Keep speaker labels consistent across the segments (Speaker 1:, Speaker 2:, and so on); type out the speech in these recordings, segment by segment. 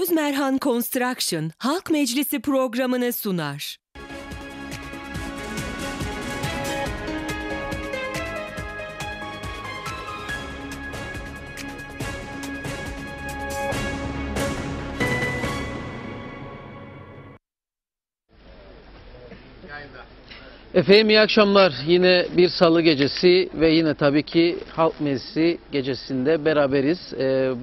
Speaker 1: Özmerhan Construction Halk Meclisi programını sunar.
Speaker 2: Efendim iyi akşamlar. Yine bir salı gecesi ve yine tabii ki Halk Meclisi gecesinde beraberiz.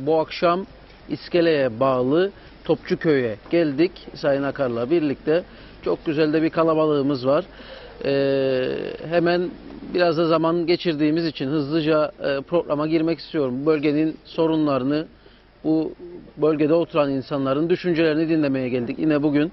Speaker 2: Bu akşam İskele'ye bağlı Topçuköy'e geldik Sayın Akar'la birlikte. Çok güzel de bir kalabalığımız var. Hemen biraz da zaman geçirdiğimiz için hızlıca programa girmek istiyorum. Bölgenin sorunlarını, bu bölgede oturan insanların düşüncelerini dinlemeye geldik. Yine bugün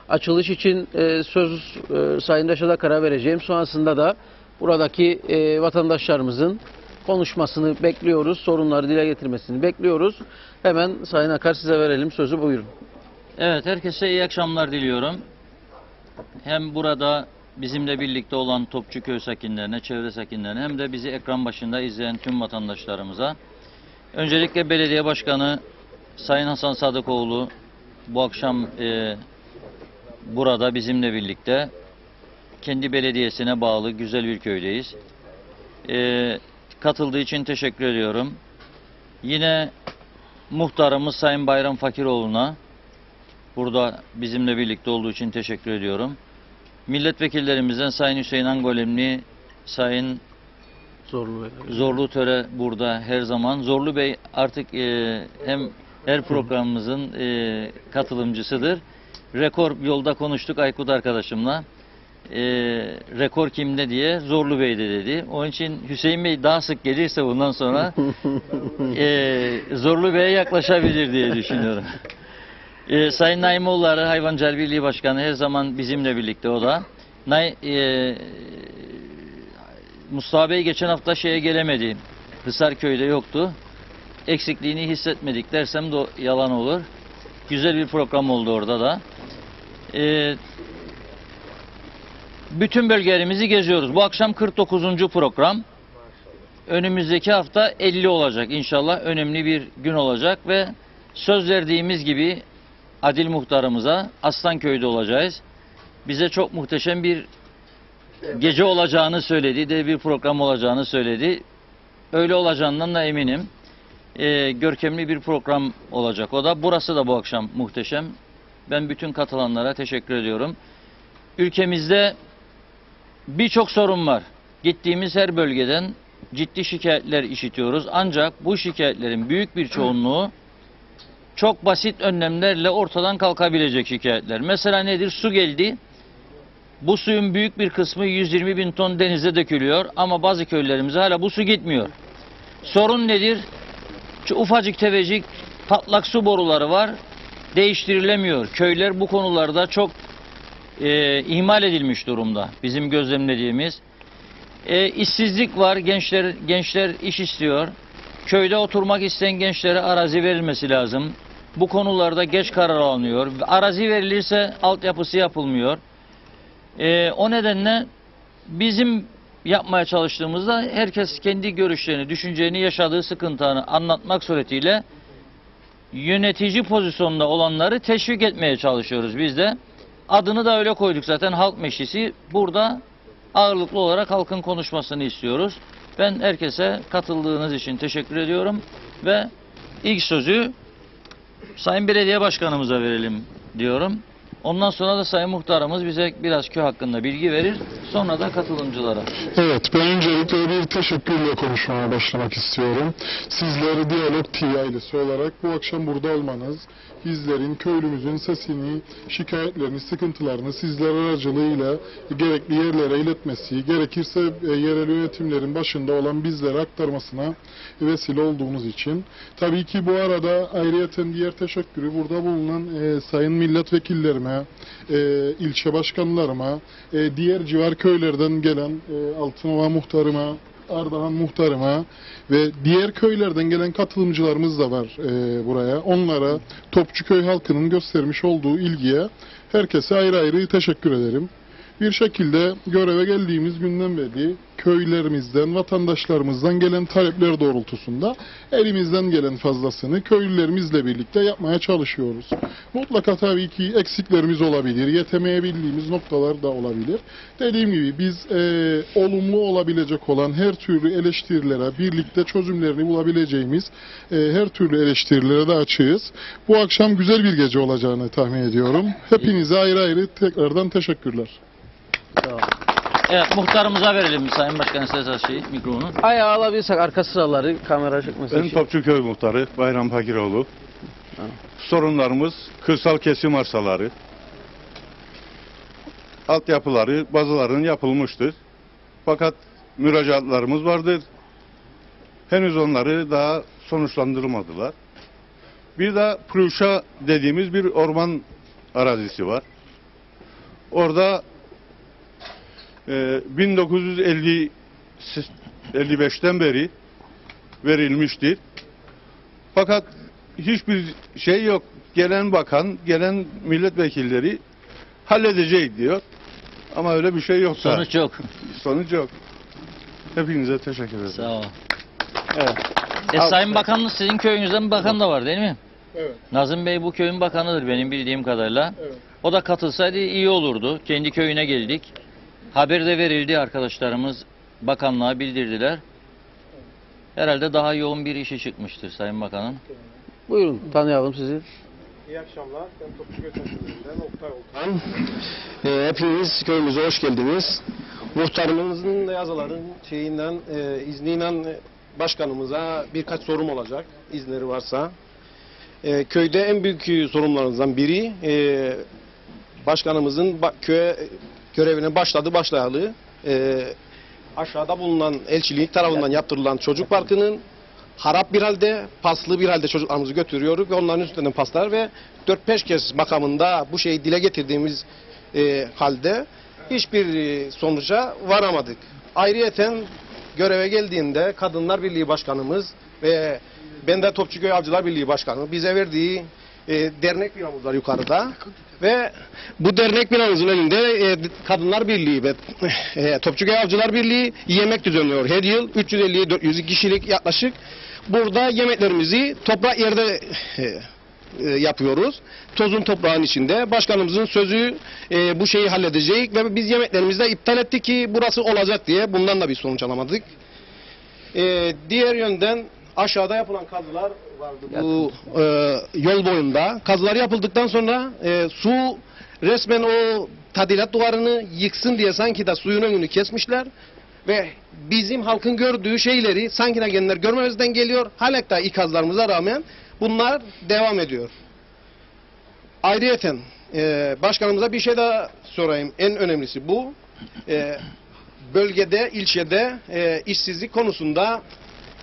Speaker 2: açılış için söz Sayın Reşat Akar'a vereceğim. Sonrasında da buradaki vatandaşlarımızın konuşmasını bekliyoruz. Sorunları dile getirmesini bekliyoruz. Hemen Sayın Akar size verelim sözü, buyurun.
Speaker 3: Evet, herkese iyi akşamlar diliyorum. Hem burada bizimle birlikte olan Topçuköy sakinlerine, çevre sakinlerine hem de bizi ekran başında izleyen tüm vatandaşlarımıza. Öncelikle Belediye Başkanı Sayın Hasan Sadıkoğlu bu akşam burada bizimle birlikte kendi belediyesine bağlı güzel bir köydeyiz. Katıldığı için teşekkür ediyorum. Yine muhtarımız Sayın Bayram Fakiroğlu'na burada bizimle birlikte olduğu için teşekkür ediyorum. Milletvekillerimizden Sayın Hüseyin Angolemli, Sayın Zorlu Töre burada her zaman. Zorlu Bey artık hem her programımızın katılımcısıdır. Rekor yolda konuştuk Aykut arkadaşımla. Rekor kimde diye Zorlu Bey'de dedi. Onun için Hüseyin Bey daha sık gelirse bundan sonra Zorlu Bey'e yaklaşabilir diye düşünüyorum. Sayın Naimoğulları Hayvancılık Birliği Başkanı her zaman bizimle birlikte o da. Mustafa Bey geçen hafta şeye gelemedi. Hisarköy'de yoktu. Eksikliğini hissetmedik dersem de yalan olur. Güzel bir program oldu orada da. Bütün bölgelerimizi geziyoruz. Bu akşam 49. program. Önümüzdeki hafta 50 olacak inşallah. Önemli bir gün olacak ve söz verdiğimiz gibi Adil Muhtarımıza Aslanköy'de olacağız. Bize çok muhteşem bir gece olacağını söyledi, de bir program olacağını söyledi. Öyle olacağından da eminim. Görkemli bir program olacak o da. Burası da bu akşam muhteşem. Ben bütün katılanlara teşekkür ediyorum. Ülkemizde birçok sorun var. Gittiğimiz her bölgeden ciddi şikayetler işitiyoruz. Ancak bu şikayetlerin büyük bir çoğunluğu çok basit önlemlerle ortadan kalkabilecek şikayetler. Mesela nedir? Su geldi. Bu suyun büyük bir kısmı 120 bin ton denize dökülüyor ama bazı köylerimize hala bu su gitmiyor. Sorun nedir? Şu ufacık tefecik patlak su boruları var. Değiştirilemiyor. Köyler bu konularda çok ihmal edilmiş durumda. Bizim gözlemlediğimiz. İşsizlik var. Gençler iş istiyor. Köyde oturmak isteyen gençlere arazi verilmesi lazım. Bu konularda geç karar alınıyor. Arazi verilirse altyapısı yapılmıyor. O nedenle bizim yapmaya çalıştığımızda herkes kendi görüşlerini, düşüncelerini, yaşadığı sıkıntını anlatmak suretiyle yönetici pozisyonunda olanları teşvik etmeye çalışıyoruz biz de. Adını da öyle koyduk zaten, Halk Meclisi. Burada ağırlıklı olarak halkın konuşmasını istiyoruz. Ben herkese katıldığınız için teşekkür ediyorum ve ilk sözü Sayın Belediye Başkanımıza verelim diyorum. Ondan sonra da Sayın Muhtarımız bize biraz köy hakkında bilgi verir. Sonra da katılımcılara.
Speaker 4: Evet, ben öncelikle bir teşekkürle konuşmaya başlamak istiyorum. Sizleri Diyalog TV ailesi olarak bu akşam burada olmanız, bizlerin, köylümüzün sesini, şikayetlerini, sıkıntılarını sizler aracılığıyla gerekli yerlere iletmesi, gerekirse yerel yönetimlerin başında olan bizlere aktarmasına vesile olduğunuz için. Tabii ki bu arada ayrıyeten diğer teşekkürü burada bulunan sayın milletvekillerime, ilçe başkanlarıma, diğer civar köylerden gelen Altınova muhtarıma, Ardahan muhtarıma ve diğer köylerden gelen katılımcılarımız da var buraya. Onlara, Topçuköy halkının göstermiş olduğu ilgiye herkese ayrı ayrı teşekkür ederim. Bir şekilde göreve geldiğimiz günden beri köylerimizden, vatandaşlarımızdan gelen talepler doğrultusunda elimizden gelen fazlasını köylülerimizle birlikte yapmaya çalışıyoruz. Mutlaka tabii ki eksiklerimiz olabilir, yetemeyebildiğimiz noktalar da olabilir. Dediğim gibi biz olumlu olabilecek olan her türlü eleştirilere, birlikte çözümlerini bulabileceğimiz her türlü eleştirilere de açığız. Bu akşam güzel bir gece olacağını tahmin ediyorum. Hepinize ayrı ayrı tekrardan teşekkürler.
Speaker 2: Sağ olun.
Speaker 3: Evet, muhtarımıza verelim Sayın Başkan size mikrofonu.
Speaker 2: Ayağı alabilirsek arka sıraları kamera çekmesin.
Speaker 5: Ben Topçuköy Muhtarı Bayram Fakiroğlu. Sorunlarımız kırsal kesim arsaları. Altyapıları bazılarının yapılmıştır. Fakat müracaatlarımız vardır. Henüz onları daha sonuçlandırmadılar. Bir de Pruşa dediğimiz bir orman arazisi var. Orada 1955'ten beri verilmiştir. Fakat hiçbir şey yok. Gelen bakan, gelen milletvekilleri halledecek diyor. Ama öyle bir şey yok.
Speaker 3: Sonuç yok.
Speaker 5: Sonuç yok. Hepinize teşekkür ederim.
Speaker 3: Sağ ol.
Speaker 2: Evet.
Speaker 3: Sayın Bakanınız sizin köyünüzden bir bakan da var değil mi?
Speaker 4: Evet.
Speaker 3: Nazım Bey bu köyün bakanıdır benim bildiğim kadarıyla.
Speaker 4: Evet.
Speaker 3: O da katılsaydı iyi olurdu. Kendi köyüne geldik. Haber de verildi, arkadaşlarımız bakanlığa bildirdiler. Herhalde daha yoğun bir işi çıkmıştır Sayın Bakanım.
Speaker 2: Buyurun tanıyalım sizi.
Speaker 6: İyi akşamlar. Ben Topçuköy Taşı'ndan Oktay Oltan.
Speaker 7: Hepiniz köyümüze hoş geldiniz. Muhtarımızın yazıların izniyle başkanımıza birkaç sorum olacak, izinleri varsa. Köyde en büyük sorunlarımızdan biri başkanımızın köye görevine başlayalı aşağıda bulunan elçilik tarafından yaptırılan çocuk parkının harap bir halde, paslı bir halde çocuklarımızı götürüyoruz ve onların üstünden paslar ve 4-5 kez makamında bu şeyi dile getirdiğimiz halde hiçbir sonuca varamadık. Ayrıyeten göreve geldiğinde Kadınlar Birliği Başkanımız ve ben de Topçuköy Avcılar Birliği Başkanı bize verdiği dernek binamız var yukarıda ve bu dernek binamızın önünde Kadınlar Birliği ve Topçuköy Avcılar Birliği yemek düzenliyor. Her yıl 350-400 kişilik yaklaşık burada yemeklerimizi toprak yerde yapıyoruz. Tozun toprağın içinde. Başkanımızın sözü bu şeyi halledecek ve biz yemeklerimizi de iptal ettik ki burası olacak diye bundan da bir sonuç alamadık. Diğer yönden aşağıda yapılan kazılar vardı bu yol boyunda. Kazılar yapıldıktan sonra su resmen o tadilat duvarını yıksın diye sanki de suyun önünü kesmişler. Ve bizim halkın gördüğü şeyleri sanki gelenler görmemezden geliyor. Hala da ikazlarımıza rağmen bunlar devam ediyor. Ayrıyeten başkanımıza bir şey daha sorayım. En önemlisi bu. Bölgede, ilçede işsizlik konusunda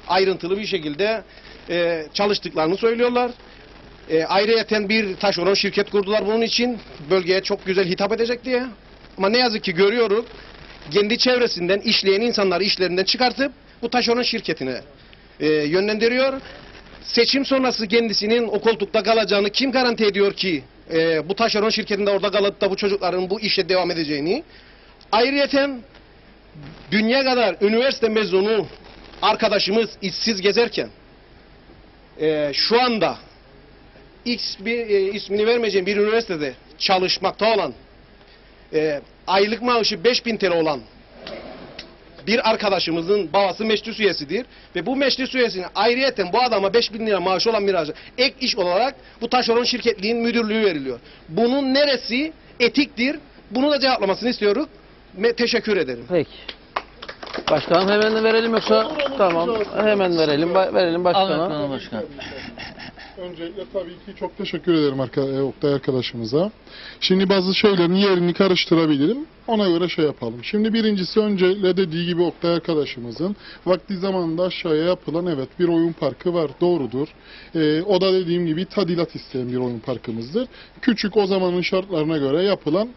Speaker 7: ayrıntılı bir şekilde çalıştıklarını söylüyorlar. Ayrıyeten bir taşeron şirket kurdular bunun için. Bölgeye çok güzel hitap edecek diye. Ama ne yazık ki görüyoruz. Kendi çevresinden işleyen insanları işlerinden çıkartıp bu taşeron şirketine yönlendiriyor. Seçim sonrası kendisinin o koltukta kalacağını kim garanti ediyor ki bu taşeron şirketinde orada kalıp da bu çocukların bu işe devam edeceğini. Ayrıyeten dünya kadar üniversite mezunu arkadaşımız işsiz gezerken şu anda ismini vermeyeceğim bir üniversitede çalışmakta olan aylık maaşı 5.000 TL olan bir arkadaşımızın babası meclis üyesidir ve bu meclis üyesine ayrıyeten bu adama 5.000 lira maaşı olan bir ek iş olarak bu taşeron şirketliğin müdürlüğü veriliyor. Bunun neresi etiktir? Bunu da cevaplamasını istiyoruz. Teşekkür ederim.
Speaker 2: Peki. Başkanım hemen verelim yoksa tamam hemen verelim
Speaker 3: Al
Speaker 2: başkana.
Speaker 3: bakalım başkan.
Speaker 4: Öncelikle tabii ki çok teşekkür ederim Oktay arkadaşımıza. Şimdi bazı şeylerin yerini karıştırabilirim. Ona göre şey yapalım. Şimdi birincisi öncelikle dediği gibi Oktay arkadaşımızın vakti zamanında aşağıya yapılan evet bir oyun parkı var. Doğrudur. O da dediğim gibi tadilat isteyen bir oyun parkımızdır. Küçük o zamanın şartlarına göre yapılan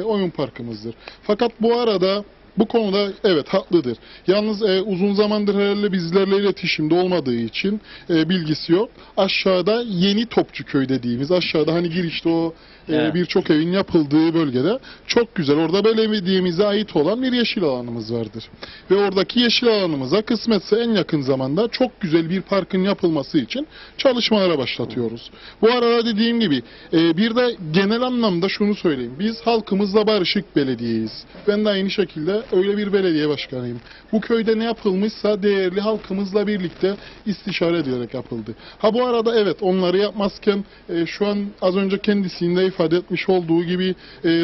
Speaker 4: oyun parkımızdır. Fakat bu arada Bu konuda evet haklıdır. Yalnız uzun zamandır herhalde bizlerle iletişimde olmadığı için bilgisi yok. Aşağıda Yeni Topçuköy dediğimiz, aşağıda hani girişte o
Speaker 3: Evet.
Speaker 4: birçok evin yapıldığı bölgede çok güzel. Orada belediyemize ait olan bir yeşil alanımız vardır. Ve oradaki yeşil alanımıza kısmetse en yakın zamanda çok güzel bir parkın yapılması için çalışmalara başlatıyoruz. Bu arada dediğim gibi bir de genel anlamda şunu söyleyeyim. Biz halkımızla barışık belediyeyiz. Ben de aynı şekilde öyle bir belediye başkanıyım. Bu köyde ne yapılmışsa değerli halkımızla birlikte istişare edilerek yapıldı. Ha bu arada evet onları yapmazken şu an az önce kendisinin de ifade etmiş olduğu gibi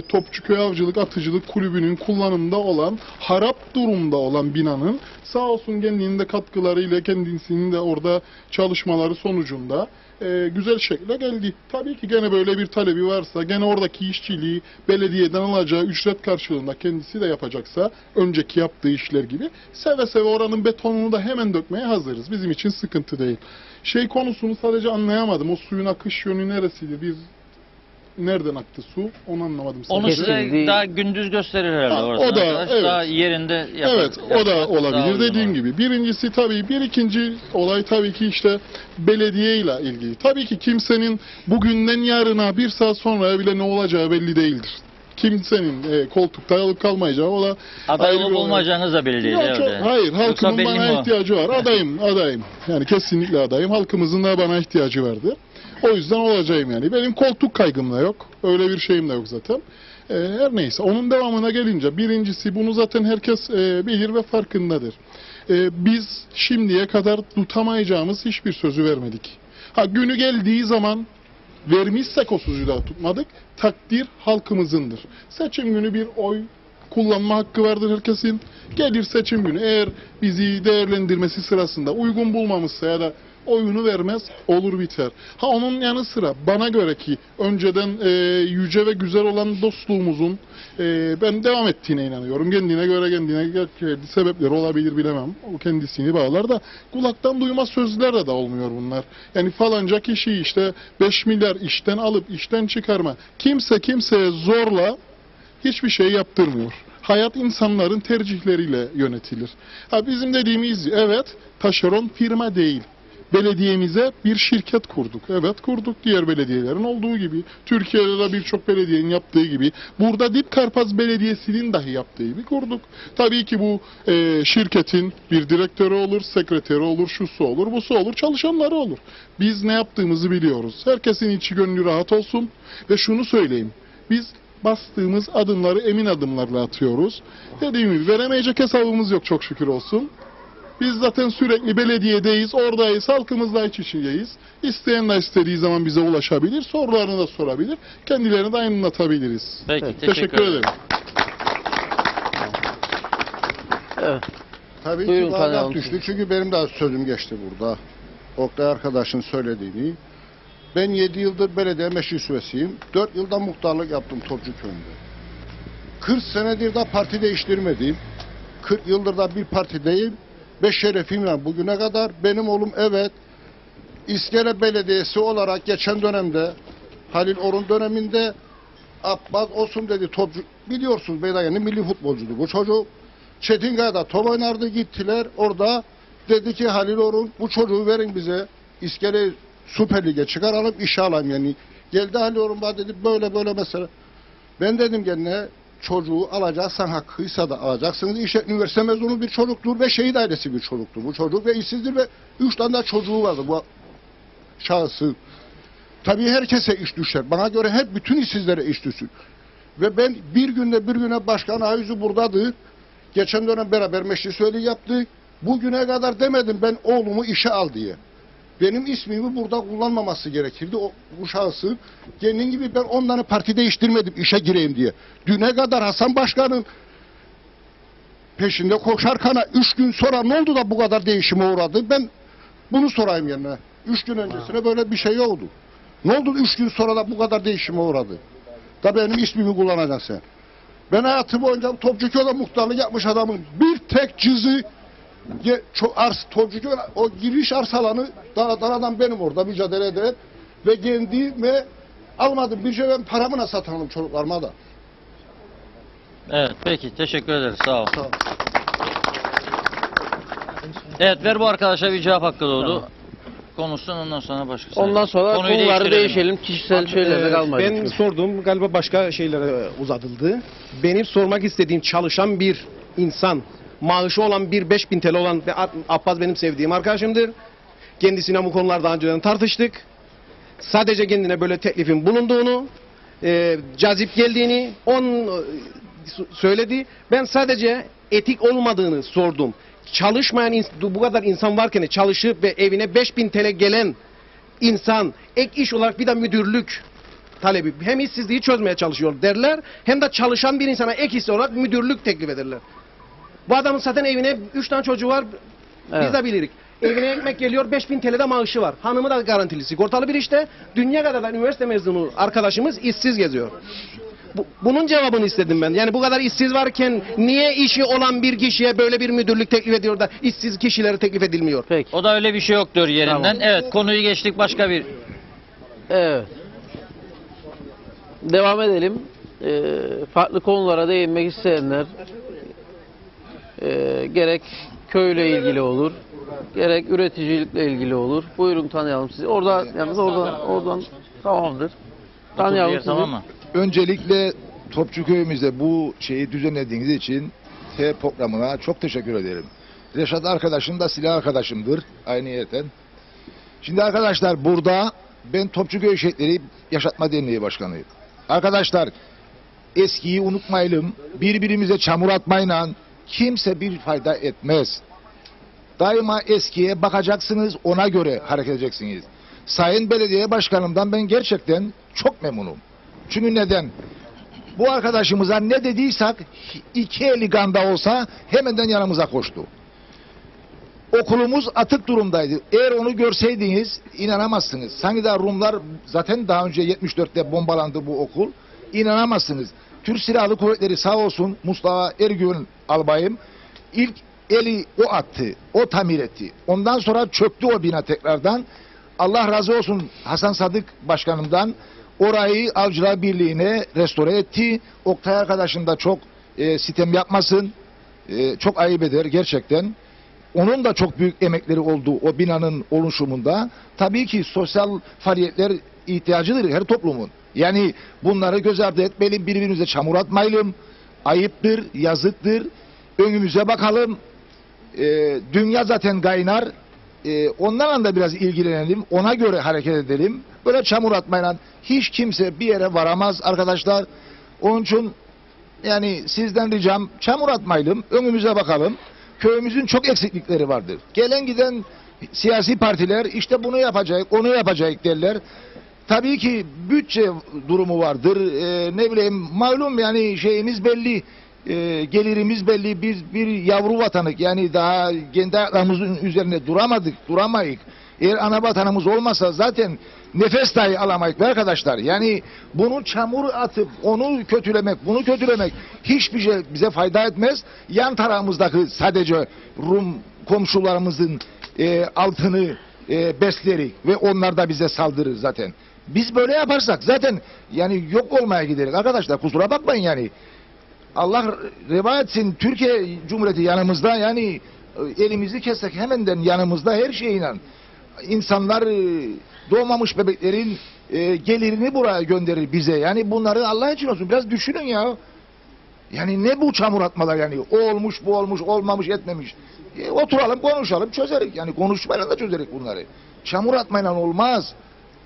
Speaker 4: Topçuköy Avcılık Atıcılık Kulübü'nün kullanımda olan, harap durumda olan binanın sağ olsun kendinin de katkılarıyla kendisinin de orada çalışmaları sonucunda güzel şekilde geldi. Tabii ki gene böyle bir talebi varsa, gene oradaki işçiliği belediyeden alacağı ücret karşılığında kendisi de yapacaksa, önceki yaptığı işler gibi seve seve oranın betonunu da hemen dökmeye hazırız. Bizim için sıkıntı değil. Şey konusunu sadece anlayamadım. O suyun akış yönü neresiydi? Nereden aktı su? Onu anlamadım.
Speaker 3: Onu
Speaker 4: sadece.
Speaker 3: size
Speaker 2: Kesildi.
Speaker 3: daha gündüz gösterir herhalde
Speaker 4: Ha,
Speaker 3: orada.
Speaker 4: o da,
Speaker 3: arkadaş.
Speaker 4: evet.
Speaker 3: Daha yerinde yapar.
Speaker 4: Evet, o da
Speaker 3: Daha
Speaker 4: olabilir
Speaker 3: uygun
Speaker 4: dediğim
Speaker 3: olur.
Speaker 4: gibi. Birincisi tabii, ikinci olay tabii ki işte belediye ile ilgili. Tabii ki kimsenin bugünden yarına bir saat sonra bile ne olacağı belli değildir. Kimsenin koltukta kalıp kalmayacağı o da
Speaker 3: Aday
Speaker 4: ayrı bir
Speaker 3: olup
Speaker 4: olay.
Speaker 3: olmayacağınız da belli değil.
Speaker 4: Yok,
Speaker 3: herhalde.
Speaker 4: hayır,
Speaker 3: Yoksa
Speaker 4: halkımın
Speaker 3: belli
Speaker 4: bana
Speaker 3: mi o?
Speaker 4: ihtiyacı var. Adayım. Yani kesinlikle adayım. Halkımızın da bana ihtiyacı vardır. O yüzden olacağım yani. Benim koltuk kaygım da yok. Öyle bir şeyim de yok zaten. Her neyse. Onun devamına gelince birincisi bunu zaten herkes bilir ve farkındadır. Biz şimdiye kadar tutamayacağımız hiçbir sözü vermedik. Ha günü geldiği zaman vermişsek o sözü de tutmadık. Takdir halkımızındır. Seçim günü bir oy kullanma hakkı vardır herkesin. Gelir seçim günü eğer bizi değerlendirmesi sırasında uygun bulmamışsa ya da oyunu vermez, olur biter. Ha onun yanı sıra bana göre ki önceden yüce ve güzel olan dostluğumuzun ben devam ettiğine inanıyorum. Kendine göre kendi sebepleri olabilir bilemem. O kendisini bağlar da kulaktan duyma sözler de olmuyor bunlar. Yani falanca kişi işte 5 milyar işten alıp işten çıkarma. Kimse kimseye zorla hiçbir şey yaptırmıyor. Hayat insanların tercihleriyle yönetilir. Ha bizim dediğimiz evet taşeron firma değil. Belediyemize bir şirket kurduk. Evet kurduk diğer belediyelerin olduğu gibi. Türkiye'de de birçok belediyenin yaptığı gibi. Burada Dipkarpaz Belediyesi'nin dahi yaptığı gibi kurduk. Tabii ki bu şirketin bir direktörü olur, sekreteri olur, şusu olur, busu olur, çalışanları olur. Biz ne yaptığımızı biliyoruz. Herkesin içi gönlü rahat olsun. Ve şunu söyleyeyim. Biz bastığımız adımları emin adımlarla atıyoruz. Dediğim gibi veremeyecek hesabımız yok çok şükür olsun. Biz zaten sürekli belediyedeyiz, oradayız, halkımızla iç içeyiz. İsteyen de istediği zaman bize ulaşabilir, sorularını da sorabilir, kendilerini de aydınlatabiliriz.
Speaker 3: Peki,
Speaker 2: Evet,
Speaker 3: teşekkür ederim.
Speaker 2: Evet.
Speaker 8: Tabii
Speaker 2: Buyurun
Speaker 8: ki
Speaker 2: Taner
Speaker 8: bardak
Speaker 2: Hanım.
Speaker 8: düştü çünkü benim de sözüm geçti burada. Oktay arkadaşın söylediğini. Ben 7 yıldır belediye meclis üyesiyim. 4 yılda muhtarlık yaptım Topçuköy'ünde. 40 senedir de parti değiştirmedim. 40 yıldır da bir partideyim. Ve şerefimle bugüne kadar benim oğlum evet İskele Belediyesi olarak geçen dönemde Halil Orhun döneminde Abbas Osum dedi topçu biliyorsunuz Beydayen'in milli futbolcudur bu çocuk. Çetinkaya'da top oynardı gittiler orada dedi ki Halil Orhun bu çocuğu verin bize İskele Süper Lig'e çıkaralım işe alayım yani. Geldi Halil Orhun bana dedi böyle mesela. Ben dedim kendine çocuğu alacaksan hakkıysa da alacaksınız. İşte üniversite mezunu bir çocuktur ve şehit ailesi bir çocuktur. Bu çocuk ve işsizdir ve 3 tane de çocuğu vardı bu şahsı. Tabii herkese iş düşer. Bana göre hep bütün işsizlere iş düşür. Ve ben bir güne başkan Ayüzü buradadır. Geçen dönem beraber meclis üyeliği yaptık. Bugüne kadar demedim ben oğlumu işe al diye. Benim ismimi burada kullanmaması gerekirdi. Bu şahsı kendin gibi ben onları parti değiştirmedim işe gireyim diye. Düne kadar Hasan Başkan'ın peşinde koşarken 3 gün sonra ne oldu da bu kadar değişime uğradı? Ben bunu sorayım yerine. 3 gün öncesine böyle bir şey yoktu. Ne oldu 3 gün sonra da bu kadar değişime uğradı? Da benim ismimi kullanacaksın sen. Ben hayatım boyunca Topçuköy'de muhtarlık yapmış adamın bir tek cızı Topçuköy o giriş arsalanı daradan benim orada mücadele ederek ve kendime almadım. Bir şey ben paramı nasıl satalım çocuklarıma da.
Speaker 3: Evet, peki. Teşekkür ederiz. Sağ ol. Evet, ver bu arkadaşa bir cevap hakkı doğdu.
Speaker 2: Tamam.
Speaker 3: Konuşsun, ondan sonra başkası.
Speaker 2: Ondan sonra
Speaker 3: Konuyu
Speaker 2: konuları
Speaker 3: değiştirelim.
Speaker 2: değişelim. Kişisel şeylere kalmayalım.
Speaker 7: Ben sorduğum galiba başka şeylere uzatıldı. Benim sormak istediğim çalışan bir insan, maaşı olan bir 5.000 TL olan Abbas benim sevdiğim arkadaşımdır. Kendisine bu konularda daha önceden tartıştık. Sadece kendine böyle teklifin bulunduğunu, cazip geldiğini söyledi. Ben sadece etik olmadığını sordum. Çalışmayan bu kadar insan varken çalışıp ve evine 5.000 TL gelen insan ek iş olarak bir de müdürlük talebi, hem işsizliği çözmeye çalışıyor derler, hem de çalışan bir insana ek iş olarak müdürlük teklif ederler. Bu adamın zaten evine 3 tane çocuğu var,
Speaker 2: Evet.
Speaker 7: biz de bilirik. Evine ekmek geliyor, 5.000 TL'de maaşı var. Hanımı da garantili sigortalı bir işte. Dünya kadar da üniversite mezunu arkadaşımız işsiz geziyor. Bunun cevabını istedim ben. Yani bu kadar işsiz varken niye işi olan bir kişiye böyle bir müdürlük teklif ediyor da işsiz kişilere teklif edilmiyor?
Speaker 2: Peki.
Speaker 3: O da öyle bir şey yoktur yerinden.
Speaker 2: Tamam.
Speaker 3: Evet, konuyu geçtik başka bir.
Speaker 2: Evet. Devam edelim. Farklı konulara değinmek isteyenler gerek köyle ilgili olur, gerek üreticilikle ilgili olur. Buyurun, tanıyalım sizi. Orada yalnız oradan tamamdır. Tanıyalım sizi.
Speaker 3: Tamam mı?
Speaker 9: Öncelikle Topçu Köyümüzde bu şeyi düzenlediğiniz için T programına çok teşekkür ederim. Reşat arkadaşım da silah arkadaşımdır aynıyeten. Şimdi arkadaşlar, burada ben Topçu Köy Şehitleri Yaşatma Derneği Başkanıyım. Arkadaşlar, eskiyi unutmayalım. Birbirimize çamur atmayla kimse bir fayda etmez. Daima eskiye bakacaksınız, ona göre hareket edeceksiniz. Sayın Belediye Başkanımdan ben gerçekten çok memnunum. Çünkü neden? Bu arkadaşımıza ne dediysek 2 eli ganda olsa hemenden yanımıza koştu. Okulumuz atık durumdaydı. Eğer onu görseydiniz inanamazsınız. Sanki daha Rumlar, zaten daha önce 74'te bombalandı bu okul. İnanamazsınız. Türk Silahlı Kuvvetleri sağ olsun, Mustafa Ergün albayım ilk eli o attı. O tamir etti. Ondan sonra çöktü o bina tekrardan. Allah razı olsun Hasan Sadık Başkanımdan. Orayı Avcılar Birliği'ne restore etti. Oktay arkadaşım da çok sitem yapmasın. Çok ayıp eder gerçekten. Onun da çok büyük emekleri oldu o binanın oluşumunda. Tabii ki sosyal faaliyetler ihtiyacıdır her toplumun. Yani bunları göz ardı etmeyelim, birbirimize çamur atmayalım. Ayıptır, yazıktır. Önümüze bakalım. Dünya zaten kaynar. Onlarla da biraz ilgilenelim. Ona göre hareket edelim. Böyle çamur atmayla hiç kimse bir yere varamaz arkadaşlar. Onun için yani sizden ricam, çamur atmayalım. Önümüze bakalım. Köyümüzün çok eksiklikleri vardır. Gelen giden siyasi partiler işte bunu yapacak, onu yapacak derler. Tabii ki bütçe durumu vardır. Ne bileyim, malum yani şeyimiz belli. Gelirimiz belli. Biz bir yavru vatanık, yani daha kendi ayaklarımızın üzerine duramayık. Eğer ana vatanımız olmasa zaten nefes dahi alamayık arkadaşlar. Yani bunu çamur atıp onu kötülemek, bunu kötülemek hiçbir şey bize fayda etmez. Yan tarafımızdaki sadece Rum komşularımızın altını beslerik ve onlar da bize saldırır zaten. Biz böyle yaparsak zaten yani yok olmaya gideriz arkadaşlar, kusura bakmayın yani. Allah reva etsin, Türkiye Cumhuriyeti yanımızda, yani elimizi kessek hemenden yanımızda her şeyle. İnsanlar doğmamış bebeklerin gelirini buraya gönderir bize. Yani bunları Allah için olsun biraz düşünün ya. Yani ne bu çamur atmalar yani? O olmuş, bu olmuş, olmamış, etmemiş. Oturalım, konuşalım, çözerik. Yani konuşmayla da çözerik bunları. Çamur atmayla olmaz.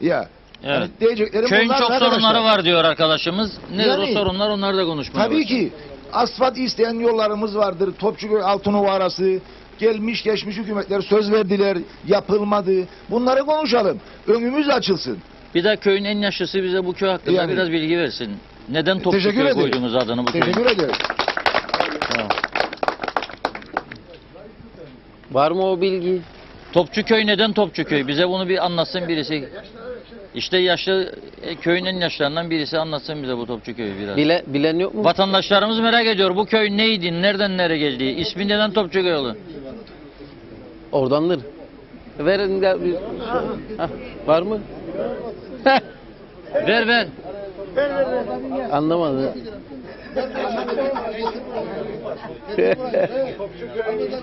Speaker 9: Ya.
Speaker 3: Evet.
Speaker 9: Yani diyeceklerim
Speaker 3: Köyün
Speaker 9: bunlar
Speaker 3: çok
Speaker 9: arkadaşlar.
Speaker 3: sorunları var diyor arkadaşımız. Nedir
Speaker 9: Yani,
Speaker 3: o sorunlar? Onları da konuşmaya
Speaker 9: Tabii
Speaker 3: başlayalım.
Speaker 9: ki asfalt isteyen yollarımız vardır. Topçuköy Altınova arası. Gelmiş geçmiş hükümetler söz verdiler, yapılmadı. Bunları konuşalım. Önümüz açılsın.
Speaker 3: Bir de köyün en yaşlısı bize bu köy hakkında
Speaker 9: Yani,
Speaker 3: biraz bilgi versin. Neden
Speaker 9: teşekkür
Speaker 3: Topçuköy
Speaker 9: ederim.
Speaker 3: koydunuz adını bu köyün?
Speaker 9: Teşekkür ederim.
Speaker 3: Tamam.
Speaker 2: Var mı o bilgi?
Speaker 3: Topçuköy neden Topçuköy? Bize bunu bir anlatsın birisi. İşte yaşlı, köyün en yaşlarından birisi anlatsın bize bu Topçuköy'ü biraz.
Speaker 2: Bilen yok mu?
Speaker 3: Vatandaşlarımız merak ediyor. Bu köy neydi? Nereden nereye geldi? İsmi neden Topçuköy oldu?
Speaker 2: Oradandır. Verin gel. Hah, var mı?
Speaker 3: Ver ver.
Speaker 2: Anlamadı.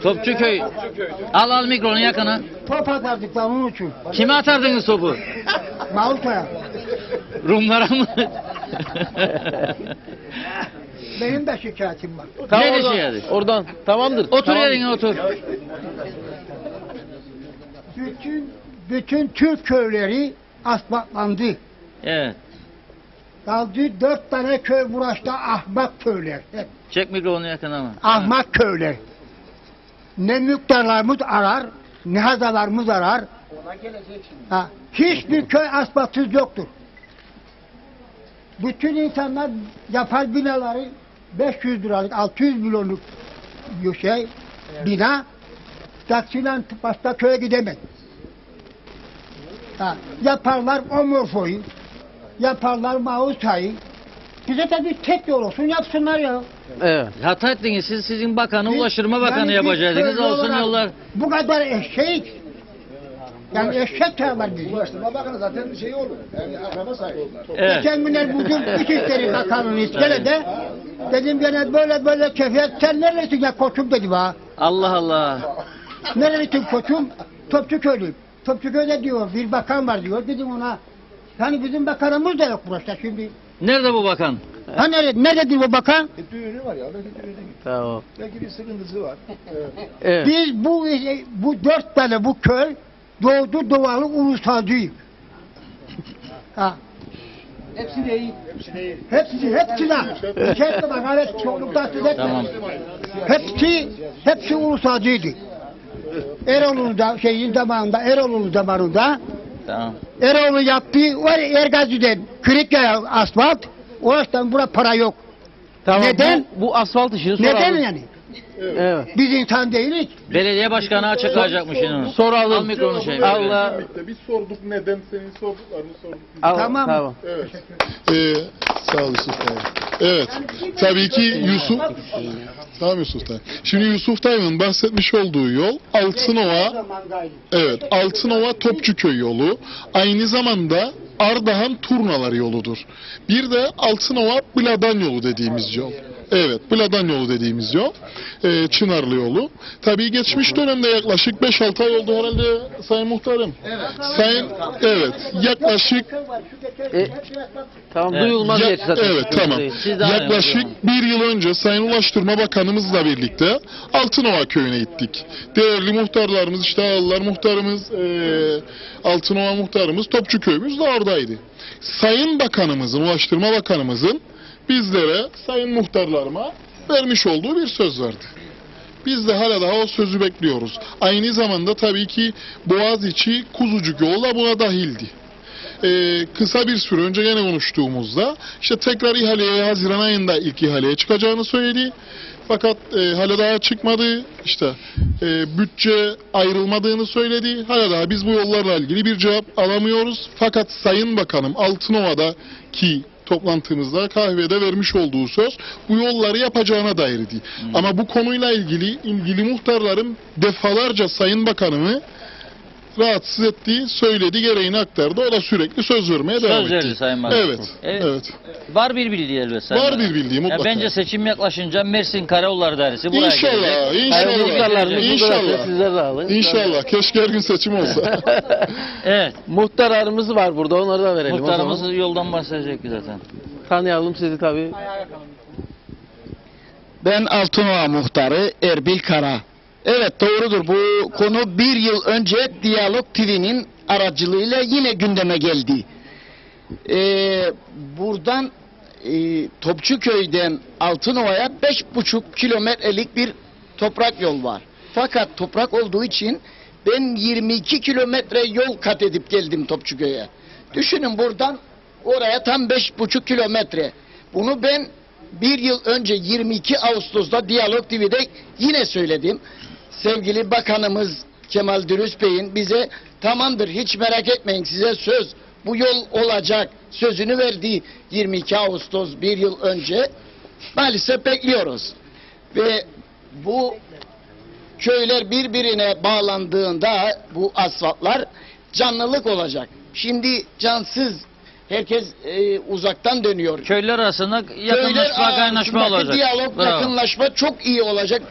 Speaker 3: Topçuköy. Al mikrofonu yakına.
Speaker 10: Top atardık lan onun için.
Speaker 3: Kime atardınız topu?
Speaker 10: Malta'ya.
Speaker 3: Rumlara mı?
Speaker 10: Benim de şikayetim var.
Speaker 2: Tamam,
Speaker 3: Ne
Speaker 2: oradan,
Speaker 3: şikayeti?
Speaker 2: oradan. Tamamdır.
Speaker 3: Otur
Speaker 2: Tamam.
Speaker 3: yerine otur.
Speaker 10: Bütün Türk köyleri asfaltlandı.
Speaker 3: Evet.
Speaker 10: Kaldı 4 tane köy burası ahmak köyler. Hep
Speaker 3: Çek mikrofonu yakına ama.
Speaker 10: ahmak köyler. Ne müktarlarımız arar, ne hazalarımız arar. Ha, hiçbir köy asfaltsız yoktur. Bütün insanlar yapar binaları 500 liralık, 600 milyonluk bir şey, bina. Taksiyle başka köye gidemez. Ha, yaparlar Omurfo'yu, yaparlar Mausa'yı. Bize de bir tek yol olsun, yapsınlar ya.
Speaker 2: Evet.
Speaker 3: Hata ettiniz. Sizin bakanı,
Speaker 10: Biz-
Speaker 3: Ulaştırma Bakanı
Speaker 10: yani biz
Speaker 3: yapacaktınız.
Speaker 10: köylü
Speaker 3: Olsun
Speaker 10: olarak
Speaker 3: yollar.
Speaker 10: Bu kadar eşek. Yani eşek çağlar bizi.
Speaker 9: Ulaştırma Bakanı zaten şey olur. Yani akraba sahibi.
Speaker 3: Evet.
Speaker 10: Geçen günler bugün İçişleri Bakanı'nın iskelede dedim gene böyle kefiyet sen neredesin ya koçum dedi bana.
Speaker 3: Allah Allah.
Speaker 10: Nerelisin koçum? Topçuköy'lüyüm. Topçuköy'de diyor bir bakan var diyor. Dedim ona hani bizim bakanımız da yok burası şimdi.
Speaker 3: Nerede bu bakan?
Speaker 10: Ha nerede diyor bu bakan?
Speaker 9: Düğünü var ya. Belki düğünü.
Speaker 2: Tamam.
Speaker 9: Belki bir sıkıntısı var.
Speaker 2: Evet.
Speaker 10: Biz bu 4 tane bu köy doğdu doğalı ulusalcıyız. Ha. Hepsi değil. Hepsi de. Hepsi bak evet çoklukta size.
Speaker 3: Tamam.
Speaker 10: Hepsi ulusalcıydı. Eroğlu'nda Eroğlu zamanında
Speaker 3: Tamam.
Speaker 10: Eroğlu yaptığı o Ergazi'den Kırıkkaya asfalt orasından bura para yok.
Speaker 2: Tamam.
Speaker 10: Neden?
Speaker 2: Bu asfalt işini soralım.
Speaker 10: Neden yani?
Speaker 2: Evet.
Speaker 10: Biz insan değiliz.
Speaker 3: Belediye başkanı açıklayacakmış onu.
Speaker 2: Soralım.
Speaker 3: Al mikrofonu şey.
Speaker 2: Allah.
Speaker 6: Biz sorduk neden senin sorduklarını sorduk.
Speaker 10: Tamam.
Speaker 2: Tamam.
Speaker 6: Evet.
Speaker 4: Sağ ol Yusuf Bey. Evet. Tabii ki Yusuf... Tamam Yusuf Bey. Şimdi Yusuf Dayı'nın bahsetmiş olduğu yol Altınova, evet, Altınova Topçuköy yolu. Aynı zamanda Ardahan Turnalar yoludur. Bir de Altınova Bladan yolu dediğimiz yol. Evet, Bladan yolu dediğimiz yol. Çınarlı yolu. Tabii geçmiş dönemde yaklaşık 5-6 ay oldu herhalde Sayın Muhtarım. Evet, yaklaşık
Speaker 2: Tamam
Speaker 3: Evet.
Speaker 2: duyulmaz geç zaten.
Speaker 4: evet, tamam.
Speaker 3: Siz de
Speaker 4: Yaklaşık
Speaker 3: anlayın.
Speaker 4: bir yıl önce Sayın Ulaştırma Bakanımızla birlikte Altınova köyüne gittik. Değerli muhtarlarımız, işte ağalar muhtarımız, Altınova muhtarımız, Topçu köyümüz de oradaydı. Sayın Bakanımızın, Ulaştırma Bakanımızın bizlere, sayın muhtarlarıma vermiş olduğu bir söz vardı. Biz de hala daha o sözü bekliyoruz. Aynı zamanda tabii ki Boğaziçi Kuzucuk yolu da buna dahildi. Kısa bir süre önce yine konuştuğumuzda işte tekrar ihaleye Haziran ayında ilk ihaleye çıkacağını söyledi. Fakat hala daha çıkmadı. İşte bütçe ayrılmadığını söyledi. Hala daha biz bu yollarla ilgili bir cevap alamıyoruz. Fakat Sayın Bakanım Altınova'daki toplantımızda kahvede vermiş olduğu söz bu yolları yapacağına dairdi. Ama bu konuyla ilgili muhtarlarım defalarca Sayın Bakanımı rahatsız ettiği söyledi, gereğini aktardı. O da sürekli söz vermeye devam
Speaker 3: Söz verdi
Speaker 4: etti.
Speaker 3: Sayın Bakan.
Speaker 4: Evet.
Speaker 3: Evet.
Speaker 4: Evet.
Speaker 3: Var bir bildiği elbette. Sayın
Speaker 4: Var
Speaker 3: Bakan.
Speaker 4: bir bildiği mutlaka.
Speaker 3: Bence seçim yaklaşınca Mersin Karayolları Dairesi buraya
Speaker 4: İnşallah,
Speaker 3: gelecek.
Speaker 4: inşallah.
Speaker 2: Muhtarlarımızı
Speaker 4: İnşallah.
Speaker 2: bırakın, sizler de alın.
Speaker 4: İnşallah. Keşke her gün seçim olsa.
Speaker 3: Evet.
Speaker 2: Muhtarlarımız var burada, onları da verelim.
Speaker 3: Muhtarımız
Speaker 2: O zaman
Speaker 3: yoldan bahsedecek zaten.
Speaker 2: tanıyalım sizi tabii.
Speaker 11: Ben Altınova muhtarı Erbil Kara. Evet doğrudur, bu konu bir yıl önce Diyalog TV'nin aracılığıyla yine gündeme geldi. Buradan Topçuköy'den Altınova'ya 5,5 kilometrelik bir toprak yol var. Fakat toprak olduğu için ben 22 kilometre yol kat edip geldim Topçuköy'e. Düşünün buradan oraya tam 5,5 kilometre. Bunu ben bir yıl önce 22 Ağustos'ta Diyalog TV'de yine söyledim. Sevgili Bakanımız Kemal Dürüst Bey'in bize tamamdır hiç merak etmeyin size söz bu yol olacak sözünü verdiği 22 Ağustos bir yıl önce maalesef bekliyoruz. Ve bu köyler birbirine bağlandığında bu asfaltlar canlılık olacak. Şimdi cansız Herkes uzaktan dönüyor.
Speaker 3: Köyler arasında yakınlaşma, kaynaşma olacak.
Speaker 11: Diyalog,
Speaker 3: Bravo.
Speaker 11: yakınlaşma çok iyi olacak.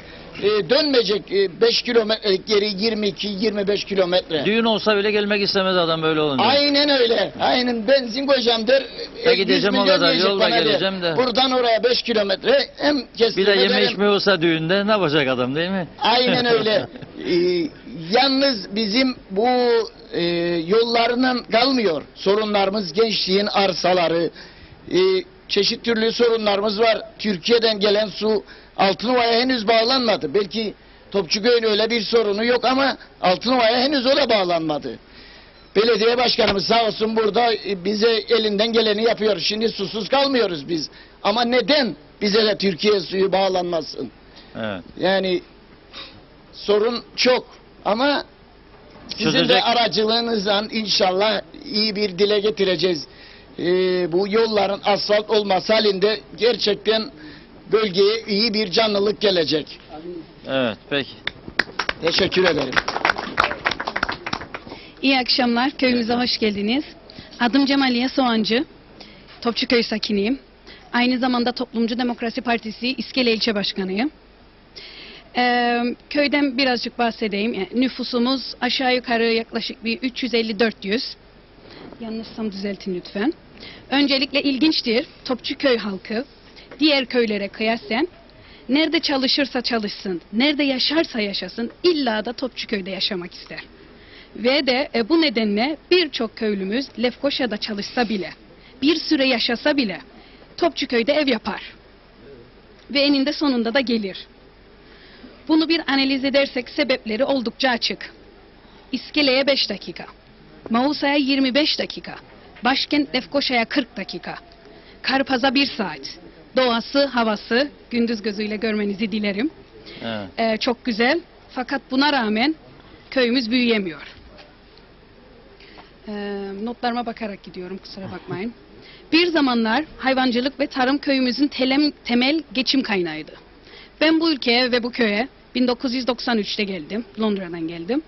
Speaker 11: Dönmeyecek 5 kilometre geri 22-25 kilometre.
Speaker 3: Düğün olsa bile gelmek istemez adam böyle olunca.
Speaker 11: Aynen öyle. Aynen benzin koyacağım der.
Speaker 3: Ya gideceğim o kadar yolla geleceğim de.
Speaker 11: Buradan oraya 5 kilometre hem
Speaker 3: Bir
Speaker 11: kestirme
Speaker 3: de yeme
Speaker 11: hem-
Speaker 3: içme olsa düğünde ne yapacak adam değil mi?
Speaker 11: Aynen öyle. Yalnız bizim bu yollarından kalmıyor. Sorunlarımız gençliğin arsaları, çeşit türlü sorunlarımız var. Türkiye'den gelen su Altınova'ya henüz bağlanmadı. Belki Topçuköy'ün öyle bir sorunu yok ama Altınova'ya henüz o da bağlanmadı. Belediye başkanımız sağ olsun burada bize elinden geleni yapıyor. Şimdi susuz kalmıyoruz biz. Ama neden bize de Türkiye suyu bağlanmasın?
Speaker 3: Evet.
Speaker 11: Yani sorun çok ama sizin de
Speaker 3: Çözecek.
Speaker 11: aracılığınızla inşallah iyi bir dile getireceğiz. Bu yolların asfalt olması halinde gerçekten bölgeye iyi bir canlılık gelecek.
Speaker 3: Evet, peki.
Speaker 11: Teşekkür ederim.
Speaker 12: İyi akşamlar, köyümüze hoş geldiniz. Adım Cemaliye Soğancı, Topçuköy sakiniyim. Aynı zamanda Toplumcu Demokrasi Partisi İskele İlçe Başkanıyım. Köyden birazcık bahsedeyim. Yani nüfusumuz aşağı yukarı yaklaşık bir 350-400. Yanlışsam düzeltin lütfen. Öncelikle ilginçtir, Topçuköy halkı diğer köylere kıyasen nerede çalışırsa çalışsın, nerede yaşarsa yaşasın illa da Topçuköy'de yaşamak ister. Ve de bu nedenle birçok köylümüz Lefkoşa'da çalışsa bile, bir süre yaşasa bile Topçuköy'de ev yapar. Ve eninde sonunda da gelir. Bunu bir analiz edersek sebepleri oldukça açık. İskele'ye 5 dakika, Mausa'ya 25 dakika, başkent Lefkoşa'ya 40 dakika, Karpaz'a 1 saat. Doğası, havası gündüz gözüyle görmenizi dilerim.
Speaker 3: Evet.
Speaker 12: Çok güzel. Fakat buna rağmen köyümüz büyüyemiyor. Notlarıma bakarak gidiyorum, kusura bakmayın. Bir zamanlar hayvancılık ve tarım köyümüzün temel geçim kaynağıydı. Ben bu ülkeye ve bu köye 1993'te geldim. Londra'dan geldim.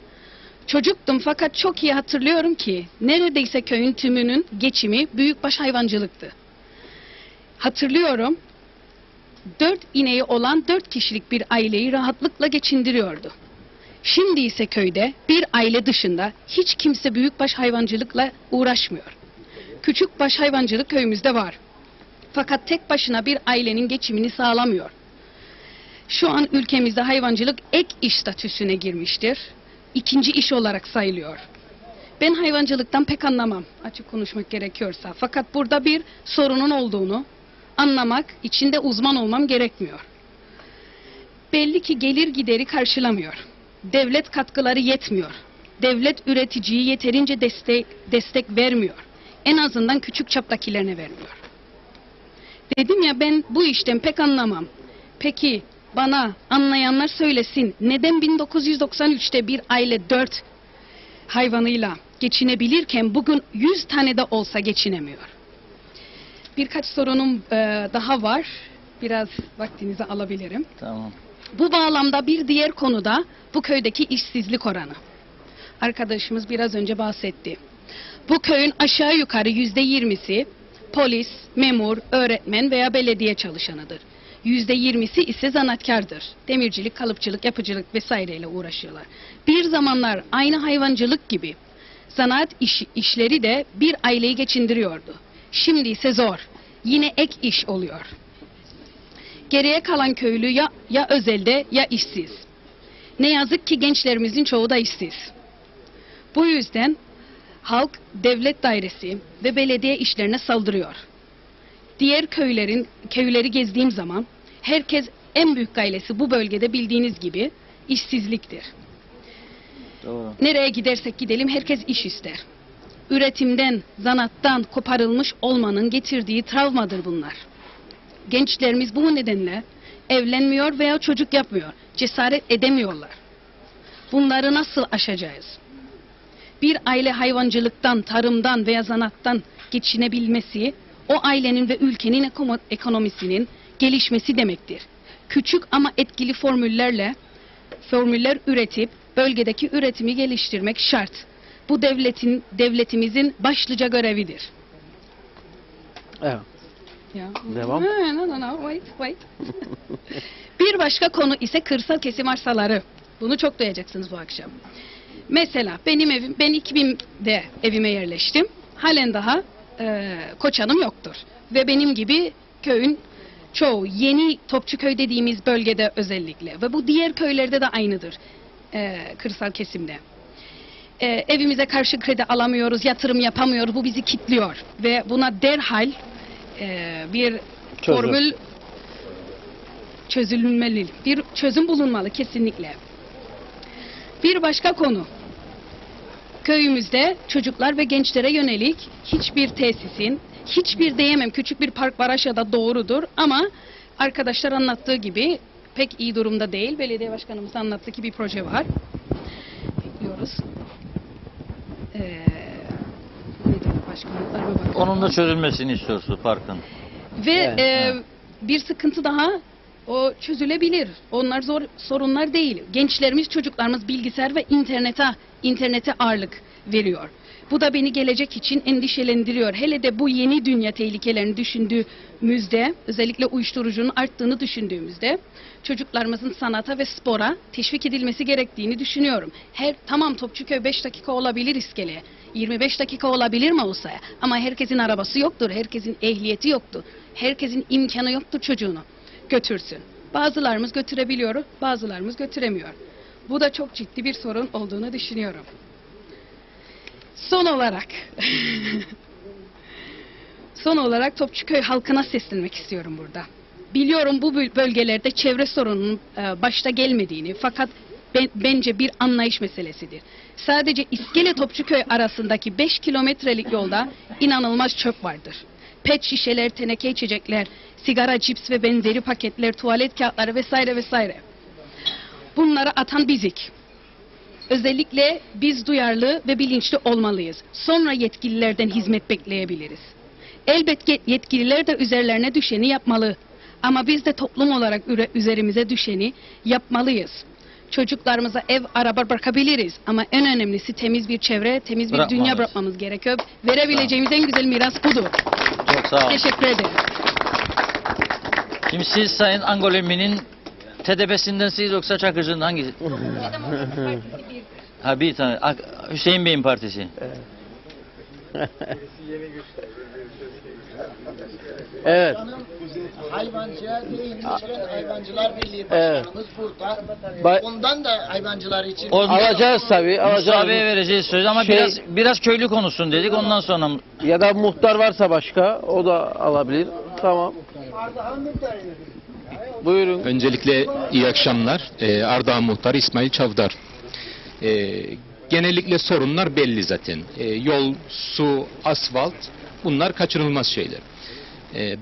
Speaker 12: Çocuktum fakat çok iyi hatırlıyorum ki neredeyse köyün tümünün geçimi büyükbaş hayvancılıktı. Hatırlıyorum, 4 ineği olan 4 kişilik bir aileyi rahatlıkla geçindiriyordu. Şimdi ise köyde bir aile dışında hiç kimse büyükbaş hayvancılıkla uğraşmıyor. Küçükbaş hayvancılık köyümüzde var. Fakat tek başına bir ailenin geçimini sağlamıyor. Şu an ülkemizde hayvancılık ek iş statüsüne girmiştir. İkinci iş olarak sayılıyor. Ben hayvancılıktan pek anlamam, açık konuşmak gerekiyorsa. Fakat burada bir sorunun olduğunu anlamak, içinde uzman olmam gerekmiyor. Belli ki gelir gideri karşılamıyor. Devlet katkıları yetmiyor. Devlet üreticiyi yeterince destek vermiyor. En azından küçük çaptakilerine vermiyor. Dedim ya, ben bu işten pek anlamam. Peki bana anlayanlar söylesin. Neden 1993'te bir aile 4 hayvanıyla geçinebilirken bugün 100 tane de olsa geçinemiyor? Birkaç sorunum daha var. Biraz vaktinizi alabilirim.
Speaker 3: Tamam.
Speaker 12: Bu bağlamda bir diğer konu da bu köydeki işsizlik oranı. Arkadaşımız biraz önce bahsetti. Bu köyün aşağı yukarı %20'si polis, memur, öğretmen veya belediye çalışanıdır. %20'si ise zanaatkardır. Demircilik, kalıpçılık, yapıcılık vesaireyle uğraşıyorlar. Bir zamanlar aynı hayvancılık gibi zanaat işleri de bir aileyi geçindiriyordu. Şimdi ise zor. Yine ek iş oluyor. Geriye kalan köylü ya özelde ya işsiz. Ne yazık ki gençlerimizin çoğu da işsiz. Bu yüzden halk devlet dairesi ve belediye işlerine saldırıyor. Diğer köyleri gezdiğim zaman herkes en büyük gailesi bu bölgede bildiğiniz gibi işsizliktir.
Speaker 3: Doğru.
Speaker 12: Nereye gidersek gidelim herkes iş ister. Üretimden, zanaattan koparılmış olmanın getirdiği travmadır bunlar. Gençlerimiz bu nedenle evlenmiyor veya çocuk yapmıyor. Cesaret edemiyorlar. Bunları nasıl aşacağız? Bir aile hayvancılıktan, tarımdan veya zanaattan geçinebilmesi, o ailenin ve ülkenin ekonomisinin gelişmesi demektir. Küçük ama etkili formüller üretip bölgedeki üretimi geliştirmek şart. Bu devletimizin başlıca görevidir.
Speaker 2: Evet.
Speaker 12: Ya.
Speaker 2: Devam.
Speaker 12: No, wait. Bir başka konu ise kırsal kesim arsaları. Bunu çok duyacaksınız bu akşam. Mesela ben 2000'de evime yerleştim. Halen daha koçanım yoktur. Ve benim gibi köyün çoğu, yeni Topçuköy dediğimiz bölgede özellikle ve bu diğer köylerde de aynıdır kırsal kesimde. Evimize karşı kredi alamıyoruz, yatırım yapamıyoruz, bu bizi kilitliyor ve buna derhal bir formül çözülmeli, bir çözüm bulunmalı kesinlikle. Bir başka konu, köyümüzde çocuklar ve gençlere yönelik hiçbir tesisin, hiçbir diyemem, küçük bir park var aşağıda, doğrudur ama arkadaşlar anlattığı gibi pek iyi durumda değil. Belediye başkanımız anlattığı ki bir proje var. Bekliyoruz.
Speaker 3: Onun da çözülmesini istiyorsunuz parkın.
Speaker 12: Ve bir sıkıntı daha, o çözülebilir. Onlar sorunlar değil. Gençlerimiz, çocuklarımız bilgisayar ve internete ağırlık veriyor. Bu da beni gelecek için endişelendiriyor. Hele de bu yeni dünya tehlikelerini düşündüğümüzde, özellikle uyuşturucunun arttığını düşündüğümüzde çocuklarımızın sanata ve spora teşvik edilmesi gerektiğini düşünüyorum. Tamam Topçuköy 5 dakika olabilir iskeleye, 25 dakika olabilir mi olsa, ama herkesin arabası yoktur, herkesin ehliyeti yoktur, herkesin imkanı yoktur çocuğunu götürsün. Bazılarımız götürebiliyor, bazılarımız götüremiyor. Bu da çok ciddi bir sorun olduğunu düşünüyorum. Son olarak Topçuköy halkına seslenmek istiyorum burada. Biliyorum bu bölgelerde çevre sorununun başta gelmediğini, fakat bence bir anlayış meselesidir. Sadece İskele Topçuköy arasındaki 5 kilometrelik yolda inanılmaz çöp vardır. Pet şişeler, teneke içecekler, sigara, cips ve benzeri paketler, tuvalet kağıtları vesaire vesaire. Bunları atan bizik. Özellikle biz duyarlı ve bilinçli olmalıyız. Sonra yetkililerden hizmet bekleyebiliriz. Elbette yetkililer de üzerlerine düşeni yapmalı. Ama biz de toplum olarak üzerimize düşeni yapmalıyız. Çocuklarımıza ev, araba bırakabiliriz. Ama en önemlisi temiz bir çevre, temiz bir dünya bırakmamız gerekiyor. Verebileceğimiz en güzel miras budur.
Speaker 3: Çok sağ olun.
Speaker 12: Teşekkür ederim.
Speaker 3: Şimdi siz Sayın Angolemi'nin TDP'sindensiniz yoksa Çakırcı'nın hangisi? Ha, bir tane. Hüseyin Bey'in partisi.
Speaker 2: Evet.
Speaker 11: Hayvancıya değinmişken Hayvancılar Birliği Başkanımız burada. Ondan da hayvancılar için...
Speaker 2: Alacağız tabii.
Speaker 3: Mustavi'ye vereceğiz söz ama biraz köylü konuşsun dedik, ondan sonra...
Speaker 2: Ya da muhtar varsa başka, o da alabilir. Tamam. Buyurun.
Speaker 13: Öncelikle iyi akşamlar. Ardahan Muhtarı İsmail Çavdar. Genellikle sorunlar belli zaten. Yol, su, asfalt, bunlar kaçınılmaz şeyler.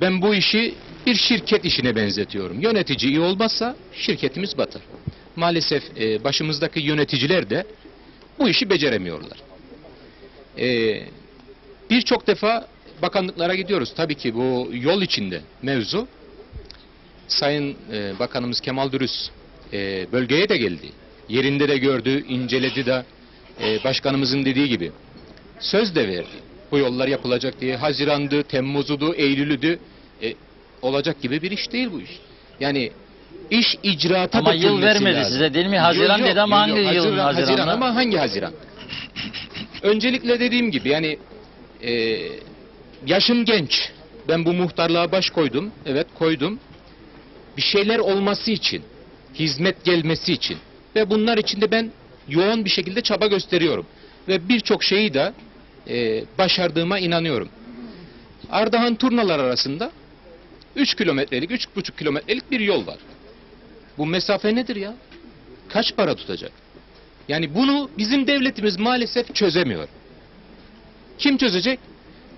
Speaker 13: Ben bu işi bir şirket işine benzetiyorum. Yönetici iyi olmazsa şirketimiz batar. Maalesef başımızdaki yöneticiler de bu işi beceremiyorlar. Birçok defa bakanlıklara gidiyoruz. Tabii ki bu yol içinde mevzu. Sayın Bakanımız Kemal Dürüz bölgeye de geldi. Yerinde de gördü, inceledi de başkanımızın dediği gibi söz de verdi. Bu yollar yapılacak diye. Haziran'dı, Temmuz'du, Eylül'dü. Olacak gibi bir iş değil bu iş. Yani iş icraata
Speaker 3: ama yıl vermedi
Speaker 13: lazım.
Speaker 3: Size değil mi? Haziran dedi ama hangi yılın
Speaker 13: Haziran ama hangi Haziran? Öncelikle dediğim gibi yani yaşım genç. Ben bu muhtarlığa baş koydum. Evet, koydum. Bir şeyler olması için, hizmet gelmesi için ve bunlar için de ben yoğun bir şekilde çaba gösteriyorum. Ve birçok şeyi de başardığıma inanıyorum. Ardahan Turnalar arasında 3 kilometrelik, 3,5 kilometrelik bir yol var. Bu mesafe nedir ya? Kaç para tutacak? Yani bunu bizim devletimiz maalesef çözemiyor. Kim çözecek?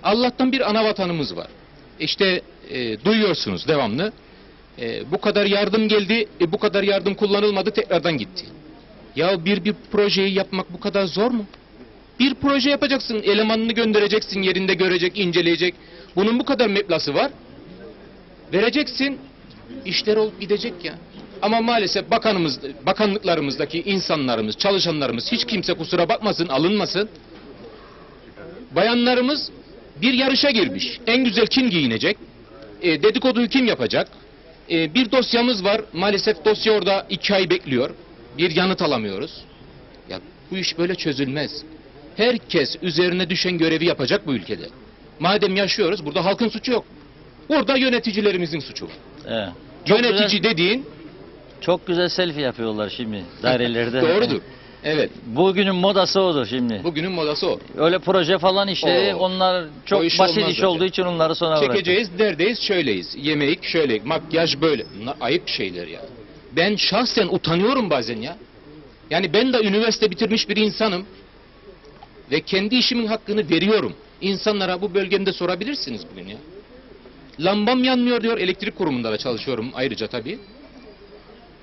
Speaker 13: Allah'tan bir ana vatanımız var. İşte duyuyorsunuz devamlı. Bu kadar yardım geldi, bu kadar yardım kullanılmadı, tekrardan gitti. Ya bir projeyi yapmak bu kadar zor mu? Bir proje yapacaksın, elemanını göndereceksin, yerinde görecek, inceleyecek. Bunun bu kadar meblası var. Vereceksin, işler olup gidecek ya. Ama maalesef bakanlıklarımızdaki insanlarımız, çalışanlarımız, hiç kimse kusura bakmasın, alınmasın. Bayanlarımız bir yarışa girmiş. En güzel kim giyinecek? Dedikoduyu kim yapacak? Bir dosyamız var. Maalesef dosya orada 2 ay bekliyor. Bir yanıt alamıyoruz. Ya bu iş böyle çözülmez. Herkes üzerine düşen görevi yapacak bu ülkede. Madem yaşıyoruz, burada halkın suçu yok. Burada yöneticilerimizin suçu var.
Speaker 3: Evet.
Speaker 13: Yönetici dediğin...
Speaker 3: Çok güzel selfie yapıyorlar şimdi dairelerde.
Speaker 13: Doğrudur. Evet.
Speaker 3: Bugünün modası odur şimdi.
Speaker 13: Bugünün modası o.
Speaker 3: Öyle proje falan işleri onlar çok
Speaker 13: O iş
Speaker 3: basit
Speaker 13: olmaz
Speaker 3: iş
Speaker 13: zaten.
Speaker 3: olduğu için onları sona
Speaker 13: Çekeceğiz, neredeyiz, şöyleyiz. Yemek şöyle, makyaj böyle. Bunlar ayıp şeyler ya. Ben şahsen utanıyorum bazen ya. Yani ben de üniversite bitirmiş bir insanım. Ve kendi işimin hakkını veriyorum. İnsanlara bu bölgemde sorabilirsiniz bugün ya. Lambam yanmıyor diyor, elektrik kurumunda da çalışıyorum ayrıca tabii.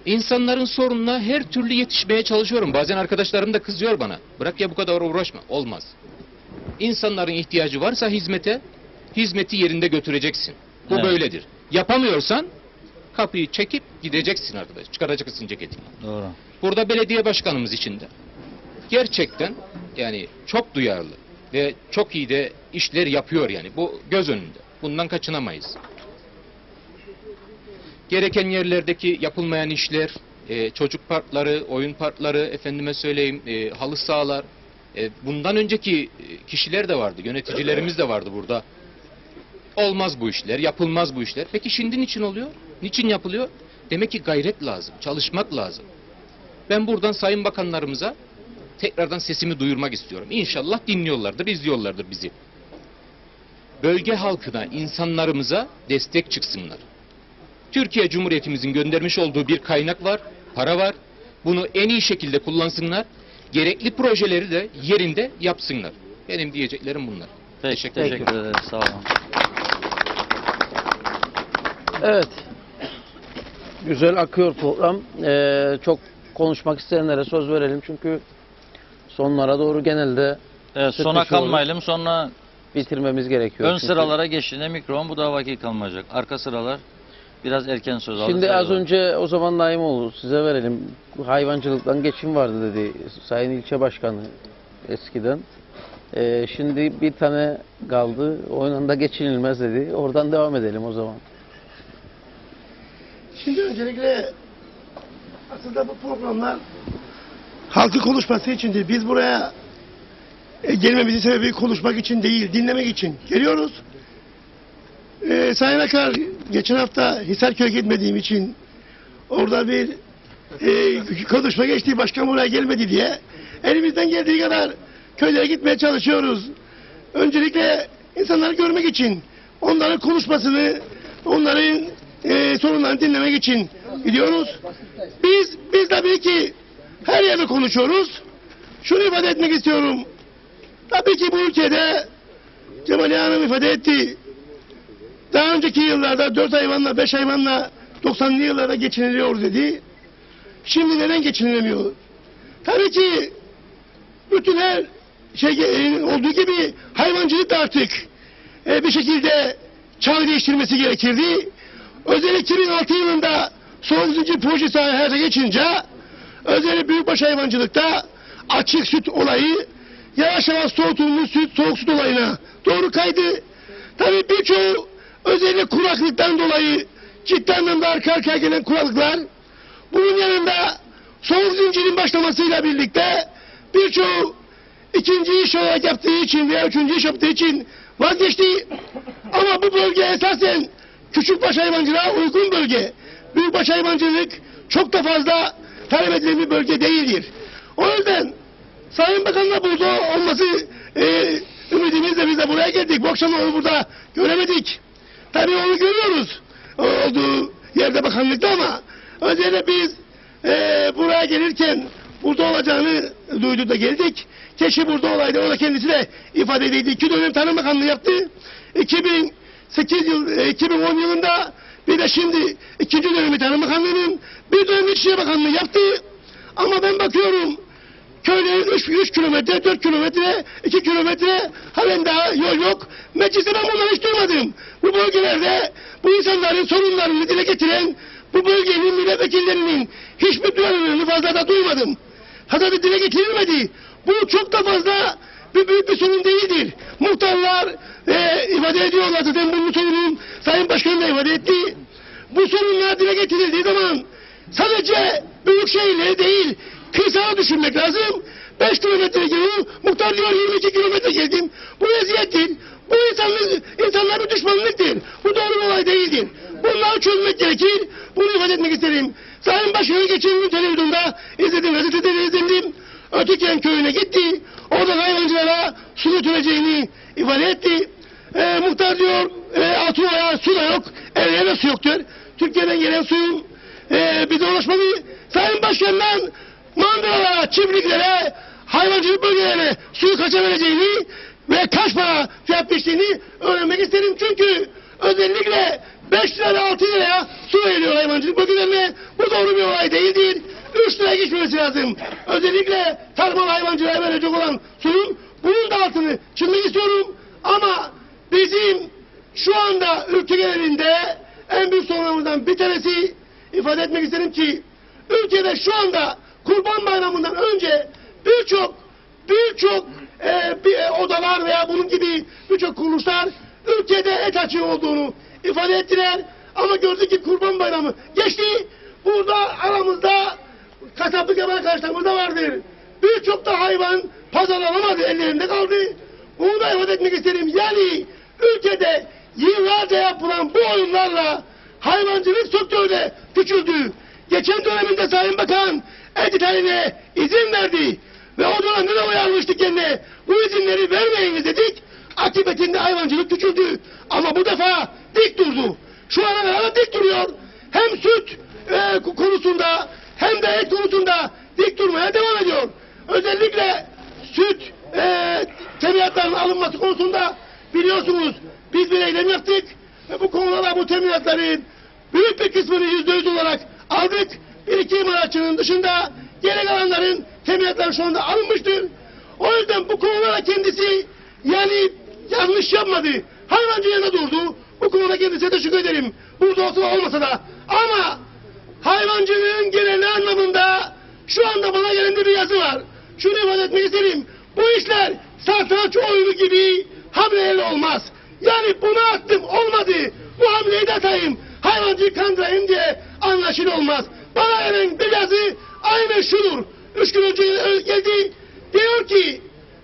Speaker 13: İnsanların sorununa her türlü yetişmeye çalışıyorum. Bazen arkadaşlarım da kızıyor bana. Bırak ya bu kadar uğraşma. Olmaz. İnsanların ihtiyacı varsa hizmete, hizmeti yerinde götüreceksin. Bu
Speaker 3: Evet.
Speaker 13: böyledir. Yapamıyorsan kapıyı çekip gideceksin arkadaş. Çıkaracaksın ceketini.
Speaker 3: Doğru.
Speaker 13: Burada belediye başkanımız için de gerçekten yani çok duyarlı ve çok iyi de işler yapıyor yani. Bu göz önünde. Bundan kaçınamayız. Gereken yerlerdeki yapılmayan işler, çocuk parkları, oyun parkları, efendime söyleyeyim, halı sahalar, bundan önceki kişiler de vardı, yöneticilerimiz de vardı burada. Olmaz bu işler, yapılmaz bu işler. Peki şimdi niçin oluyor? Niçin yapılıyor? Demek ki gayret lazım, çalışmak lazım. Ben buradan sayın bakanlarımıza tekrardan sesimi duyurmak istiyorum. İnşallah dinliyorlardır, izliyorlardır bizi. Bölge halkına, insanlarımıza destek çıksınlar. Türkiye Cumhuriyetimizin göndermiş olduğu bir kaynak var, para var. Bunu en iyi şekilde kullansınlar. Gerekli projeleri de yerinde yapsınlar. Benim diyeceklerim bunlar.
Speaker 3: Teşekkür ederim. Sağ olun.
Speaker 2: Evet. Güzel akıyor program. Çok konuşmak isteyenlere söz verelim çünkü sonlara doğru genelde
Speaker 3: Evet,
Speaker 2: sıkışı
Speaker 3: sona
Speaker 2: olur.
Speaker 3: kalmayalım. Sonra
Speaker 2: Bitirmemiz gerekiyor.
Speaker 3: ön
Speaker 2: çünkü.
Speaker 3: sıralara geçtiğinde mikrofon bu daha vakit kalmayacak. Arka sıralar biraz erken söz alır.
Speaker 2: Şimdi az önce o zaman Naimoğlu size verelim. Hayvancılıktan geçim vardı dedi Sayın İlçe Başkanı eskiden. Şimdi bir tane kaldı. Oyundan da geçinilmez dedi. Oradan devam edelim o zaman.
Speaker 10: Şimdi öncelikle aslında bu programlar halkın konuşması içindir. Biz buraya gelmemizin sebebi konuşmak için değil, dinlemek için geliyoruz. Sayın Akar, geçen hafta Hisarköy'e gitmediğim için orada bir konuşma geçti, başkan buraya gelmedi diye. Elimizden geldiği kadar köylere gitmeye çalışıyoruz. Öncelikle insanları görmek için, onların konuşmasını, onların sorunlarını dinlemek için gidiyoruz. Biz tabii ki her yerde konuşuyoruz. Şunu ifade etmek istiyorum. Tabii ki bu ülkede Cemal Hanım ifade etti. Daha önceki yıllarda 4 hayvanla 5 hayvanla 90'lı yıllarda geçiniliyor dedi. Şimdi neden geçinilemiyor? Tabii ki bütün her şey olduğu gibi hayvancılık da artık bir şekilde çağ değiştirmesi gerekirdi. Özellikle 2006 yılında son 9. projesi hayata geçince özellikle büyükbaş hayvancılıkta açık süt olayı yavaş yavaş soğutulmuş süt, soğuk süt olayına doğru kaydı. Tabii birçoğu özellikle kuraklıktan dolayı ciddi anlamda arka arkaya gelen kuraklıklar, bunun yanında soğuk zincirin başlamasıyla birlikte birçoğu ikinci iş olarak yaptığı için veya üçüncü iş yaptığı için vazgeçti. Ama bu bölge esasen küçükbaş hayvancılığa uygun bölge. Büyükbaş hayvancılık çok da fazla talep edilen bir bölge değildir. O yüzden Sayın Bakan'la burada olması ümidimizle biz de buraya geldik. Bu akşam onu burada göremedik. Tabii onu görüyoruz. Olduğu yerde bakanlıkta ama özellikle biz buraya gelirken burada olacağını duydu da geldik. Keşke burada olaydı. O da kendisi de ifade edildi. 2 dönem Tarım Bakanlığı yaptı. 2010 yılında bir de şimdi 2. dönemi Tarım Bakanlığı'nın bir dönem İçişleri Bakanlığı yaptı. Ama ben bakıyorum köylerin 3 kilometre, 4 kilometre, 2 kilometre halen daha yol yok. Mecliste ben bunları hiç duymadım. Bu bölgelerde bu insanların sorunlarını dile getiren bu bölgenin milletvekillerinin hiçbir duyarlılığını fazla da duymadım. Hatta dile getirilmedi. Bu çok da fazla
Speaker 14: büyük bir sorun değildir. Muhtarlar ifade ediyorlar zaten bunun sorunun Sayın Başkanım da ifade etti. Bu sorunlar dile getirildiği zaman sadece büyük şehirleri değil, kırsala düşünmek lazım. 5 kilometre yolu, muhtar diyor 22 kilometre geldim. Bu eziyettir. Bu insanların düşmanlıktır. Bu doğru bir olay değildir. Bunları çözmek gerekir. Bunu ifade etmek isterim. Sayın Başkanım geçen gün televizyonda izledim, gazetede izledim. Ötüken köyüne gitti. Orada hayvancılara su götüreceğini ifade etti. Muhtar diyor, Altuğ'a su da yok, evlere su yok diyor. Türkiye'den gelen suyun bize ulaşmadı. Sayın Başkan'dan mandıralara, çiftliklere, hayvancılık bölgelerine suyu kaça vereceğini ve kaç para fiyat biçtiğini öğrenmek isterim. Çünkü özellikle 5 lira ve 6 liraya su veriliyor hayvancılık bölgelerine. Bu doğru bir olay değildir. 3 liraya geçmemesi lazım. Özellikle tarım hayvancılığa verecek olan suyun bunun da altını çizmek istiyorum. Ama bizim şu anda ülke genelinde en büyük sorunlarımızdan bir tanesi ifade etmek isterim ki ülkede şu anda Kurban Bayramı'ndan önce birçok odalar veya bunun gibi birçok kuruluşlar ülkede et açığı olduğunu ifade ettiler. Ama gördük ki Kurban Bayramı geçti. Burada aramızda kasaplık yapan arkadaşlarımız da vardır. Birçok da hayvan pazarlanamadı, ellerinde kaldı. Bunu da ifade etmek isterim. Yani ülkede yıllarca yapılan bu oyunlarla hayvancılık sektörü küçüldü. Geçen döneminde Sayın Bakan editaline izin verdi. Ve o dönemde de uyarmıştık kendine. Bu izinleri vermeyiniz dedik. Akıbetinde hayvancılık küçüldü. Ama bu defa dik durdu. Şu ana kadar dik duruyor. Hem süt konusunda hem de et konusunda dik durmaya devam ediyor. Özellikle süt teminatlarının alınması konusunda biliyorsunuz biz bir eylem yaptık. Ve bu konuda bu teminatların büyük bir kısmını %100 olarak aldık. Bir iki imalatçının dışında geri kalanların teminatları şu anda alınmıştır. O yüzden bu konulara kendisi yani yanlış yapmadı. Hayvancılığına durdu. Bu konuda kendisine teşekkür ederim. Burada olsa olmasa da. Ama hayvancılığın geneli anlamında şu anda bana gelen bir yazı var. Şunu ifade etmek isterim. Bu işler satranç oyunu gibi hamleyle olmaz. Yani bunu attım olmadı. Bu hamleyi de atayım. Hayvancıyı kandırayım diye anlaşıl olmaz. Bana gelen bir yazı aynen şudur. 3 gün önce geldi. Diyor ki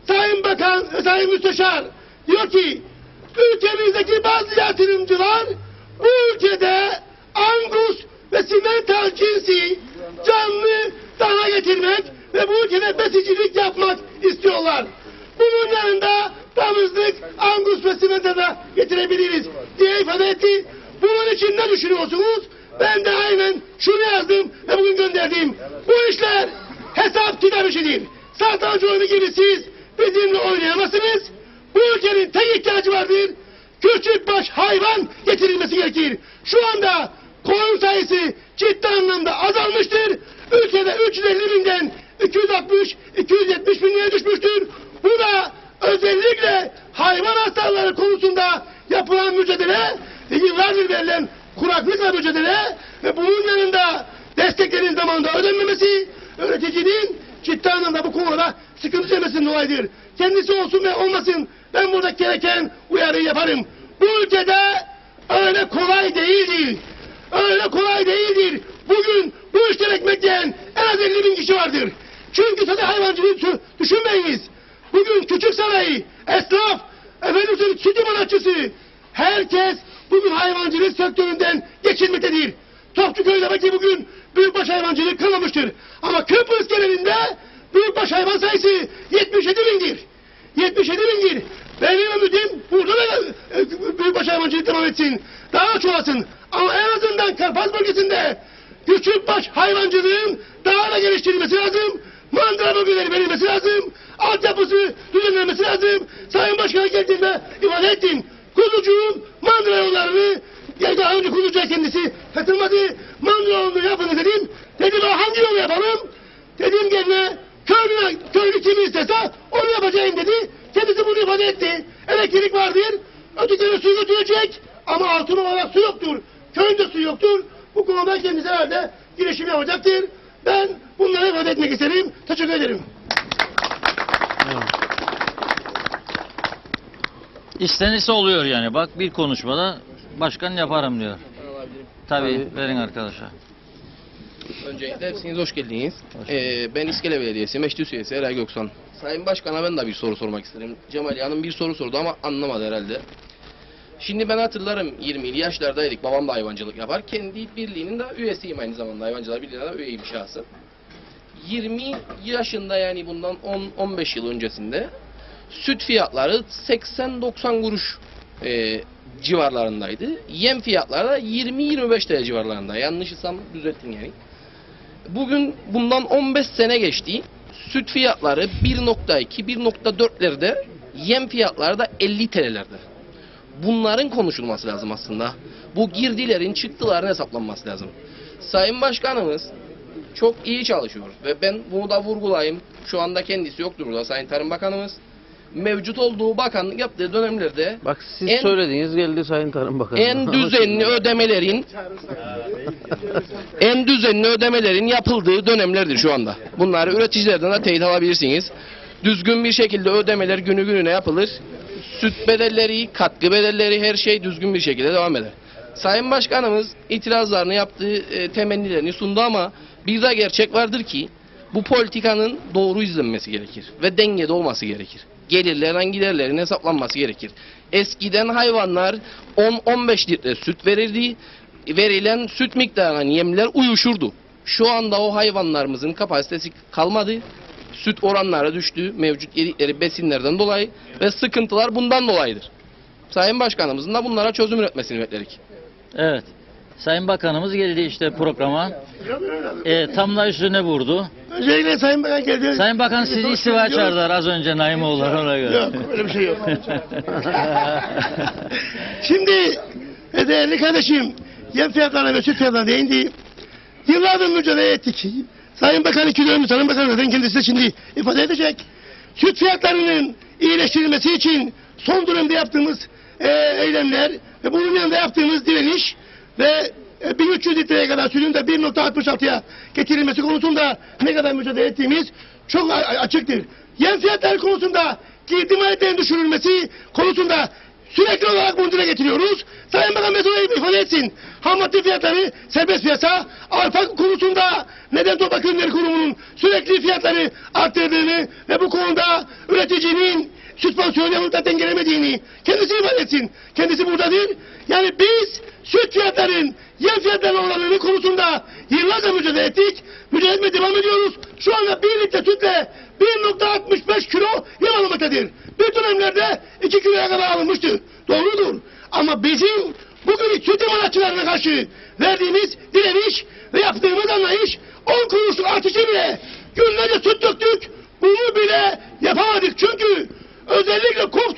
Speaker 14: Sayın Bakan, Sayın Müsteşar diyor ki ülkemizdeki bazı yatırımcılar bu ülkede Angus ve simental cinsi canlı dana getirmek ve bu ülkede besicilik yapmak istiyorlar. Bunun yanında damızlık, Angus ve simental da getirebiliriz diye ifade etti. Bunun için ne düşünüyorsunuz? Ben de aynen şunu yazdım ve bugün gönderdim. Bu işler hesap kitap işidir. Satranç oyunu gibi siz bizimle oynayamazsınız. Bu ülkenin tek ihtiyacı vardır. Küçük baş hayvan getirilmesi gerekir. Şu anda koyun sayısı ciddi anlamda azalmıştır. Ülkede 350 binden 260-270 binlere düşmüştür. Bu da özellikle hayvan hastalıkları konusunda yapılan mücadele ve yıllardır verilen kuraklıkla mücadele ve bunun yanında desteklerin zamanında ödenmemesi üreticinin ciddi anlamda bu konuda sıkıntı çekmesinin dolayıdır. Kendisi olsun ve olmasın ben burada gereken uyarıyı yaparım. Bu ülkede öyle kolay değildir. Öyle kolay değildir. Bugün bu işten ekmek yiyen en az 50 bin kişi vardır. Çünkü sadece hayvancılığı düşünmeyiniz. Bugün küçük sanayi, esnaf, süt imalatçısı, herkes bugün hayvancılık sektöründen geçilmektedir. Topçuköy'de belki bugün büyükbaş hayvancılık kalmamıştır. Ama Kıbrıs genelinde büyükbaş hayvan sayısı 77 bindir. 77 bindir. Benim ümidim burada da büyükbaş hayvancılık devam etsin. Daha çoğalsın. Ama en azından Karpaz bölgesinde küçükbaş hayvancılığın daha da geliştirilmesi lazım. Mandıra bölgeleri verilmesi lazım. Altyapısı düzenlenmesi lazım. Sayın Başkan'a geldiğinde ifade ettim. Kuzucuğun mandıra yollarını daha önce kuzucuya kendisi katılmadı. Mandıra yolunu yapın dedim. Dedim hangi yolu yapalım? Dedim kendine köylü kimi istese onu yapacağım dedi. Kendisi bunu ifade etti. Elektrik vardır. Ötekine suyu götürecek. Ama altın olarak su yoktur. Köyünde su yoktur. Bu konuda kendisi herhalde girişim yapacaktır. Ben bunları ifade etmek isterim. Teşekkür ederim.
Speaker 3: İstenirse oluyor yani. Bak bir konuşmada başkan yaparım diyor. Tabii verin arkadaşa.
Speaker 15: Öncelikle hepsiniz hoş geldiniz. Ben İskele Belediyesi Meclis Üyesi Eray Göksan. Sayın Başkan'a ben de bir soru sormak isterim. Cemal Hanım bir soru sordu ama anlamadı herhalde. Şimdi ben hatırlarım 20'li yaşlardaydık. Babam da hayvancılık yapar. Kendi birliğinin de üyesiyim aynı zamanda. Hayvancılar Birliği'ne de üyeyim şahsım. 20 yaşında yani bundan 10-15 yıl öncesinde süt fiyatları 80-90 kuruş civarlarındaydı. Yem fiyatları da 20-25 TL civarlarında. Yanlışsam düzeltin yani. Bugün bundan 15 sene geçti. Süt fiyatları 1.2-1.4'lerde, yem fiyatları da 50 TL'lerde. Bunların konuşulması lazım aslında. Bu girdilerin çıktılarının hesaplanması lazım. Sayın Başkanımız çok iyi çalışıyor ve ben bunu da vurgulayayım. Şu anda kendisi yoktur burada Sayın Tarım Bakanımız. Mevcut olduğu bakanlık yaptığı dönemlerde
Speaker 2: bak siz söylediğiniz geldi Sayın Tarım Bakanı.
Speaker 15: En düzenli ödemelerin yapıldığı dönemlerdir şu anda. Bunları üreticilerden de teyit alabilirsiniz. Düzgün bir şekilde ödemeler günü gününe yapılır. Süt bedelleri, katkı bedelleri her şey düzgün bir şekilde devam eder. Sayın Başkanımız itirazlarını yaptığı temennilerini sundu ama bir de gerçek vardır ki bu politikanın doğru izlenmesi gerekir ve dengede olması gerekir. Gelirlerin giderlerin hesaplanması gerekir. Eskiden hayvanlar 10-15 litre süt verirdi. Verilen süt miktarına yemler uyuşurdu. Şu anda o hayvanlarımızın kapasitesi kalmadı. Süt oranları düştü mevcut yedikleri besinlerden dolayı ve sıkıntılar bundan dolayıdır. Sayın Başkanımızın da bunlara çözüm üretmesini bekledik.
Speaker 3: Evet. Sayın Bakanımız geldi işte programa. Tam da üstüne vurdu.
Speaker 14: Öncelikle Sayın Bakan geldi.
Speaker 3: Sayın Bakan sizi istifa çağırdılar az önce Naimoğullar ona göre.
Speaker 14: Yok öyle bir şey yok. Şimdi değerli kardeşim yem fiyatlarına ve süt fiyatlarına değindi. Yıllardır mücadele ettik. Sayın Bakan iki dönemli Tarım Bakanı zaten kendisi de şimdi ifade edecek. Süt fiyatlarının iyileştirilmesi için son dönemde yaptığımız eylemler ve bunun yanında yaptığımız direniş ve 1300 litreye kadar sütün de 1.66'ya getirilmesi konusunda ne kadar mücadele ettiğimiz çok açıktır. Yem fiyatları konusunda girdi maliyetlerin düşürülmesi konusunda sürekli olarak bunu dile getiriyoruz. Sayın Bakan mesela ifade etsin. Ham madde fiyatları serbest piyasa, arpa konusunda neden Toprak Ürünleri Kurumu'nun sürekli fiyatları arttırdığını ve bu konuda üreticinin süspansiyonu da dengelemediğini kendisi ifade etsin. Kendisi buradadır. Yani biz süt fiyatların yem fiyatları oranları konusunda yıllarca mücadele ettik. Mücadele etmeye devam ediyoruz. Şu anda 1 litre sütle 1.65 kilo yem alınmaktadır. Bir dönemlerde 2 kiloya kadar alınmıştı. Doğrudur. Ama bizim bugün süt imalatçılarına karşı verdiğimiz direniş ve yaptığımız anlayış 10 kuruşluk artışı bile günlerce süt döktük. Bunu bile yapamadık. Çünkü özellikle kop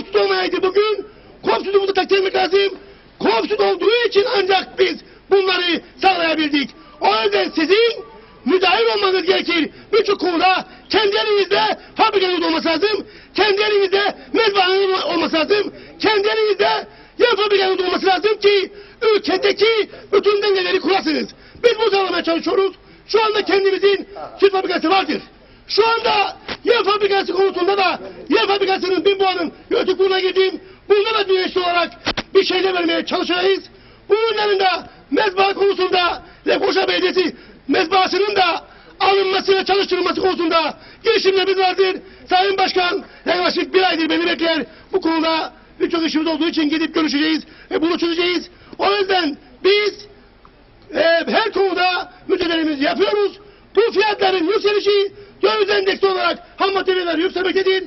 Speaker 14: süt olmayaydı bugün. Kop sütü burada takdir etmek lazım. Kop süt olduğu için ancak biz bunları sağlayabildik. O yüzden sizin müdahil olmanız gerekir. Birçok konuda kendi elinizde fabrikanız olması lazım. Kendi elinizde mezbahanız olması lazım. Kendi elinizde yem fabrikanız olması lazım ki ülkedeki bütün dengeleri kurasınız. Biz bunu sağlamaya çalışıyoruz. Şu anda kendimizin süt fabrikası vardır. Şu anda yem fabrikası konusunda da yem fabrikasının Binboğa'nın yönetim kuruluna girdim. Bunda da bilinçli olarak bir şeyler vermeye çalışacağız. Bunun yanında mezbaha konusunda Lefkoşa Belediyesi mezbahasının da alınması ve çalıştırılması konusunda girişimlerimiz vardır. Sayın Başkan yaklaşık bir aydır beni bekler. Bu konuda birçok işimiz olduğu için gidip görüşeceğiz ve bunu çözeceğiz. O yüzden biz her konuda mücadelemizi yapıyoruz. Bu fiyatların yükselişi döviz endeksi olarak ham maddeler yükselmektedir.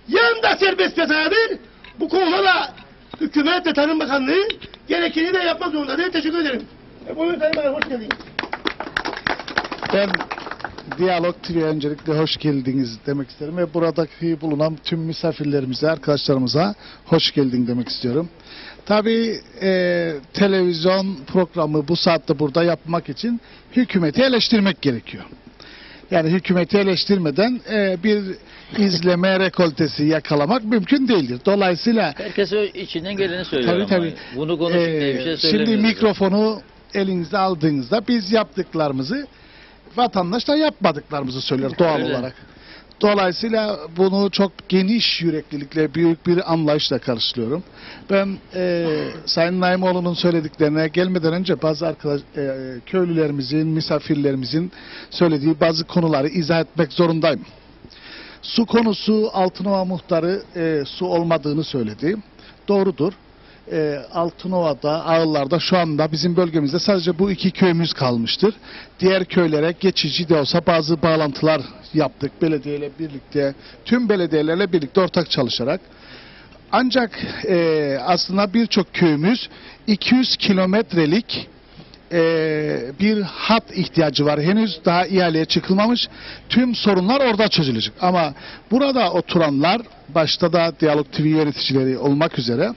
Speaker 14: Yem de serbest piyasadır. Bu konuda da hükümet ve Tarım Bakanlığı gerekeni de yapmak zorundadır. Teşekkür ederim. Buyurun Sayın Bakan, hoş geldiniz.
Speaker 16: Ben Diyalog TV'ye öncelikle hoş geldiniz demek isterim ve buradaki bulunan tüm misafirlerimize, arkadaşlarımıza hoş geldin demek istiyorum. Tabii televizyon programı bu saatte burada yapmak için hükümeti eleştirmek gerekiyor. Yani hükümeti eleştirmeden bir izleme rekoltesi yakalamak mümkün değildir. Dolayısıyla
Speaker 3: herkes içinden geleni söylüyor.
Speaker 16: Tabii.
Speaker 3: Bunu konuşun diye bir şey söylemiyoruz.
Speaker 16: Şimdi mikrofonu elinize aldığınızda biz yaptıklarımızı vatandaş da yapmadıklarımızı söylüyor doğal olarak. Dolayısıyla bunu çok geniş yüreklilikle, büyük bir anlayışla karşılıyorum. Ben Sayın Naimoğlu'nun söylediklerine gelmeden önce bazı köylülerimizin, misafirlerimizin söylediği bazı konuları izah etmek zorundayım. Su konusu, Altınova muhtarı su olmadığını söyledi. Doğrudur. Altınova'da, Ağıllar'da şu anda bizim bölgemizde sadece bu 2 köyümüz kalmıştır. Diğer köylere geçici de olsa bazı bağlantılar yaptık belediyeyle birlikte, tüm belediyelerle birlikte ortak çalışarak. Ancak aslında birçok köyümüz 200 kilometrelik bir hat ihtiyacı var. Henüz daha ihaleye çıkılmamış. Tüm sorunlar orada çözülecek. Ama burada oturanlar, başta da Diyalog TV yöneticileri olmak üzere,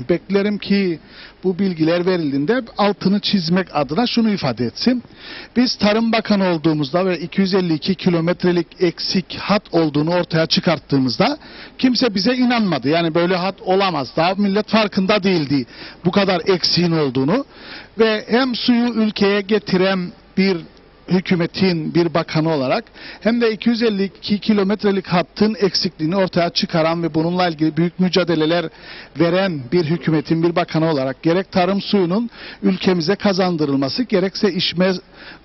Speaker 16: beklerim ki bu bilgiler verildiğinde altını çizmek adına şunu ifade etsin. Biz Tarım Bakanı olduğumuzda ve 252 kilometrelik eksik hat olduğunu ortaya çıkarttığımızda kimse bize inanmadı. Yani böyle hat olamaz. Daha millet farkında değildi bu kadar eksiğin olduğunu. Ve hem suyu ülkeye getiren bir hükümetin bir bakanı olarak hem de 252 kilometrelik hattın eksikliğini ortaya çıkaran ve bununla ilgili büyük mücadeleler veren bir hükümetin bir bakanı olarak gerek tarım suyunun ülkemize kazandırılması, gerekse içme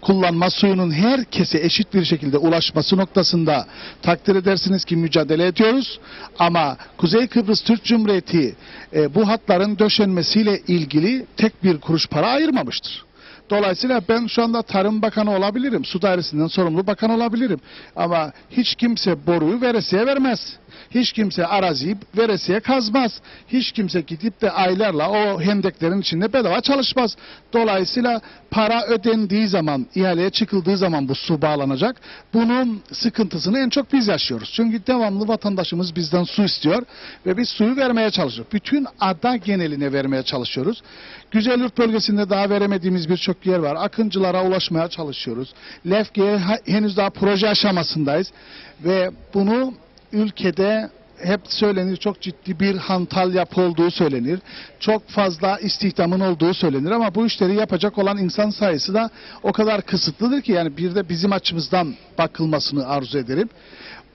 Speaker 16: kullanma suyunun herkese eşit bir şekilde ulaşması noktasında takdir edersiniz ki mücadele ediyoruz. Ama Kuzey Kıbrıs Türk Cumhuriyeti bu hatların döşenmesiyle ilgili tek bir kuruş para ayırmamıştır. Dolayısıyla ben şu anda Tarım Bakanı olabilirim, su dairesinden sorumlu bakan olabilirim. Ama hiç kimse boruyu veresiye vermez. Hiç kimse araziyi veresiye kazmaz. Hiç kimse gidip de aylarla o hendeklerin içinde bedava çalışmaz. Dolayısıyla para ödendiği zaman, ihaleye çıkıldığı zaman bu su bağlanacak. Bunun sıkıntısını en çok biz yaşıyoruz. Çünkü devamlı vatandaşımız bizden su istiyor ve biz suyu vermeye çalışıyoruz. Bütün ada geneline vermeye çalışıyoruz. Güzelyurt bölgesinde daha veremediğimiz birçok yer var. Akıncılara ulaşmaya çalışıyoruz. Lefke'ye henüz daha proje aşamasındayız ve bunu ülkede hep söylenir, çok ciddi bir hantal yapı olduğu söylenir. Çok fazla istihdamın olduğu söylenir ama bu işleri yapacak olan insan sayısı da o kadar kısıtlıdır ki, yani bir de bizim açımızdan bakılmasını arzu ederim.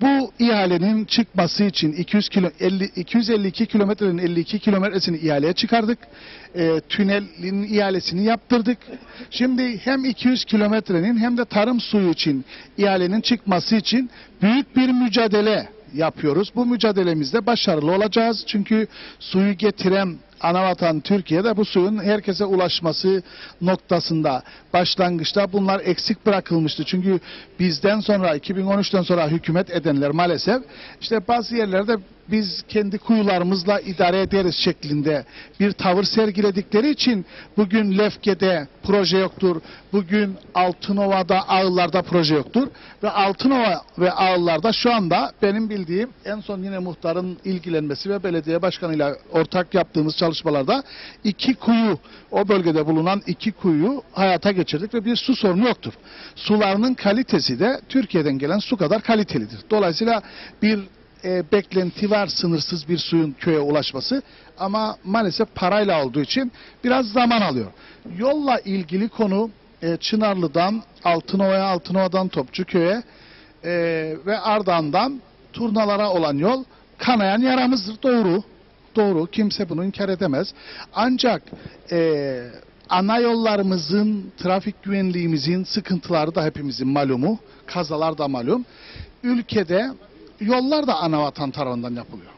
Speaker 16: Bu ihalenin çıkması için 252 kilometrenin 52 kilometresini ihaleye çıkardık. Tünelin ihalesini yaptırdık. Şimdi hem 200 kilometrenin hem de tarım suyu için ihalenin çıkması için büyük bir mücadele yapıyoruz. Bu mücadelemizde başarılı olacağız. Çünkü suyu getiren anavatan Türkiye'de bu suyun herkese ulaşması noktasında başlangıçta bunlar eksik bırakılmıştı. Çünkü bizden sonra 2013'ten sonra hükümet edenler maalesef işte bazı yerlerde biz kendi kuyularımızla idare ederiz şeklinde bir tavır sergiledikleri için bugün Lefke'de proje yoktur. Bugün Altınova'da, Ağıllar'da proje yoktur. Ve Altınova ve Ağıllar'da şu anda benim bildiğim, en son yine muhtarın ilgilenmesi ve belediye başkanıyla ortak yaptığımız çalışmalarda 2 kuyu, o bölgede bulunan 2 kuyu hayata geçirdik ve bir su sorunu yoktur. Sularının kalitesi de Türkiye'den gelen su kadar kalitelidir. Dolayısıyla bir beklenti var, sınırsız bir suyun köye ulaşması, ama maalesef parayla olduğu için biraz zaman alıyor. Yolla ilgili konu Çınarlı'dan Altınova'ya, Altınova'dan Topçuköy'e ve Ardahan'dan Turnalara olan yol kanayan yaramızdır. Doğru. Doğru. Kimse bunu inkar edemez. Ancak ana yollarımızın, trafik güvenliğimizin sıkıntıları da hepimizin malumu. Kazalar da malum. Ülkede yollar da anavatan tarafından yapılıyor.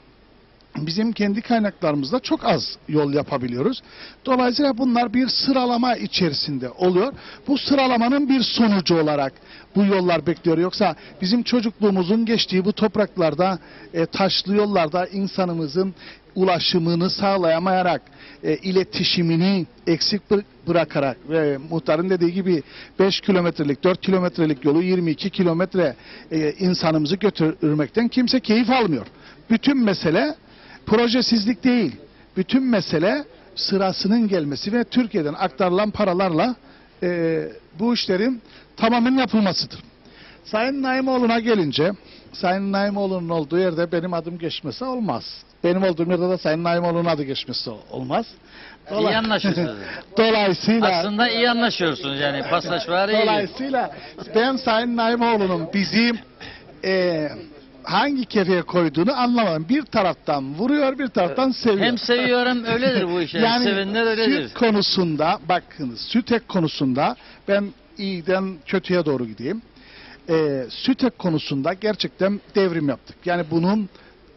Speaker 16: Bizim kendi kaynaklarımızda çok az yol yapabiliyoruz. Dolayısıyla bunlar bir sıralama içerisinde oluyor. Bu sıralamanın bir sonucu olarak bu yollar bekliyor. Yoksa bizim çocukluğumuzun geçtiği bu topraklarda, taşlı yollarda insanımızın ulaşımını sağlayamayarak, iletişimini eksik bırakarak ve muhtarın dediği gibi 5 kilometrelik, 4 kilometrelik yolu 22 kilometre insanımızı götürmekten kimse keyif almıyor. Bütün mesele projesizlik değil. Bütün mesele sırasının gelmesi ve Türkiye'den aktarılan paralarla bu işlerin tamamen yapılmasıdır. Sayın Naimoğlu'na gelince, Sayın Naimoğlu'nun olduğu yerde benim adım geçmesi olmaz. Benim olduğum yerde de Sayın Naimoğlu'nun adı geçmesi olmaz.
Speaker 3: İyi anlaşıyorsunuz.
Speaker 16: Dolayısıyla
Speaker 3: aslında iyi anlaşıyorsunuz, yani pasaj var iyi.
Speaker 16: Dolayısıyla ben Sayın Naimoğlu'nun bizim hangi kefeye koyduğunu anlamadım. Bir taraftan vuruyor, bir taraftan seviyor.
Speaker 3: Hem seviyor hem öyledir bu işler.
Speaker 16: Yani
Speaker 3: Sevenler öyledir.
Speaker 16: süt konusunda, bakınız süt ek konusunda ben iyiden kötüye doğru gideyim. Süt ek konusunda gerçekten devrim yaptık. Yani bunun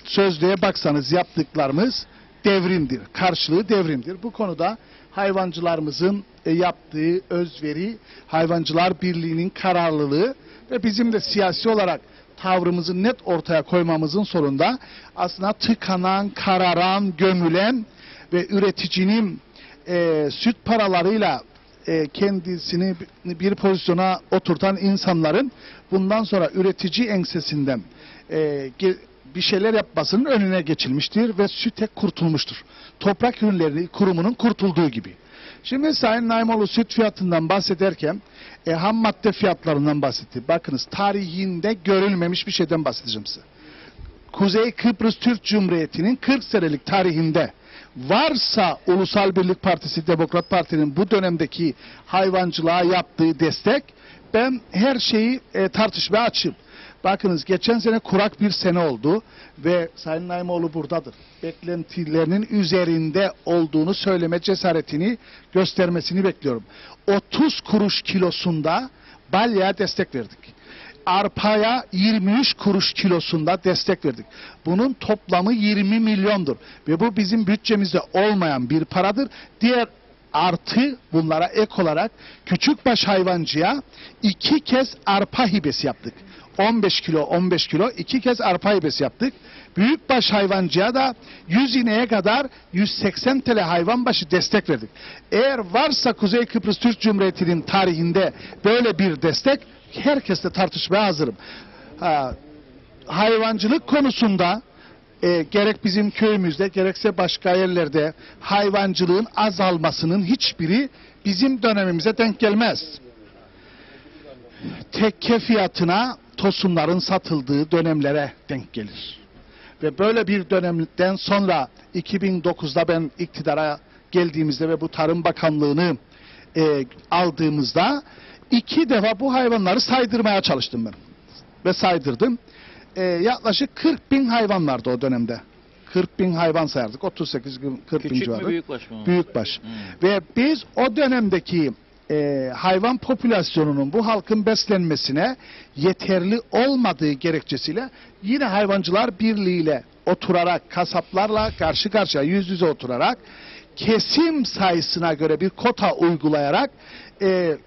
Speaker 16: sözlüğe baksanız yaptıklarımız devrimdir. Karşılığı devrimdir. Bu konuda hayvancılarımızın yaptığı özveri, Hayvancılar Birliği'nin kararlılığı ve bizim de siyasi olarak tavrımızı net ortaya koymamızın sonunda aslında tıkanan, kararan, gömülen ve üreticinin süt paralarıyla kendisini bir pozisyona oturtan insanların bundan sonra üretici ensesinden bir şeyler yapmasının önüne geçilmiştir ve süt ek kurtulmuştur. Toprak Ürünleri Kurumu'nun kurtulduğu gibi. Şimdi Sayın Naimoğlu süt fiyatından bahsederken ham madde fiyatlarından bahsetti. Bakınız tarihinde görülmemiş bir şeyden bahsedeceğim size. Kuzey Kıbrıs Türk Cumhuriyeti'nin 40 senelik tarihinde varsa Ulusal Birlik Partisi, Demokrat Parti'nin bu dönemdeki hayvancılığa yaptığı destek, ben her şeyi tartışmaya açayım. Bakınız geçen sene kurak bir sene oldu ve Sayın Naimoğlu buradadır. Beklentilerinin üzerinde olduğunu söyleme cesaretini göstermesini bekliyorum. 30 kuruş kilosunda balyaya destek verdik. Arpaya 23 kuruş kilosunda destek verdik. Bunun toplamı 20 milyondur. Ve bu bizim bütçemizde olmayan bir paradır. Diğer artı bunlara ek olarak küçükbaş hayvancıya 2 kez arpa hibesi yaptık. 15 kilo 2 kez arpa hibesi yaptık. Büyükbaş hayvancıya da 100 ineğe kadar 180 TL hayvan başı destek verdik. Eğer varsa Kuzey Kıbrıs Türk Cumhuriyeti'nin tarihinde böyle bir destek, herkesle tartışmaya hazırım. Hayvancılık konusunda gerek bizim köyümüzde gerekse başka yerlerde hayvancılığın azalmasının hiçbiri bizim dönemimize denk gelmez. Tekke fiyatına tosunların satıldığı dönemlere denk gelir. Ve böyle bir dönemden sonra 2009'da ben iktidara geldiğimizde ve bu Tarım Bakanlığı'nı aldığımızda 2 defa bu hayvanları saydırmaya çalıştım ben. Ve saydırdım. Yaklaşık 40 bin hayvan vardı o dönemde. 40 bin hayvan sayardık. 38 bin, 40 bin civarı.
Speaker 3: Küçük mü büyükbaş mı?
Speaker 16: Büyükbaş. Ve biz o dönemdeki hayvan popülasyonunun bu halkın beslenmesine yeterli olmadığı gerekçesiyle yine Hayvancılar Birliği ile oturarak, kasaplarla karşı karşıya yüz yüze oturarak kesim sayısına göre bir kota uygulayarak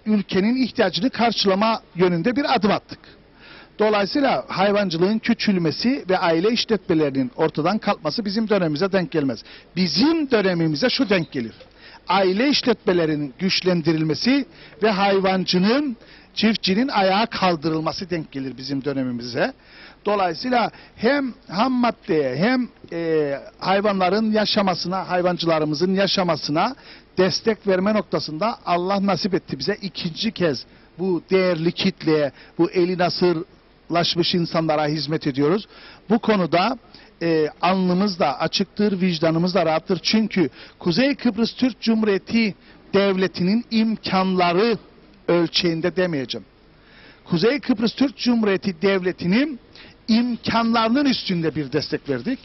Speaker 16: ülkenin ihtiyacını karşılama yönünde bir adım attık. Dolayısıyla hayvancılığın küçülmesi ve aile işletmelerinin ortadan kalkması bizim dönemimize denk gelmez. Bizim dönemimize şu denk gelir: aile işletmelerinin güçlendirilmesi ve hayvancının, çiftçinin ayağa kaldırılması denk gelir bizim dönemimize. Dolayısıyla hem ham maddeye hem hayvanların yaşamasına, hayvancılarımızın yaşamasına destek verme noktasında Allah nasip etti bize. İkinci kez bu değerli kitleye, bu eli nasırlaşmış insanlara hizmet ediyoruz. Bu konuda alnımız da açıktır, vicdanımız da rahattır. Çünkü Kuzey Kıbrıs Türk Cumhuriyeti Devleti'nin imkanları ölçeğinde demeyeceğim. Kuzey Kıbrıs Türk Cumhuriyeti Devleti'nin imkanlarının üstünde bir destek verdik.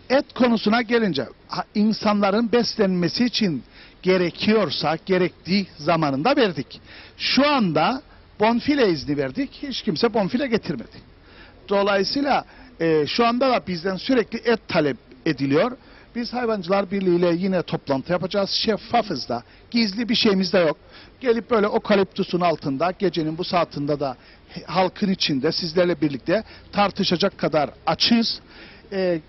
Speaker 16: Et konusuna gelince insanların beslenmesi için gerekiyorsa gerektiği zamanında verdik. Şu anda bonfile izni verdik. Hiç kimse bonfile getirmedi. Dolayısıyla şu anda da bizden sürekli et talep ediliyor. Biz Hayvancılar Birliği ile yine toplantı yapacağız. Şeffafız da. Gizli bir şeyimiz de yok. Gelip böyle okaliptüsün altında gecenin bu saatinde de halkın içinde sizlerle birlikte tartışacak kadar açığız.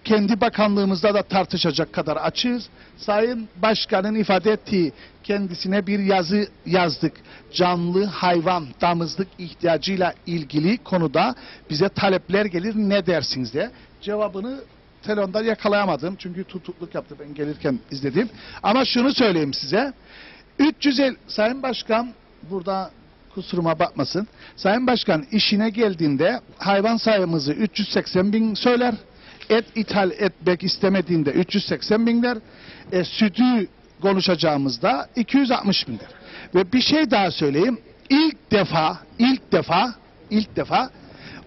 Speaker 16: Kendi bakanlığımızda da tartışacak kadar açığız. Sayın Başkan'ın ifade ettiği kendisine bir yazı yazdık. Canlı hayvan damızlık ihtiyacıyla ilgili konuda bize talepler gelir, ne dersiniz diye. Cevabını telefonda yakalayamadım çünkü tutukluk yaptı, ben gelirken izledim. Ama şunu söyleyeyim size. 350 Sayın Başkan burada kusuruma bakmasın. Sayın Başkan işine geldiğinde hayvan sayımızı 380 bin söyler. Et ithal etmek istemediğinde 380 bin der. Sütü konuşacağımızda 260 bin der. Ve bir şey daha söyleyeyim. İlk defa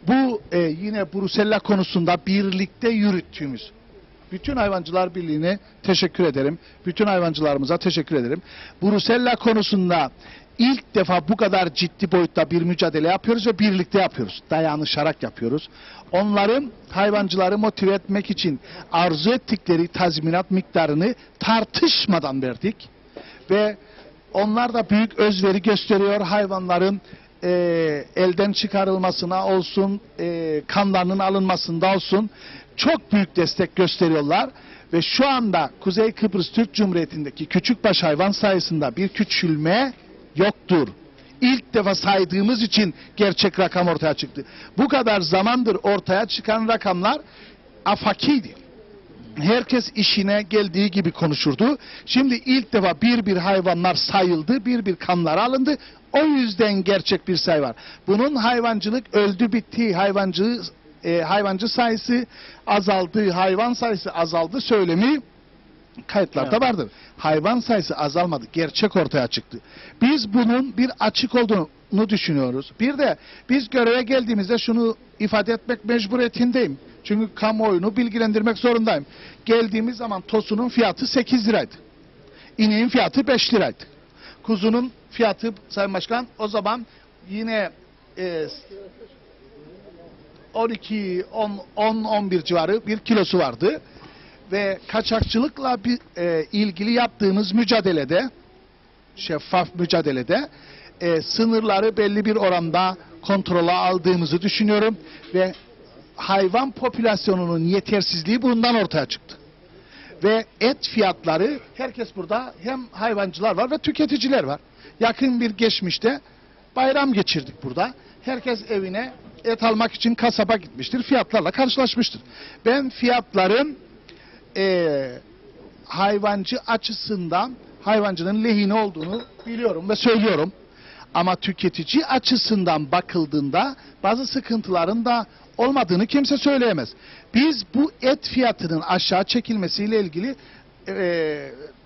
Speaker 16: Bu yine Brusella konusunda birlikte yürüttüğümüz bütün Hayvancılar Birliği'ne teşekkür ederim. Bütün hayvancılarımıza teşekkür ederim. Brusella konusunda ilk defa bu kadar ciddi boyutta bir mücadele yapıyoruz ve birlikte yapıyoruz. Dayanışarak yapıyoruz. Onların hayvancıları motive etmek için arzu ettikleri tazminat miktarını tartışmadan verdik. Ve onlar da büyük özveri gösteriyor. Hayvanların elden çıkarılmasına olsun, kanlarının alınmasında olsun çok büyük destek gösteriyorlar. Ve şu anda Kuzey Kıbrıs Türk Cumhuriyeti'ndeki küçükbaş hayvan sayısında bir küçülme yoktur. İlk defa saydığımız için gerçek rakam ortaya çıktı. Bu kadar zamandır ortaya çıkan rakamlar afakiydi. Herkes işine geldiği gibi konuşurdu. Şimdi ilk defa bir hayvanlar sayıldı, bir kanları alındı. O yüzden gerçek bir sayı var. Bunun hayvancılık öldü bitti, hayvancı sayısı azaldı, hayvan sayısı azaldı söylemi kayıtlarda vardır. Hayvan sayısı azalmadı, gerçek ortaya çıktı. Biz bunun bir açık olduğunu düşünüyoruz. Bir de biz göreve geldiğimizde şunu ifade etmek mecburiyetindeyim. Çünkü kamuoyunu bilgilendirmek zorundayım. Geldiğimiz zaman tosunun fiyatı 8 liraydı. İneğin fiyatı 5 liraydı. Kuzunun fiyatı Sayın Başkan o zaman yine 12, 10-11 civarı bir kilosu vardı. Ve kaçakçılıkla ilgili yaptığımız mücadelede, şeffaf mücadelede sınırları belli bir oranda kontrola aldığımızı düşünüyorum. Ve hayvan popülasyonunun yetersizliği bundan ortaya çıktı. Ve et fiyatları, herkes burada hem hayvancılar var ve tüketiciler var. Yakın bir geçmişte bayram geçirdik burada. Herkes evine et almak için kasaba gitmiştir. Fiyatlarla karşılaşmıştır. Ben fiyatların hayvancı açısından hayvancının lehine olduğunu biliyorum ve söylüyorum. Ama tüketici açısından bakıldığında bazı sıkıntıların da olmadığını kimse söyleyemez. Biz bu et fiyatının aşağı çekilmesiyle ilgili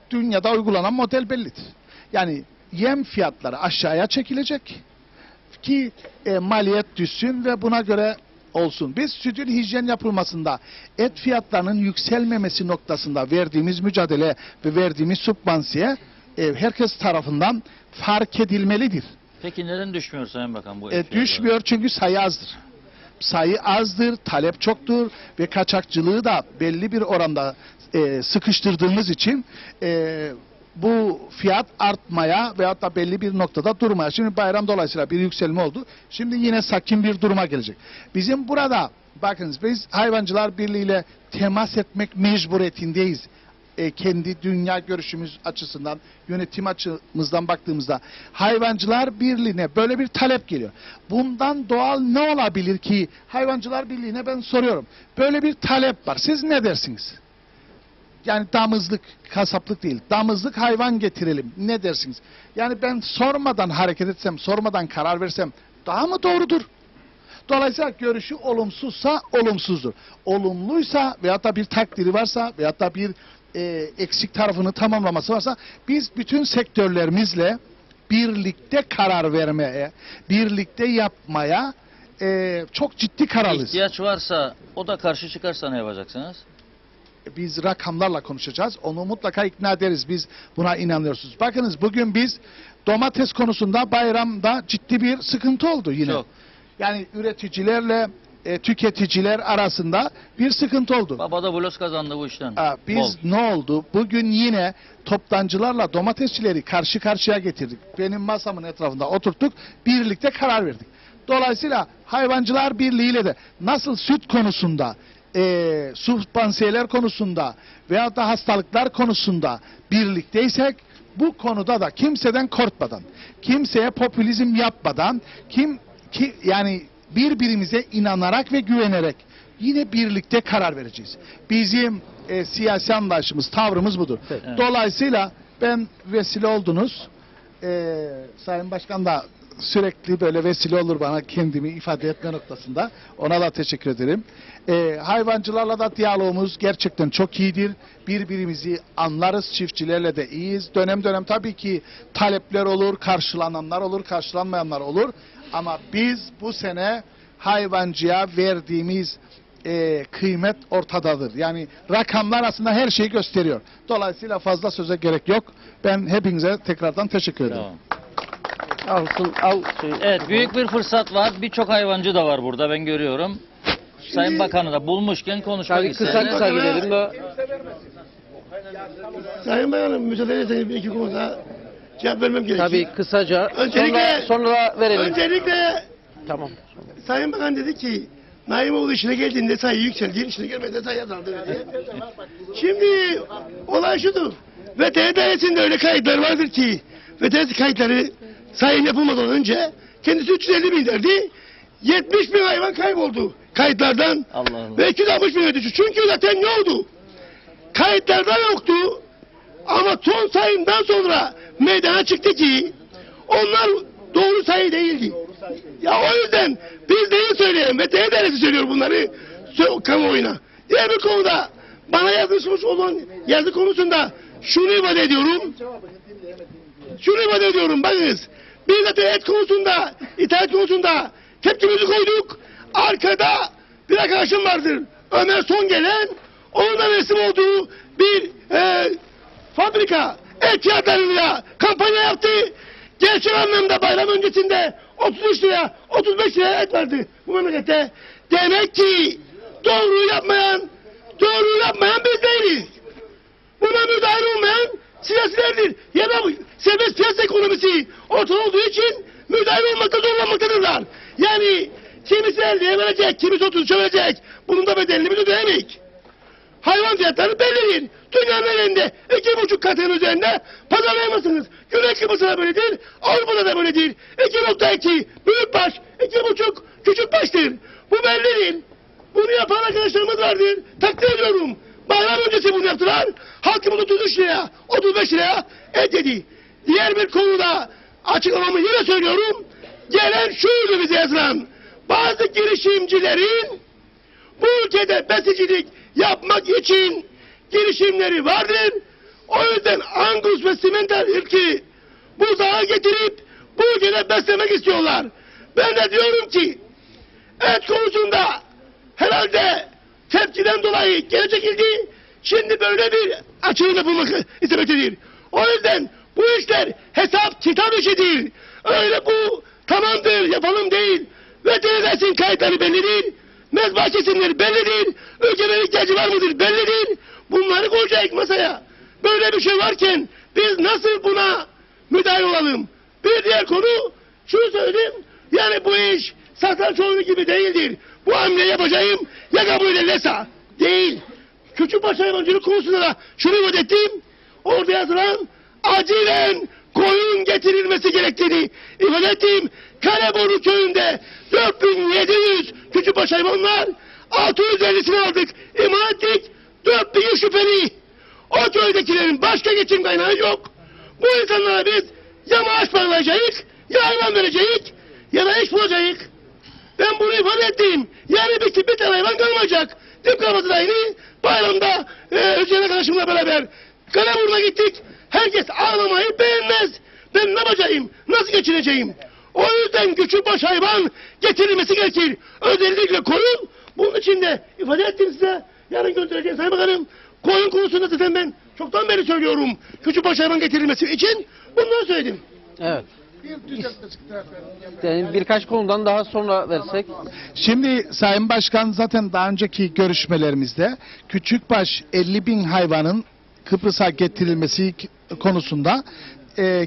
Speaker 16: dünyada uygulanan model bellidir. Yani yem fiyatları aşağıya çekilecek ki maliyet düşsün ve buna göre olsun. Biz sütün hijyen yapılmasında et fiyatlarının yükselmemesi noktasında verdiğimiz mücadele ve verdiğimiz sübvansiye herkes tarafından fark edilmelidir.
Speaker 3: Peki neden düşmüyor Sayın Bakan bu et fiyatları?
Speaker 16: Düşmüyor çünkü sayı azdır. Sayı azdır, talep çoktur ve kaçakçılığı da belli bir oranda sıkıştırdığımız için bu fiyat artmaya veyahut da belli bir noktada durmaya. Şimdi bayram dolayısıyla bir yükselme oldu. Şimdi yine sakin bir duruma gelecek. Bizim burada bakınız biz Hayvancılar Birliği ile temas etmek mecburiyetindeyiz. Kendi dünya görüşümüz açısından, yönetim açımızdan baktığımızda Hayvancılar Birliği'ne böyle bir talep geliyor. Bundan doğal ne olabilir ki? Hayvancılar Birliği'ne ben soruyorum. Böyle bir talep var. Siz ne dersiniz? Yani damızlık, kasaplık değil. Damızlık hayvan getirelim. Ne dersiniz? Yani ben sormadan hareket etsem, sormadan karar versem daha mı doğrudur? Dolayısıyla görüşü olumsuzsa olumsuzdur. Olumluysa veyahut da bir takdiri varsa veyahut da bir eksik tarafını tamamlaması varsa biz bütün sektörlerimizle birlikte karar vermeye, birlikte yapmaya çok ciddi kararlıyız.
Speaker 3: İhtiyaç varsa o da karşı çıkarsa ne yapacaksınız?
Speaker 16: Biz rakamlarla konuşacağız. Onu mutlaka ikna ederiz. Biz buna inanıyoruz. Bakınız bugün biz domates konusunda bayramda ciddi bir sıkıntı oldu yine.
Speaker 3: Çok.
Speaker 16: Yani üreticilerle tüketiciler arasında bir sıkıntı oldu.
Speaker 3: Baba da bloz kazandı bu işten.
Speaker 16: Biz ne oldu? Bugün yine toptancılarla domatesçileri karşı karşıya getirdik. Benim masamın etrafında oturttuk. Birlikte karar verdik. Dolayısıyla Hayvancılar Birliği ile de nasıl süt konusunda, sübvansiyeler konusunda veyahut da hastalıklar konusunda birlikteysek bu konuda da kimseden korkmadan, kimseye popülizm yapmadan, yani birbirimize inanarak ve güvenerek yine birlikte karar vereceğiz. Bizim siyasi anlayışımız, tavrımız budur. Evet. Dolayısıyla ben vesile oldunuz. Sayın Başkan da sürekli böyle vesile olur bana kendimi ifade etme noktasında. Ona da teşekkür ederim. Hayvancılarla da diyalogumuz gerçekten çok iyidir. Birbirimizi anlarız. Çiftçilerle de iyiyiz. Dönem dönem tabii ki talepler olur, karşılananlar olur, karşılanmayanlar olur. Ama biz bu sene hayvancıya verdiğimiz kıymet ortadadır. Yani rakamlar aslında her şeyi gösteriyor. Dolayısıyla fazla söze gerek yok. Ben hepinize tekrardan teşekkür ederim.
Speaker 3: Evet, büyük bir fırsat var. Birçok hayvancı da var burada, ben görüyorum. Sayın Bakanı da bulmuşken konuşmak istedim.
Speaker 2: Kısa gidelim de.
Speaker 14: Sayın Bakanım, müsaade ederseniz bir iki konuda cevap vermem gerekiyor.
Speaker 2: Tabii kısaca.
Speaker 14: Öncelikle,
Speaker 2: sonra verelim.
Speaker 14: Öncelikle
Speaker 2: Tamam.
Speaker 14: Sayın Bakan dedi ki Naimoğlu işine geldiğinde sayı yükseldi, işine gelmediğinde sayı azaldı dedi. Şimdi olay şudur. VTR dairesinde öyle kayıtlar vardır ki VTR kayıtları sayım yapılmadan önce kendisi 350 bin derdi. 70 bin hayvan kayboldu kayıtlardan. Ve 260 bin ödücü. Çünkü zaten yoktu. Kayıtlarda yoktu. Ama son sayımdan sonra meydana çıktı ki onlar doğru sayı değildi. Ya o yüzden biz değil söyleyelim ve devleti söylüyor bunları kamuoyuna. Diğer bir konuda bana yazılmış olan yazı konusunda şunu ifade ediyorum. Bakınız. Biz zaten et konusunda, ithal konusunda tepkimizi koyduk. Arkada bir arkadaşım vardır. Ömer Son gelen, onun da resim olduğu bir fabrika et fiyatlarıyla kampanya yaptı. Gerçek anlamda bayram öncesinde 33 liraya, 35 liraya et vardı bu memlekette. Demek ki doğruyu yapmayan biz değiliz. Buna müdahil olmayan siyasilerdir. Ya da serbest piyasa ekonomisi ortada olduğu için müdahil olmakta zorlanmaktadırlar. Yani kimisi 50'ye verecek, kimisi 33'e verecek. Bunun da bedelini biz ödeyemeyiz. Hayvan fiyatları bellidir. Dünyanın elinde 2,5 katının üzerinde pazarlayamazsınız. Güney Kıbrıs'ta da böyledir, Avrupa'da da böyledir. 2,2 büyük baş, 2,5 küçük baştır. Bu bellidir. Bunu yapan arkadaşlarımız vardır. Takdir ediyorum. Bayram öncesi bunu yaptılar. Halkımız 33 liraya, 35 liraya et yedi. Diğer bir konuda açıklamamı yine söylüyorum. Gelen şuydu bize yazılan. Bazı girişimcilerin bu ülkede besicilik yapmak için girişimleri vardır. O yüzden Angus ve Simmental ırkı buzağa getirip bu ülkede beslemek istiyorlar. Ben de diyorum ki et konusunda herhalde tepkiden dolayı geri çekildi. Şimdi böyle bir açılım yapılmak istemektedir. O yüzden bu işler hesap kitap işidir. Öyle bu tamamdır yapalım değil. Veterinersin kayıtları bellidir. Mezba kesimleri bellidir. Ülkenin ihtiyacı var mıdır bellidir. Bunları koyacak masaya. Böyle bir şey varken biz nasıl buna müdahil olalım? Bir diğer konu şunu söyleyeyim. Yani bu iş satranç oyunu gibi değildir. Bu hamle yapacağım ya kabul ederlerse değil. Küçükbaş hayvancılık konusunda da şunu ifade ettim. Orada yazılan acilen koyun getirilmesi gerektiğini ifade ettim. Kaleboru köyünde 4700 küçükbaş hayvanlar 650'sini aldık, imha ettik. 4000 şüpheli. O köydekilerin başka geçim kaynağı yok. Bu insanlara biz ya maaş bağlayacağız, ya hayvan vereceğiz, ya da iş bulacağız. Ben bunu ifade ettim. Yani bir tane hayvan kalmayacak. Dip kalması dahili bayramda Özcan arkadaşımla beraber Kaleburnu'na gittik. Herkes ağlamayı beğenmez. Ben ne yapacağım? Nasıl geçineceğim? O yüzden küçükbaş hayvan getirilmesi gerekir. Özellikle koyun. Bunun için de ifade ettim size. Yarın göndereceğim Sayın Bakanım. Koyun konusunda zaten ben çoktan beri söylüyorum. Küçükbaş hayvan getirilmesi için bunları söyledim.
Speaker 2: Evet. Yani birkaç konudan daha sonra versek.
Speaker 16: Şimdi Sayın Başkan zaten daha önceki görüşmelerimizde küçükbaş 50 bin hayvanın Kıbrıs'a getirilmesi konusunda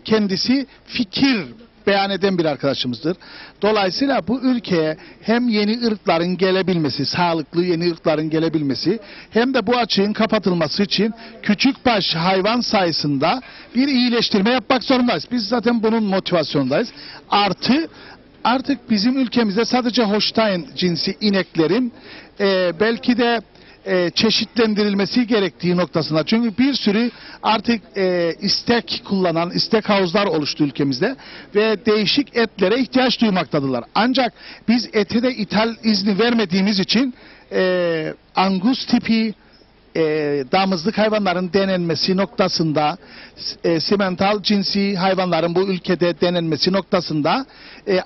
Speaker 16: kendisi fikir beyan eden bir arkadaşımızdır. Dolayısıyla bu ülkeye hem yeni ırkların gelebilmesi, sağlıklı yeni ırkların gelebilmesi hem de bu açığın kapatılması için küçükbaş hayvan sayısında bir iyileştirme yapmak zorundayız. Biz zaten bunun motivasyondayız. Artık bizim ülkemizde sadece Holstein cinsi ineklerin belki de çeşitlendirilmesi gerektiği noktasında. Çünkü bir sürü artık istek kullanan istek havuzlar oluştu ülkemizde ve değişik etlere ihtiyaç duymaktadırlar. Ancak biz ete de ithal izni vermediğimiz için Angus tipi damızlık hayvanların denenmesi noktasında Simmental cinsi hayvanların bu ülkede denenmesi noktasında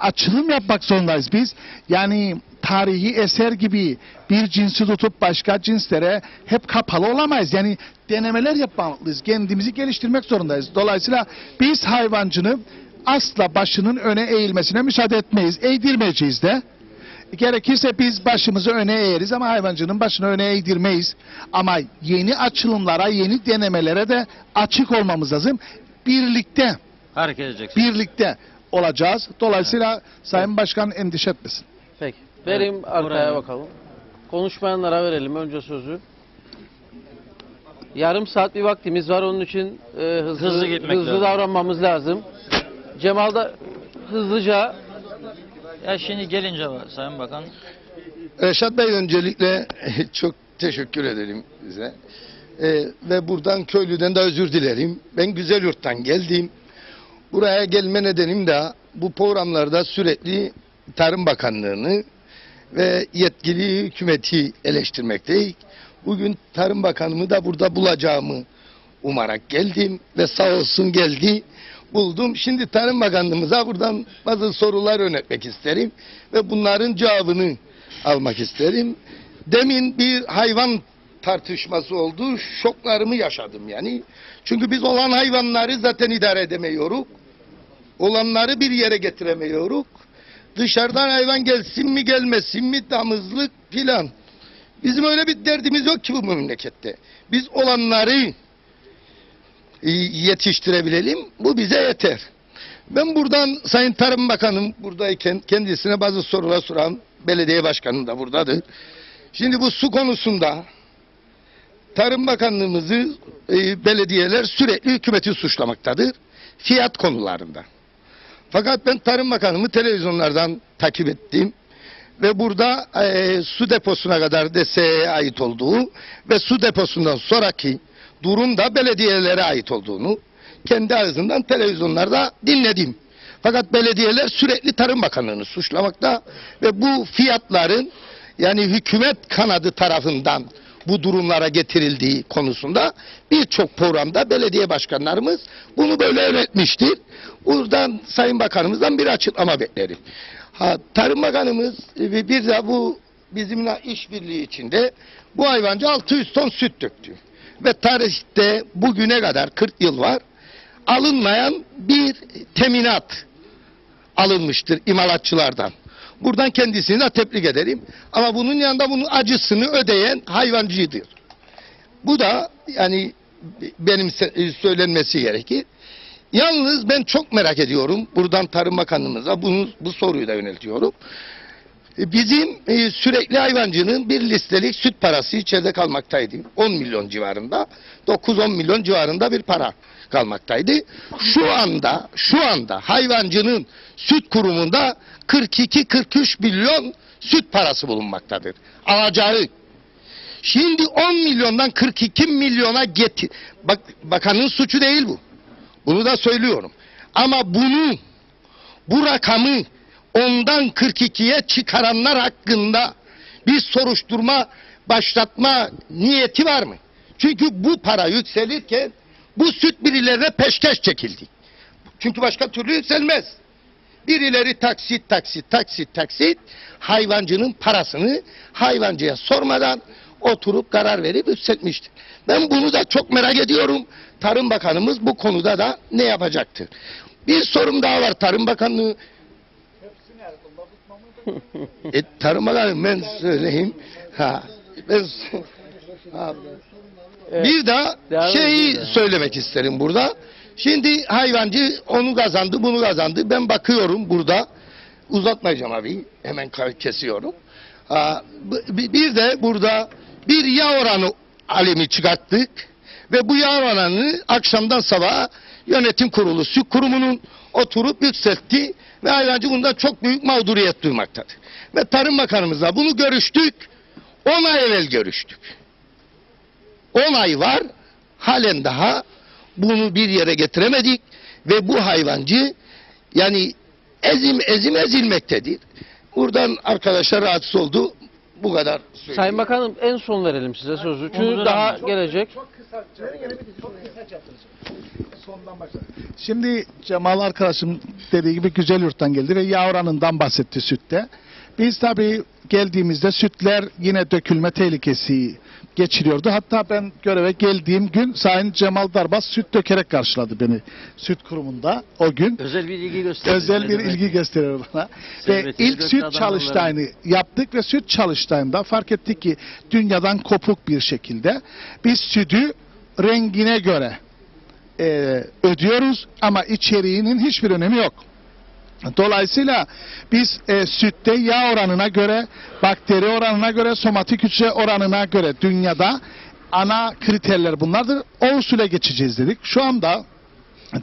Speaker 16: açılım yapmak zorundayız biz. Yani tarihi eser gibi bir cinsi tutup başka cinslere hep kapalı olamayız. Yani denemeler yapmalıyız. Kendimizi geliştirmek zorundayız. Dolayısıyla biz hayvancının asla başının öne eğilmesine müsaade etmeyiz. Eğdirmeyeceğiz de. Gerekirse biz başımızı öne eğeriz ama hayvancının başını öne eğdirmeyiz. Ama yeni açılımlara, yeni denemelere de açık olmamız lazım. Birlikte
Speaker 3: hareket edeceksin.
Speaker 16: Birlikte olacağız. Dolayısıyla Sayın Başkan endişe etmesin.
Speaker 2: Peki. Vereyim
Speaker 3: Evet,
Speaker 2: arkaya
Speaker 3: buraya.
Speaker 2: bakalım. Konuşmayanlara verelim önce sözü. Yarım saat bir vaktimiz var. Onun için
Speaker 3: Hızlı gitmek lazım.
Speaker 2: davranmamız lazım. Cemal da hızlıca.
Speaker 3: Ya şimdi gelince Sayın Bakan.
Speaker 17: Reşat Bey, öncelikle çok teşekkür ederim size. Ve buradan köylüden de özür dilerim. Ben Güzelyurt'tan geldim. Buraya gelme nedenim de bu programlarda sürekli Tarım Bakanlığı'nı ve yetkili hükümeti eleştirmekteyim. Bugün Tarım Bakanımı da burada bulacağımı umarak geldim ve sağ olsun geldi. Buldum. Şimdi Tarım Bakanlığımıza buradan bazı sorular yöneltmek isterim ve bunların cevabını almak isterim. Demin bir hayvan tartışması oldu. Şoklarımı yaşadım yani. Çünkü biz olan hayvanları zaten idare edemiyoruz. Olanları bir yere getiremiyoruz. Dışarıdan hayvan gelsin mi gelmesin mi, damızlık filan. Bizim öyle bir derdimiz yok ki bu memlekette. Biz olanları yetiştirebilelim. Bu bize yeter. Ben buradan Sayın Tarım Bakanım buradayken kendisine bazı sorular soran belediye başkanım da buradadır. Şimdi bu su konusunda Tarım Bakanlığımızı belediyeler sürekli hükümeti suçlamaktadır. Fiyat konularında. Fakat ben Tarım Bakanımı televizyonlardan takip ettim. Ve burada su deposuna kadar DSE'ye ait olduğu ve su deposundan sonraki durum da belediyelere ait olduğunu kendi ağzından televizyonlarda dinledim. Fakat belediyeler sürekli Tarım Bakanlığı'nı suçlamakta ve bu fiyatların yani hükümet kanadı tarafından bu durumlara getirildiği konusunda birçok programda belediye başkanlarımız bunu böyle öğretmiştir. Buradan Sayın Bakanımızdan bir açıklama beklerim. Tarım Bakanımız bir de bu bizimle işbirliği içinde bu hayvancı 600 ton süt döktü. Ve tarihte bugüne kadar 40 yıl var alınmayan bir teminat alınmıştır imalatçılardan. Buradan kendisini de tebrik ederim. Ama bunun yanında bunun acısını ödeyen hayvancıdır. Bu da yani benim söylenmesi gerekir. Yalnız ben çok merak ediyorum. Buradan Tarım Bakanlığımıza bu soruyu da yöneltiyorum. Bizim sürekli hayvancının bir listelik süt parası içeride kalmaktaydı. 10 milyon civarında, 9-10 milyon civarında bir para kalmaktaydı. Şu anda hayvancının süt kurumunda 42-43 milyon süt parası bulunmaktadır. Alacağı. Şimdi 10 milyondan 42 milyona getir. Bak, bakanın suçu değil bu. Bunu da söylüyorum. Ama bu rakamı ondan 42'ye çıkaranlar hakkında bir soruşturma başlatma niyeti var mı? Çünkü bu para yükselirken bu süt birilerine peşkeş çekildi. Çünkü başka türlü yükselmez. Birileri taksit hayvancının parasını hayvancıya sormadan oturup karar verip yükseltmiştir. Ben bunu da çok merak ediyorum. Tarım Bakanımız bu konuda da ne yapacaktır? Bir sorum daha var. Tarım Bakanlığı Tarım Bakanı ben söyleyeyim. Bir daha şeyi söylemek isterim burada. Şimdi hayvancı onu kazandı, bunu kazandı. Ben bakıyorum burada. Uzatmayacağım abi. Hemen kesiyorum. Bir de burada bir yağ oranı alemi çıkarttık. Ve bu yağ oranını akşamdan sabaha yönetim kurulu, süt kurumunun oturup yükseltti. Ve hayvancı bundan çok büyük mağduriyet duymaktadır. Ve Tarım Bakanımızla bunu görüştük. 10 ay evvel görüştük. 10 ay var. Halen daha bunu bir yere getiremedik. Ve bu hayvancı yani ezilmektedir. Buradan arkadaşlar rahatsız oldu. Bu kadar söyleyeyim.
Speaker 2: Sayın Bakanım en son verelim size sözü. Çünkü daha gelecek.
Speaker 16: Çok kısa sondan başlayalım. Şimdi Cemal arkadaşım dediği gibi Güzelyurt'tan geldi ve yağ oranından bahsetti sütte. Biz tabii geldiğimizde sütler yine dökülme tehlikesi geçiriyordu. Hatta ben göreve geldiğim gün Sayın Cemal Darbas süt dökerek karşıladı beni süt kurumunda o gün.
Speaker 3: Özel bir ilgi gösteriyor.
Speaker 16: Özel bir ilgi gösteriyor bana. Ve ilk süt çalıştayını yaptık ve süt çalıştayında fark ettik ki dünyadan kopuk bir şekilde biz sütü rengine göre ödüyoruz ama içeriğinin hiçbir önemi yok. Dolayısıyla biz sütte yağ oranına göre, bakteri oranına göre, somatik hücre oranına göre dünyada ana kriterler bunlardır. O usule geçeceğiz dedik. Şu anda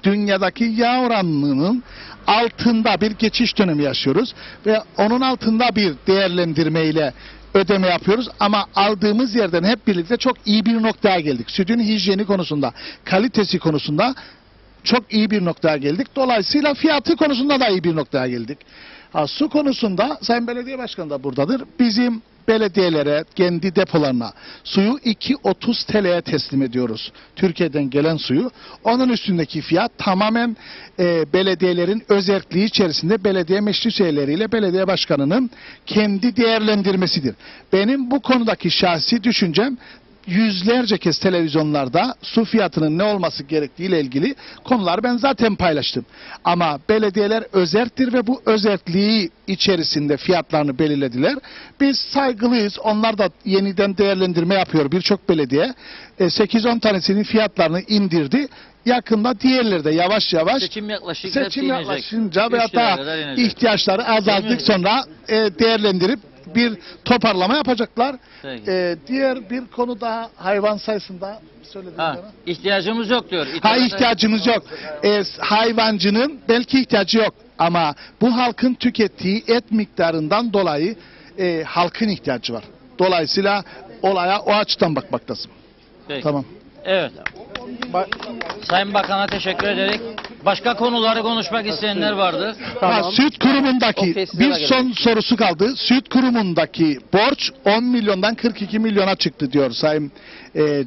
Speaker 16: dünyadaki yağ oranının altında bir geçiş dönemi yaşıyoruz ve onun altında bir değerlendirmeyle ödeme yapıyoruz ama aldığımız yerden hep birlikte çok iyi bir noktaya geldik. Sütün hijyeni konusunda, kalitesi konusunda çok iyi bir noktaya geldik. Dolayısıyla fiyatı konusunda da iyi bir noktaya geldik. Su konusunda Sayın Belediye Başkanı da buradadır. Bizim belediyelere, kendi depolarına suyu 2.30 TL'ye teslim ediyoruz. Türkiye'den gelen suyu. Onun üstündeki fiyat tamamen belediyelerin özelliği içerisinde belediye meclis üyeleriyle belediye başkanının kendi değerlendirmesidir. Benim bu konudaki şahsi düşüncem yüzlerce kez televizyonlarda su fiyatının ne olması gerektiğiyle ilgili konuları ben zaten paylaştım. Ama belediyeler özerktir ve bu özerkliği içerisinde fiyatlarını belirlediler. Biz saygılıyız. Onlar da yeniden değerlendirme yapıyor birçok belediye. 8-10 tanesinin fiyatlarını indirdi. Yakında diğerleri de yavaş yavaş
Speaker 3: seçim
Speaker 16: yaklaşınca veya da ihtiyaçları azaldık sonra değerlendirip bir toparlama yapacaklar. Diğer bir konu daha hayvan sayısında söyledim bana.
Speaker 3: İhtiyacımız yok diyor.
Speaker 16: İhtiyacımız yok. Hayvancının belki ihtiyacı yok ama bu halkın tükettiği et miktarından dolayı halkın ihtiyacı var. Dolayısıyla olaya o açıdan bakmaktasın.
Speaker 3: Peki.
Speaker 16: Tamam.
Speaker 3: Evet. Sayın Bakan'a teşekkür ederek başka konuları konuşmak isteyenler vardı.
Speaker 16: Süt kurumundaki bir son sorusu kaldı. Süt kurumundaki borç 10 milyondan 42 milyona çıktı diyor Sayın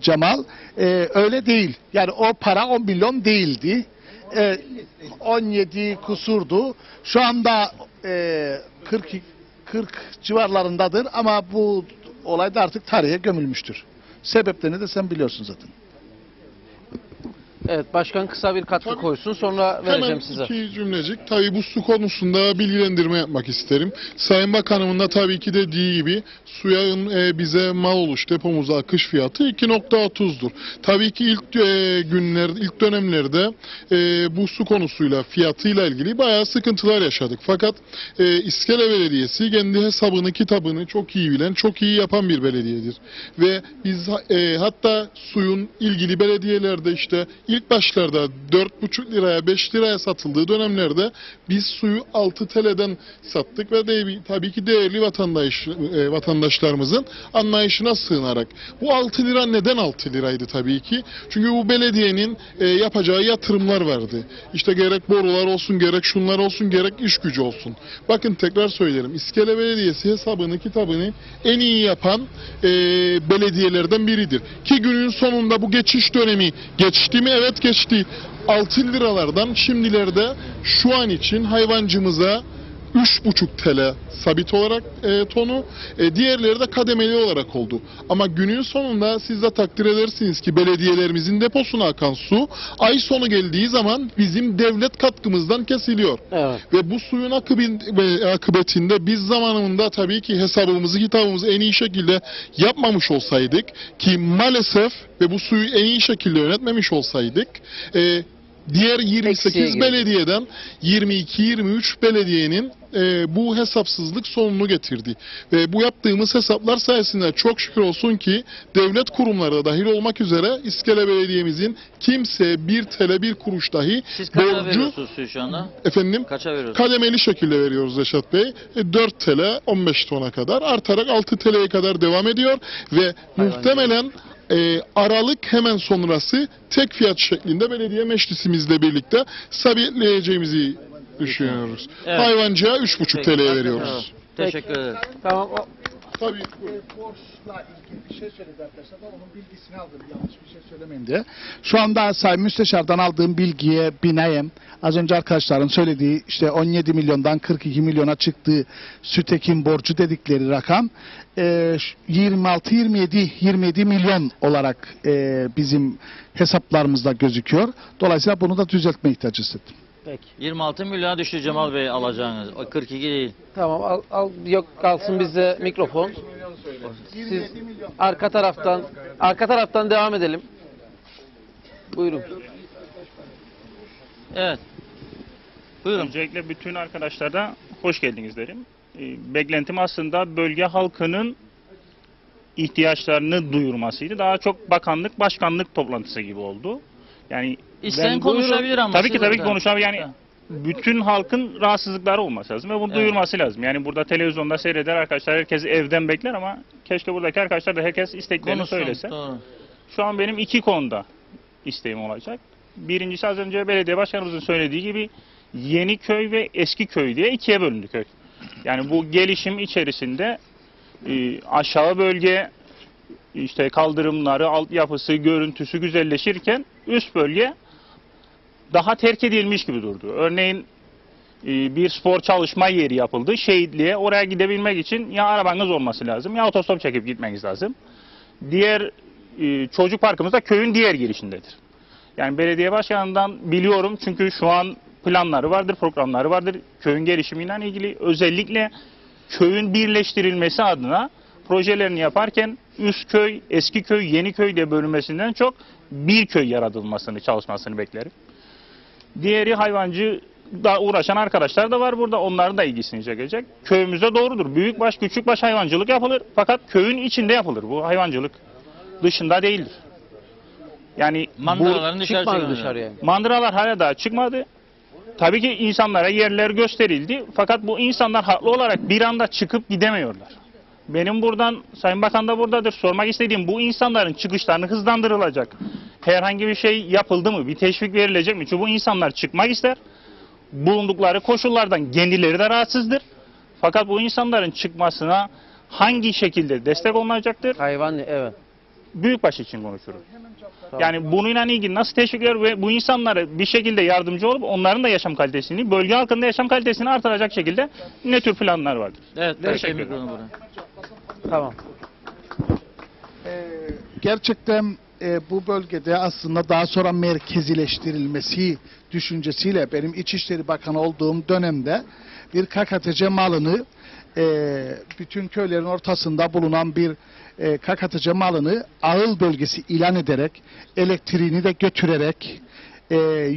Speaker 16: Cemal. Öyle değil. Yani o para 10 milyon değildi. 17 kusurdu. Şu anda 40 civarlarındadır ama bu olay da artık tarihe gömülmüştür. Sebeplerini de sen biliyorsun zaten.
Speaker 2: Evet, başkan kısa bir katkı koysun, sonra vereceğim size.
Speaker 4: Hemen iki cümlecik. Tabii bu su konusunda bilgilendirme yapmak isterim. Sayın Bakanımın da tabii ki dediği gibi suyun bize mal oluş depomuza akış fiyatı 2.30'dur. Tabii ki ilk ilk dönemlerde bu su konusuyla, fiyatıyla ilgili bayağı sıkıntılar yaşadık. Fakat İskele Belediyesi kendi hesabını, kitabını çok iyi bilen, çok iyi yapan bir belediyedir. Ve biz hatta suyun ilgili belediyelerde işte İlk başlarda 4,5 liraya 5 liraya satıldığı dönemlerde biz suyu 6 TL'den sattık ve tabii ki değerli vatandaşlarımızın anlayışına sığınarak. Bu 6 lira neden 6 liraydı tabii ki? Çünkü bu belediyenin yapacağı yatırımlar vardı. İşte gerek borular olsun, gerek şunlar olsun, gerek iş gücü olsun. Bakın tekrar söylerim. İskele Belediyesi hesabını, kitabını en iyi yapan belediyelerden biridir. Ki günün sonunda bu geçiş dönemi geçti mi? Evet geçti. 6 liralardan şimdilerde şu an için hayvancımıza 3,5 TL sabit olarak tonu, diğerleri de kademeli olarak oldu. Ama günün sonunda siz de takdir edersiniz ki belediyelerimizin deposuna akan su ay sonu geldiği zaman bizim devlet katkımızdan kesiliyor.
Speaker 2: Evet.
Speaker 4: Ve bu suyun akıbetinde biz zamanında tabii ki hesabımızı, kitabımızı en iyi şekilde yapmamış olsaydık ki maalesef ve bu suyu en iyi şekilde yönetmemiş olsaydık diğer 28 belediyeden 22-23 belediyenin bu hesapsızlık sonunu getirdi. Ve bu yaptığımız hesaplar sayesinde çok şükür olsun ki devlet kurumları da dahil olmak üzere İskele Belediye'mizin kimseye 1 TL 1 kuruş dahi
Speaker 3: Siz kaça
Speaker 4: borcu...
Speaker 3: veriyorsunuz şu anda?
Speaker 4: Efendim?
Speaker 3: Kaça veriyorsunuz?
Speaker 4: Kademeli şekilde veriyoruz Reşat Bey. 4 TL 15 tona kadar artarak 6 TL'ye kadar devam ediyor ve muhtemelen Aralık hemen sonrası tek fiyat şeklinde belediye meclisimizle birlikte sabitleyeceğimizi düşünüyoruz.
Speaker 3: Evet.
Speaker 4: Hayvancıya 3,5 TL'ye veriyoruz.
Speaker 3: Teşekkür ederim.
Speaker 2: Tamam.
Speaker 4: Tabii.
Speaker 16: Borçla ilgili bir şey söyledi arkadaşlar. Ben onun bilgisini aldım. Yanlış bir şey söylemeyeyim diye. Şu anda Sayın Müsteşar'dan aldığım bilgiye binaen az önce arkadaşların söylediği işte 17 milyondan 42 milyona çıktığı SÜTEK'in borcu dedikleri rakam 27 milyon olarak bizim hesaplarımızda gözüküyor. Dolayısıyla bunu da düzeltme ihtiyacı hissettim.
Speaker 2: Peki.
Speaker 3: 26 milyona düştü Cemal Bey alacağınız. O 42 değil.
Speaker 2: Tamam al yok kalsın bizde mikrofon. Siz arka taraftan devam edelim. Buyurun.
Speaker 3: Evet. Buyurun.
Speaker 18: Öncelikle bütün arkadaşlara hoş geldiniz derim. Beklentim aslında bölge halkının ihtiyaçlarını duyurmasıydı. Daha çok bakanlık, başkanlık toplantısı gibi oldu. Yani
Speaker 3: İsteyen konuşabilir ama.
Speaker 18: Tabii ki konuşabilir. Yani bütün halkın rahatsızlıkları olması lazım ve bunu duyurması lazım. Yani burada televizyonda seyreder arkadaşlar, herkes evden bekler ama keşke buradaki arkadaşlar da herkes isteklerini söylese.
Speaker 3: Doğru.
Speaker 18: Şu an benim iki konuda isteğim olacak. Birincisi az önce belediye başkanımızın söylediği gibi Yeniköy ve Eskiköy diye ikiye bölündü köy. Yani bu gelişim içerisinde aşağı bölge işte kaldırımları, altyapısı, görüntüsü güzelleşirken üst bölge daha terk edilmiş gibi durdu. Örneğin bir spor çalışma yeri yapıldı. Şehitliğe oraya gidebilmek için ya arabanız olması lazım ya otostop çekip gitmeniz lazım. Diğer çocuk parkımız da köyün diğer girişindedir. Yani belediye başkanından biliyorum çünkü şu an planları vardır, programları vardır. Köyün gelişimiyle ilgili özellikle köyün birleştirilmesi adına projelerini yaparken Üstköy, Eskiköy, Yeniköy diye bölünmesinden çok bir köy yaratılmasını, çalışmasını beklerim. Diğeri hayvancı da uğraşan arkadaşlar da var burada. Onların da ilgisini çekecek. Köyümüzde doğrudur. Büyükbaş, küçükbaş hayvancılık yapılır. Fakat köyün içinde yapılır. Bu hayvancılık dışında değildir. Yani
Speaker 3: mandıraların
Speaker 2: dışarıya.
Speaker 18: Mandıralar hala daha çıkmadı. Tabii ki insanlara yerler gösterildi. Fakat bu insanlar haklı olarak bir anda çıkıp gidemiyorlar. Benim buradan, Sayın Bakan da buradadır, sormak istediğim bu insanların çıkışlarını hızlandırılacak. Herhangi bir şey yapıldı mı? Bir teşvik verilecek mi? Çünkü bu insanlar çıkmak ister. Bulundukları koşullardan kendileri de rahatsızdır. Fakat bu insanların çıkmasına hangi şekilde destek olunacaktır?
Speaker 2: Evet.
Speaker 18: Büyükbaş için konuşuyoruz. Yani bununla ilgili nasıl teşvikler ve bu insanlara bir şekilde yardımcı olup onların da yaşam kalitesini, bölge halkının da yaşam kalitesini artıracak şekilde ne tür planlar vardır?
Speaker 3: Evet,
Speaker 18: teşekkür ederim.
Speaker 2: Tamam.
Speaker 16: Gerçekten bu bölgede aslında daha sonra merkezileştirilmesi düşüncesiyle benim İçişleri Bakanı olduğum dönemde bir KKTC malını bütün köylerin ortasında bulunan bir KKTC malını Ağıl bölgesi ilan ederek elektriğini de götürerek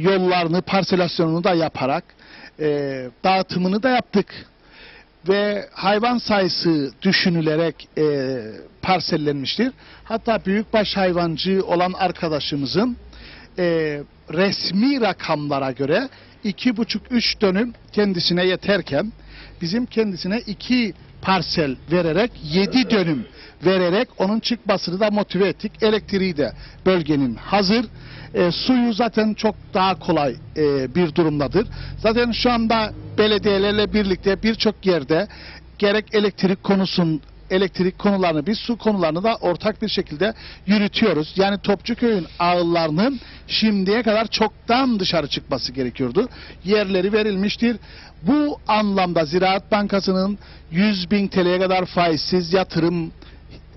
Speaker 16: yollarını parselasyonunu da yaparak dağıtımını da yaptık. Ve hayvan sayısı düşünülerek parsellenmiştir. Hatta büyükbaş hayvancı olan arkadaşımızın resmi rakamlara göre 2,5-3 dönüm kendisine yeterken bizim kendisine 2 parsel vererek 7 dönüm vererek onun çıkmasını da motive ettik. Elektriği de bölgenin hazır. Suyu zaten çok daha kolay bir durumdadır. Zaten şu anda belediyelerle birlikte birçok yerde gerek elektrik konularını, biz su konularını da ortak bir şekilde yürütüyoruz. Yani Topçuköy'ün ağıllarının şimdiye kadar çoktan dışarı çıkması gerekiyordu. Yerleri verilmiştir. Bu anlamda Ziraat Bankası'nın 100.000 TL'ye kadar faizsiz yatırım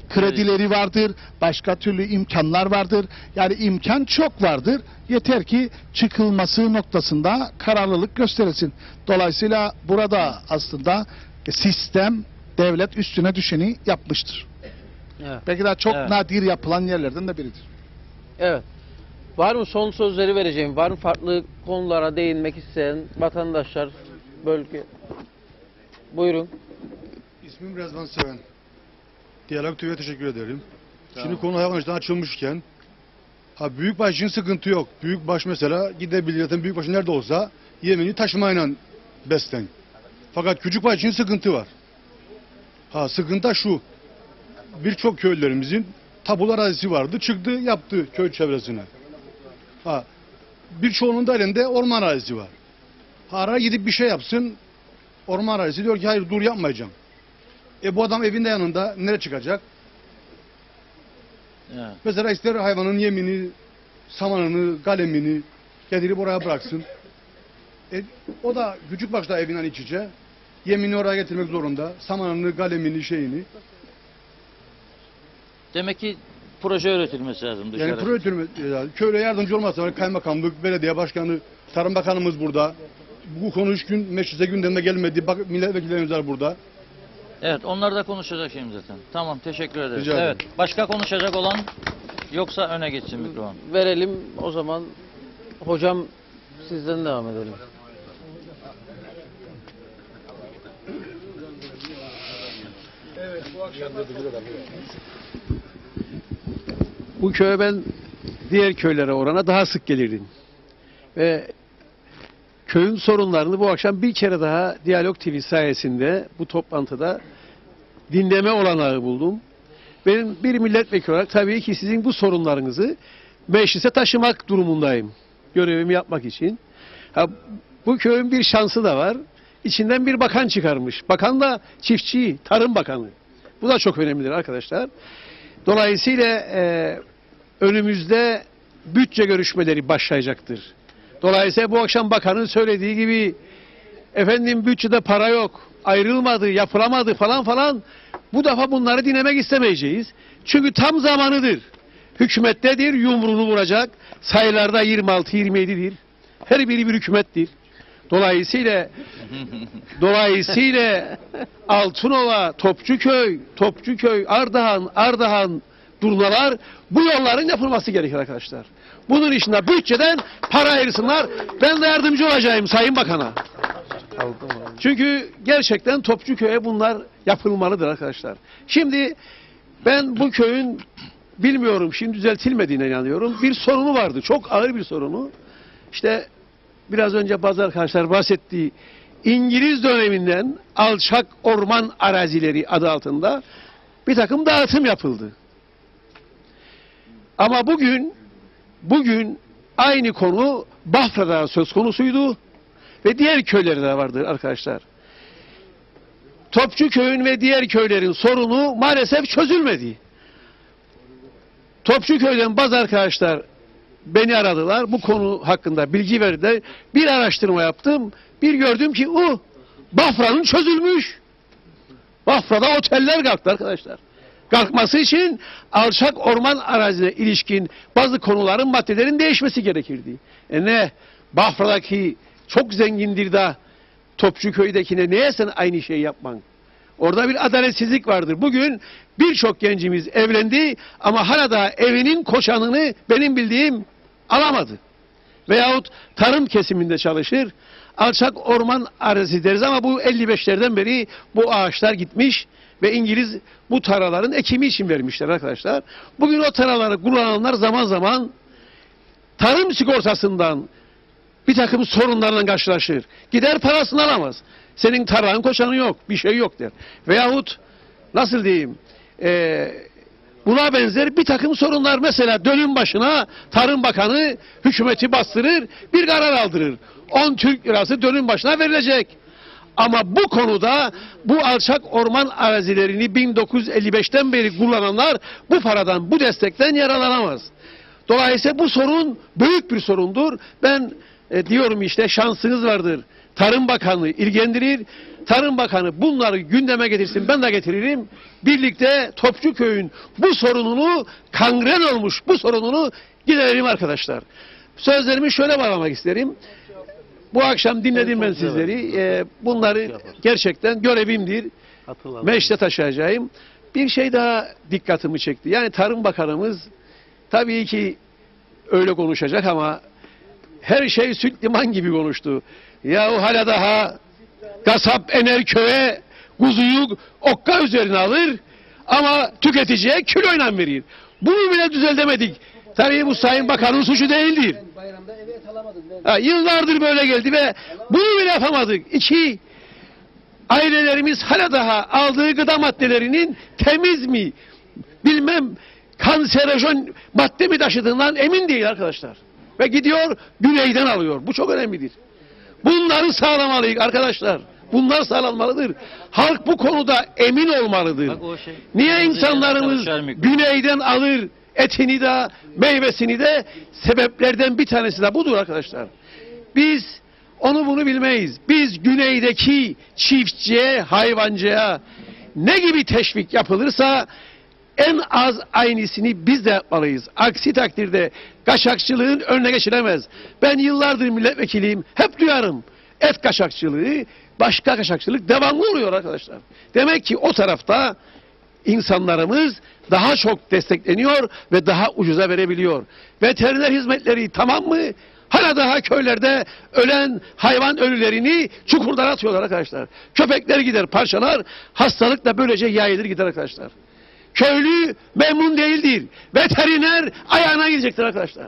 Speaker 16: kredileri vardır, başka türlü imkanlar vardır. Yani imkan çok vardır. Yeter ki çıkılması noktasında kararlılık gösterilsin. Dolayısıyla burada aslında sistem, devlet üstüne düşeni yapmıştır.
Speaker 2: Evet.
Speaker 16: Belki de çok nadir yapılan yerlerden de biridir.
Speaker 2: Evet. Var mı son sözleri vereceğim? Var mı farklı konulara değinmek isteyen vatandaşlar, bölge? Buyurun.
Speaker 19: İsmim Rezvan Seven. Diyalog TV'ye teşekkür ederim. Tamam. Şimdi konu hayvancılıktan açılmışken büyükbaş için sıkıntı yok. Büyükbaş mesela gidebilir. Zaten büyükbaş nerede olsa yemini taşımayla beslen. Fakat küçükbaş için sıkıntı var. Sıkıntı şu. Birçok köylerimizin tapulu arazisi vardı. Çıktı yaptı köy çevresine. Birçoğunun da elinde orman arazisi var. Ara gidip bir şey yapsın. Orman arazisi diyor ki hayır dur yapmayacağım. Bu adam evinde yanında nereye çıkacak?
Speaker 3: Evet.
Speaker 19: Mesela ister hayvanın yemini, samanını, kalemini getirip oraya bıraksın. O da küçük başta evinden iç içe. Yemini oraya getirmek zorunda. Samanını, kalemini, şeyini.
Speaker 3: Demek ki proje üretilmesi lazım dışarı.
Speaker 19: Yani proje üretilmesi lazım. Köylüye yardımcı olmazsa kaymakamlık, belediye başkanı, Tarım Bakanımız burada. Bu konu 3 gün meclise gündemine gelmedi. Bak, milletvekillerimiz var burada.
Speaker 3: Evet, onlar da konuşacak şimdi zaten. Tamam, teşekkür ederiz.
Speaker 19: Rica ederim.
Speaker 3: Evet, başka konuşacak olan yoksa öne geçsin mikrofon.
Speaker 2: Verelim o zaman. Hocam sizden devam edelim.
Speaker 20: Bu köye ben diğer köylere orana daha sık gelirdim. Ve köyün sorunlarını bu akşam bir kere daha Diyalog TV sayesinde bu toplantıda dinleme olanağı buldum. Benim bir milletvekili olarak tabii ki sizin bu sorunlarınızı meclise taşımak durumundayım. Görevimi yapmak için. Bu köyün bir şansı da var. İçinden bir bakan çıkarmış. Bakan da çiftçi, Tarım Bakanı. Bu da çok önemlidir arkadaşlar. Dolayısıyla önümüzde bütçe görüşmeleri başlayacaktır. Dolayısıyla bu akşam bakanın söylediği gibi efendim bütçede para yok, ayrılmadı, yapılamadı falan falan. Bu defa bunları dinlemek istemeyeceğiz. Çünkü tam zamanıdır. Hükümettedir, yumruğunu vuracak. Sayılarda 26-27'dir. Her biri bir hükümettir. Dolayısıyla Altınova, Topçuköy, Ardahan, Durnalar bu yolların yapılması gerekir arkadaşlar. Bunun içinde bütçeden para ayırsınlar. Ben de yardımcı olacağım Sayın Bakan'a. Çünkü gerçekten Topçuköy'e bunlar yapılmalıdır arkadaşlar. Şimdi ben bu köyün bilmiyorum şimdi düzeltilmediğine inanıyorum. Bir sorunu vardı. Çok ağır bir sorunu. İşte biraz önce bazı arkadaşlar bahsettiği İngiliz döneminden alçak orman arazileri adı altında bir takım dağıtım yapıldı. Ama bugün aynı konu Bafra'da söz konusuydu ve diğer köylerde vardır arkadaşlar. Topçuköy'ün ve diğer köylerin sorunu maalesef çözülmedi. Topçuköy'den bazı arkadaşlar beni aradılar. Bu konu hakkında bilgi verdiler. Bir araştırma yaptım. Bir gördüm ki Bafra'nın çözülmüş. Bafra'da oteller kalktı arkadaşlar. Kalkması için alçak orman arazine ilişkin bazı konuların, maddelerin değişmesi gerekirdi. Ne? Bafra'daki çok zengindir da Topçuköy'dekine neye sen aynı şeyi yapman? Orada bir adaletsizlik vardır. Bugün birçok gencimiz evlendi ama hala da evinin koçanını benim bildiğim alamadı. Veyahut tarım kesiminde çalışır. Alçak orman arazisi deriz ama bu 55'lerden beri bu ağaçlar gitmiş ve İngiliz bu taraların ekimi için vermişler arkadaşlar. Bugün o taraları kullananlar zaman zaman tarım sigortasından bir takım sorunlarla karşılaşır. Gider parasını alamaz. Senin tarağın koçanın yok, bir şey yok der. Veyahut nasıl diyeyim buna benzer bir takım sorunlar, mesela dönüm başına Tarım Bakanı hükümeti bastırır, bir karar aldırır. 10 Türk lirası dönüm başına verilecek. Ama bu konuda bu alçak orman arazilerini 1955'ten beri kullananlar bu paradan, bu destekten yararlanamaz. Dolayısıyla bu sorun büyük bir sorundur. Ben diyorum işte şansınız vardır. Tarım Bakanı ilgilendirir. Tarım Bakanı bunları gündeme getirsin, ben de getiririm. Birlikte Topçuköy'ün bu sorununu, kangren olmuş bu sorununu giderelim arkadaşlar. Sözlerimi şöyle bağlamak isterim. Bu akşam dinledim ben sizleri. Bunları gerçekten görevimdir. Meclise taşıyacağım. Bir şey daha dikkatimi çekti. Yani Tarım Bakanımız tabii ki öyle konuşacak ama her şey süt liman gibi konuştu. Yahu hala daha kasap Enerköy'e kuzuyu okka üzerine alır ama tüketiciye kiloyla verir. Bunu bile düzeltemedik. Tabii bu Sayın Bakan'ın suçu değildir. Yıllardır böyle geldi ve bunu bile yapamadık. Ailelerimiz hala daha aldığı gıda maddelerinin temiz mi, bilmem kanserojen madde mi taşıdığından emin değil arkadaşlar. Ve gidiyor güneyden alıyor. Bu çok önemlidir. Bunları sağlamalıyız arkadaşlar. Bunlar sağlanmalıdır. Halk bu konuda emin olmalıdır. Niye insanlarımız güneyden alır etini de meyvesini de? Sebeplerden bir tanesi de budur arkadaşlar. Biz onu bunu bilmeyiz. Biz güneydeki çiftçiye, hayvancıya ne gibi teşvik yapılırsa en az aynısını biz de yapmalıyız. Aksi takdirde kaçakçılığın önüne geçilemez. Ben yıllardır milletvekiliyim. Hep duyarım. Et kaçakçılığı, başka kaçakçılık devamlı oluyor arkadaşlar. Demek ki o tarafta insanlarımız daha çok destekleniyor ve daha ucuza verebiliyor. Veteriner hizmetleri tamam mı? Hala daha köylerde ölen hayvan ölülerini çukurlara atıyorlar arkadaşlar. Köpekler gider parçalar, hastalık da böylece yayılır gider arkadaşlar. Köylü memnun değildir. Veteriner ayağına gidecektir arkadaşlar.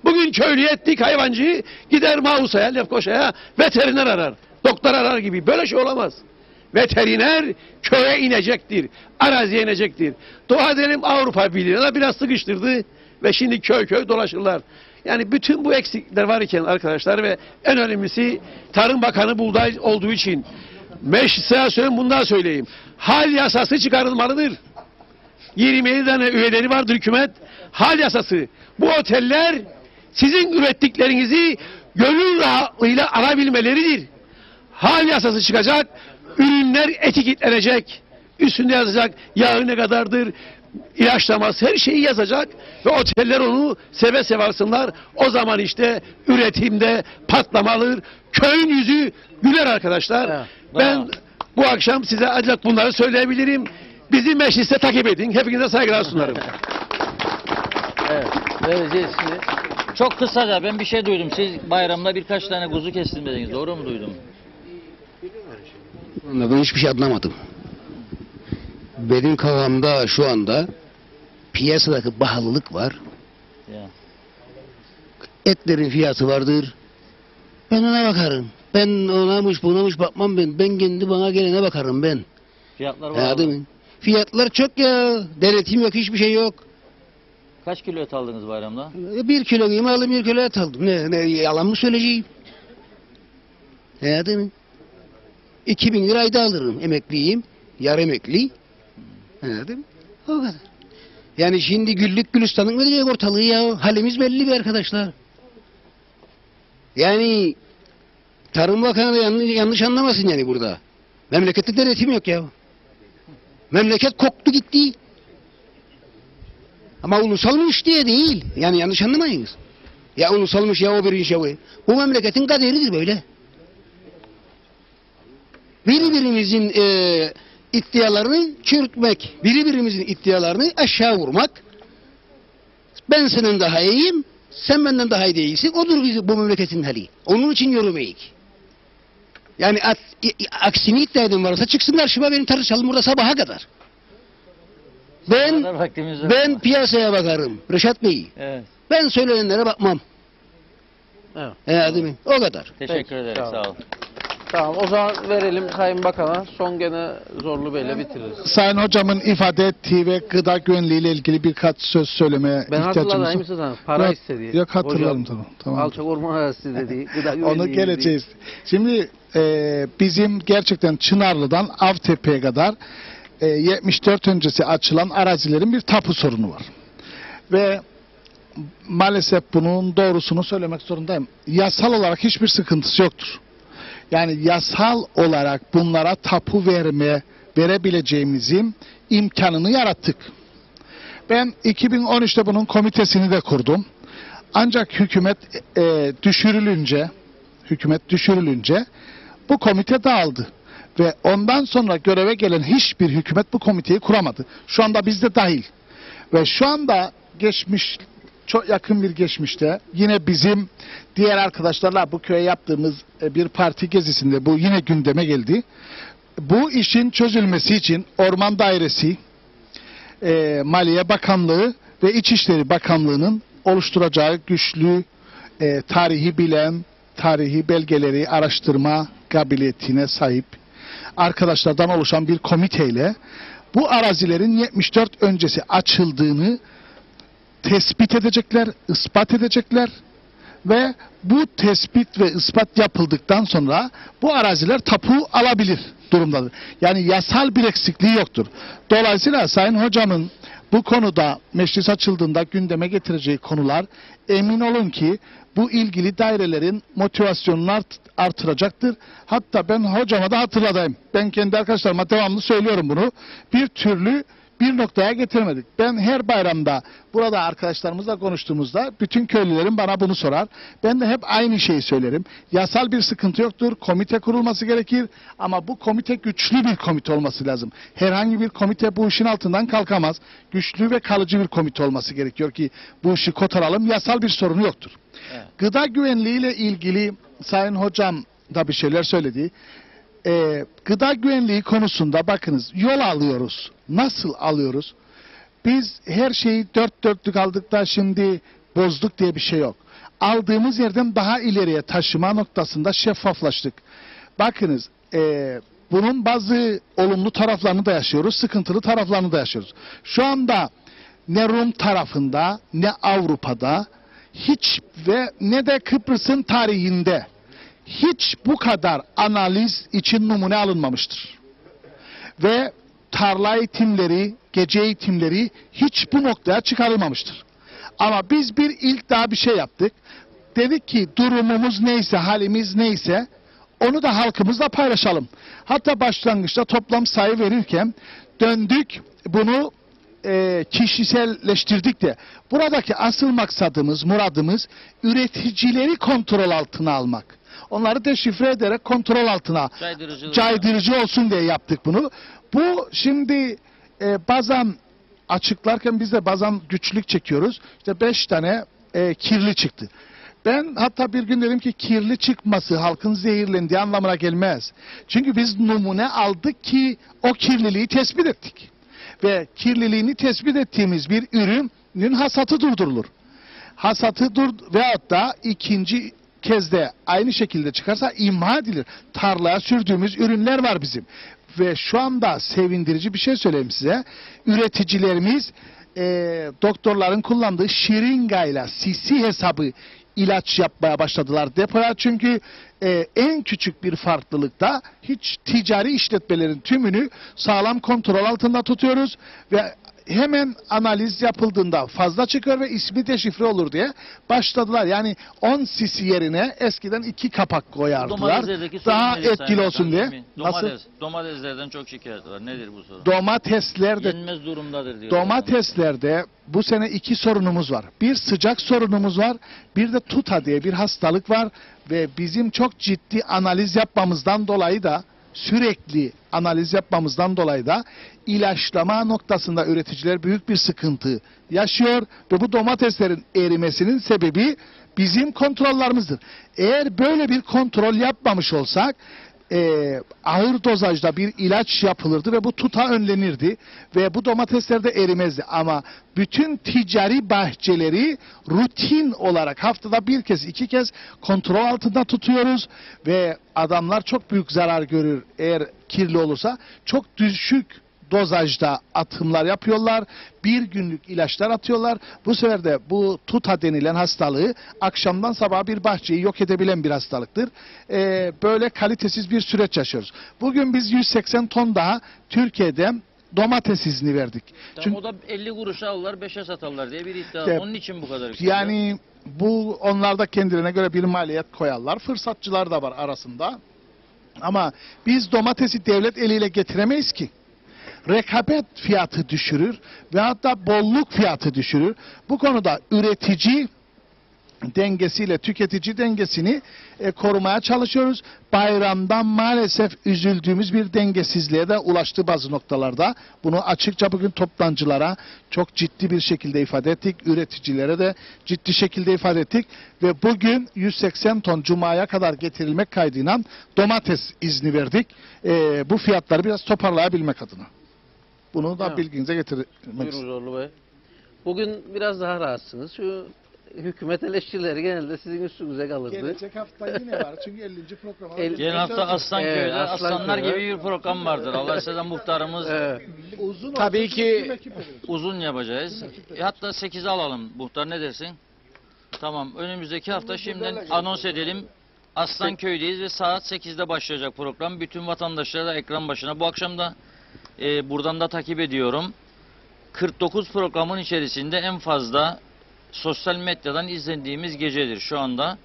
Speaker 20: Bugün köylüye ettik hayvancıyı, gider Mağusa'ya, Lefkoşa'ya veteriner arar. Doktor arar gibi. Böyle şey olamaz. Veteriner köye inecektir. Araziye inecektir. Dua edelim Avrupa Birliği'ne biraz sıkıştırdı ve şimdi köy köy dolaşırlar. Yani bütün bu eksiklikler var iken arkadaşlar ve en önemlisi Tarım Bakanı buğday olduğu için meclise söyleyeyim, bundan söyleyeyim. Hal yasası çıkarılmalıdır. 27 tane üyeleri vardır hükümet. Hal yasası. Bu oteller sizin ürettiklerinizi gönül rahatlığıyla alabilmeleridir. Hal yasası çıkacak. Ürünler etiketlenecek. Üstünde yazacak yağı ne kadardır, ilaçlaması, her şeyi yazacak ve oteller onu seve seve alsınlar. O zaman işte üretimde patlamalıdır. Köyün yüzü güler arkadaşlar. Evet, ben bu akşam size ancak bunları söyleyebilirim. Bizi mecliste takip edin. Hepinize saygılar sunarım.
Speaker 2: Evet. Vereceğiz şimdi.
Speaker 3: Çok kısaca ben bir şey duydum. Siz bayramda birkaç tane kuzu kestim dediniz. Doğru mu duydum?
Speaker 21: Ben hiçbir şey anlamadım. Benim kafamda şu anda piyasadaki pahalılık var.
Speaker 3: Ya.
Speaker 21: Etlerin fiyatı vardır. Ben ona bakarım. Ben onamış bunamış bakmam ben. Ben kendi bana gelene bakarım ben.
Speaker 3: Fiyatlar var mı?
Speaker 21: Fiyatlar çok ya. Denetim yok, hiçbir şey yok.
Speaker 3: Kaç kilo et aldınız bayramda?
Speaker 21: 1 kilo kıyma aldım, 1 kilo et aldım. Ne yalan mı söyleyeceğim? Değil mi? 2000 lira ayda alırım. Emekliyim. Yarı emekli. Değil mi? O kadar. Yani şimdi güllük gülistanlık mı diyecek ortalığı ya? Halimiz belli bir arkadaşlar. Yani Tarım Bakanı da yanlış anlamasın yani burada. Memlekette denetim yok ya. Memleket koktu gitti. Ama ulusalmış diye değil. Yani yanlış anlamayınız. Ya ulusalmış ya o birinci şey. Bu memleketin kaderidir böyle. Birbirimizin iddialarını çürütmek, birbirimizin iddialarını aşağı vurmak. Ben senin daha iyiyim, sen benden daha iyi değilsin. Odur bu memleketin hali. Onun için yürümeyik. Yani aksini iddia eden varsa çıksın karşıma, benim tartışalım burada sabaha kadar. Ben piyasaya bakarım Reşat Bey. Evet. Ben söylenenlere bakmam.
Speaker 2: Evet.
Speaker 21: Değil mi? O kadar.
Speaker 3: Teşekkür ederim. Sağ olun.
Speaker 2: Tamam, o zaman verelim Sayın Bakan'a. Son gene Zorlu Bey'le bitiririz.
Speaker 16: Sayın hocamın ifade ettiği ve gıda güvenliği ile ilgili birkaç söz söylemeye ihtiyacımız var.
Speaker 2: Ben hatırladım para
Speaker 16: yok,
Speaker 2: istedi.
Speaker 16: Yok hatırlarım tamam.
Speaker 2: Alçak orman arazisi dediği gıda güvenliği.
Speaker 16: Onu geleceğiz. Şimdi bizim gerçekten Çınarlı'dan Avtepe'ye kadar 74 öncesi açılan arazilerin bir tapu sorunu var. Ve maalesef bunun doğrusunu söylemek zorundayım. Yasal olarak hiçbir sıkıntısı yoktur. Yani yasal olarak bunlara tapu verebileceğimizin imkanını yarattık. Ben 2013'te bunun komitesini de kurdum. Ancak hükümet düşürülünce bu komite dağıldı. Ve ondan sonra göreve gelen hiçbir hükümet bu komiteyi kuramadı. Şu anda biz de dahil. Ve şu anda çok yakın bir geçmişte yine bizim diğer arkadaşlarla bu köye yaptığımız bir parti gezisinde bu yine gündeme geldi. Bu işin çözülmesi için Orman Dairesi, Maliye Bakanlığı ve İçişleri Bakanlığı'nın oluşturacağı güçlü tarihi bilen, tarihi belgeleri araştırma kabiliyetine sahip arkadaşlardan oluşan bir komiteyle bu arazilerin 74 öncesi açıldığını tespit edecekler, ispat edecekler ve bu tespit ve ispat yapıldıktan sonra bu araziler tapu alabilir durumdadır. Yani yasal bir eksikliği yoktur. Dolayısıyla Sayın Hocamın bu konuda meclis açıldığında gündeme getireceği konular, emin olun ki bu ilgili dairelerin motivasyonunu artıracaktır. Hatta ben hocama da hatırlatayım. Ben kendi arkadaşlarıma devamlı söylüyorum bunu. Bir türlü bir noktaya getirmedik. Ben her bayramda burada arkadaşlarımızla konuştuğumuzda bütün köylülerin bana bunu sorar. Ben de hep aynı şeyi söylerim. Yasal bir sıkıntı yoktur. Komite kurulması gerekir. Ama bu komite güçlü bir komite olması lazım. Herhangi bir komite bu işin altından kalkamaz. Güçlü ve kalıcı bir komite olması gerekiyor ki bu işi kotaralım. Yasal bir sorunu yoktur. Evet. Gıda güvenliği ile ilgili Sayın Hocam da bir şeyler söyledi. Gıda güvenliği konusunda bakınız, yol alıyoruz. Nasıl alıyoruz? Biz her şeyi dört dörtlük aldık da şimdi bozduk diye bir şey yok. Aldığımız yerden daha ileriye taşıma noktasında şeffaflaştık. Bakınız, bunun bazı olumlu taraflarını da yaşıyoruz, sıkıntılı taraflarını da yaşıyoruz. Şu anda ne Rum tarafında, ne Avrupa'da, hiç ve ne de Kıbrıs'ın tarihinde hiç bu kadar analiz için numune alınmamıştır. Ve tarla eğitimleri, gece eğitimleri hiç bu noktaya çıkarılmamıştır. Ama biz bir ilk daha bir şey yaptık. Dedik ki durumumuz neyse, halimiz neyse onu da halkımızla paylaşalım. Hatta başlangıçta toplam sayı verirken döndük bunu kişiselleştirdik de. Buradaki asıl maksadımız, muradımız üreticileri kontrol altına almak. Onları deşifre ederek kontrol altına caydırıcı olsun diye yaptık bunu. Bu şimdi bazen açıklarken biz de bazen güçlük çekiyoruz. İşte 5 tane kirli çıktı. Ben hatta bir gün dedim ki kirli çıkması halkın zehirlendiği anlamına gelmez. Çünkü biz numune aldık ki o kirliliği tespit ettik. Ve kirliliğini tespit ettiğimiz bir ürünün hasatı durdurulur. Hasatı veyahut da ikinci kez de aynı şekilde çıkarsa imha edilir. Tarlaya sürdüğümüz ürünler var bizim. Ve şu anda sevindirici bir şey söyleyeyim size. Üreticilerimiz doktorların kullandığı şırıngayla cc hesabı ilaç yapmaya başladılar depoya. Çünkü en küçük bir farklılıkta hiç ticari işletmelerin tümünü sağlam kontrol altında tutuyoruz ve hemen analiz yapıldığında fazla çıkıyor ve ismi deşifre olur diye başladılar. Yani 10 cc yerine eskiden 2 kapak koyardılar. Daha etkili olsun diye.
Speaker 3: Domateslerden çok şikayet var. Nedir bu sorun?
Speaker 16: Domateslerde
Speaker 3: yenmez durumdadır diyor.
Speaker 16: Domateslerde bu sene 2 sorunumuz var. Bir sıcak sorunumuz var. Bir de tuta diye bir hastalık var ve bizim çok ciddi analiz yapmamızdan dolayı da sürekli analiz yapmamızdan dolayı da ilaçlama noktasında üreticiler büyük bir sıkıntı yaşıyor ve bu domateslerin erimesinin sebebi bizim kontrollerimizdir. Eğer böyle bir kontrol yapmamış olsak ağır dozajda bir ilaç yapılırdı ve bu tuta önlenirdi ve bu domatesler de erimezdi. Ama bütün ticari bahçeleri rutin olarak haftada 1 kez 2 kez kontrol altında tutuyoruz ve adamlar çok büyük zarar görür eğer kirli olursa. Çok düşük dozajda atımlar yapıyorlar. 1 günlük ilaçlar atıyorlar. Bu sefer de bu tuta denilen hastalığı akşamdan sabaha bir bahçeyi yok edebilen bir hastalıktır. Böyle kalitesiz bir süreç yaşıyoruz. Bugün biz 180 ton daha Türkiye'de domates izni verdik.
Speaker 3: Çünkü o da 50 kuruşa alırlar 5'e satarlar diye bir iddia. Onun için bu kadar.
Speaker 16: Yani bu onlar da kendilerine göre bir maliyet koyarlar. Fırsatçılar da var arasında. Ama biz domatesi devlet eliyle getiremeyiz ki. Rekabet fiyatı düşürür ve hatta bolluk fiyatı düşürür. Bu konuda üretici dengesiyle tüketici dengesini korumaya çalışıyoruz. Bayramdan maalesef üzüldüğümüz bir dengesizliğe de ulaştı bazı noktalarda. Bunu açıkça bugün toptancılara çok ciddi bir şekilde ifade ettik. Üreticilere de ciddi şekilde ifade ettik. Ve bugün 180 ton Cuma'ya kadar getirilmek kaydıyla domates izni verdik. Bu fiyatları biraz toparlayabilmek adına. Bunu da bilginize getirmek
Speaker 2: istiyorum. Buyurun Zorlu Bey. Bugün biraz daha rahatsınız. Şu hükümet eleştirileri genelde sizin üstünüze kalırdı.
Speaker 16: Gelecek hafta yine var. Çünkü 50. program.
Speaker 3: Geçen hafta Aslanköy'de Aslanlar gibi bir program vardır. Allah sizden muhtarımız.
Speaker 16: Uzun
Speaker 3: tabii ki uzun yapacağız. Hatta 8'e alalım. Muhtar ne dersin? Tamam. Önümüzdeki hafta şimdiden anons edelim. Aslanköy'deyiz ve saat 8'de başlayacak program. Bütün vatandaşlar da ekran başına. Bu akşam da buradan da takip ediyorum. 49 programın içerisinde en fazla sosyal medyadan izlediğimiz gecedir şu anda.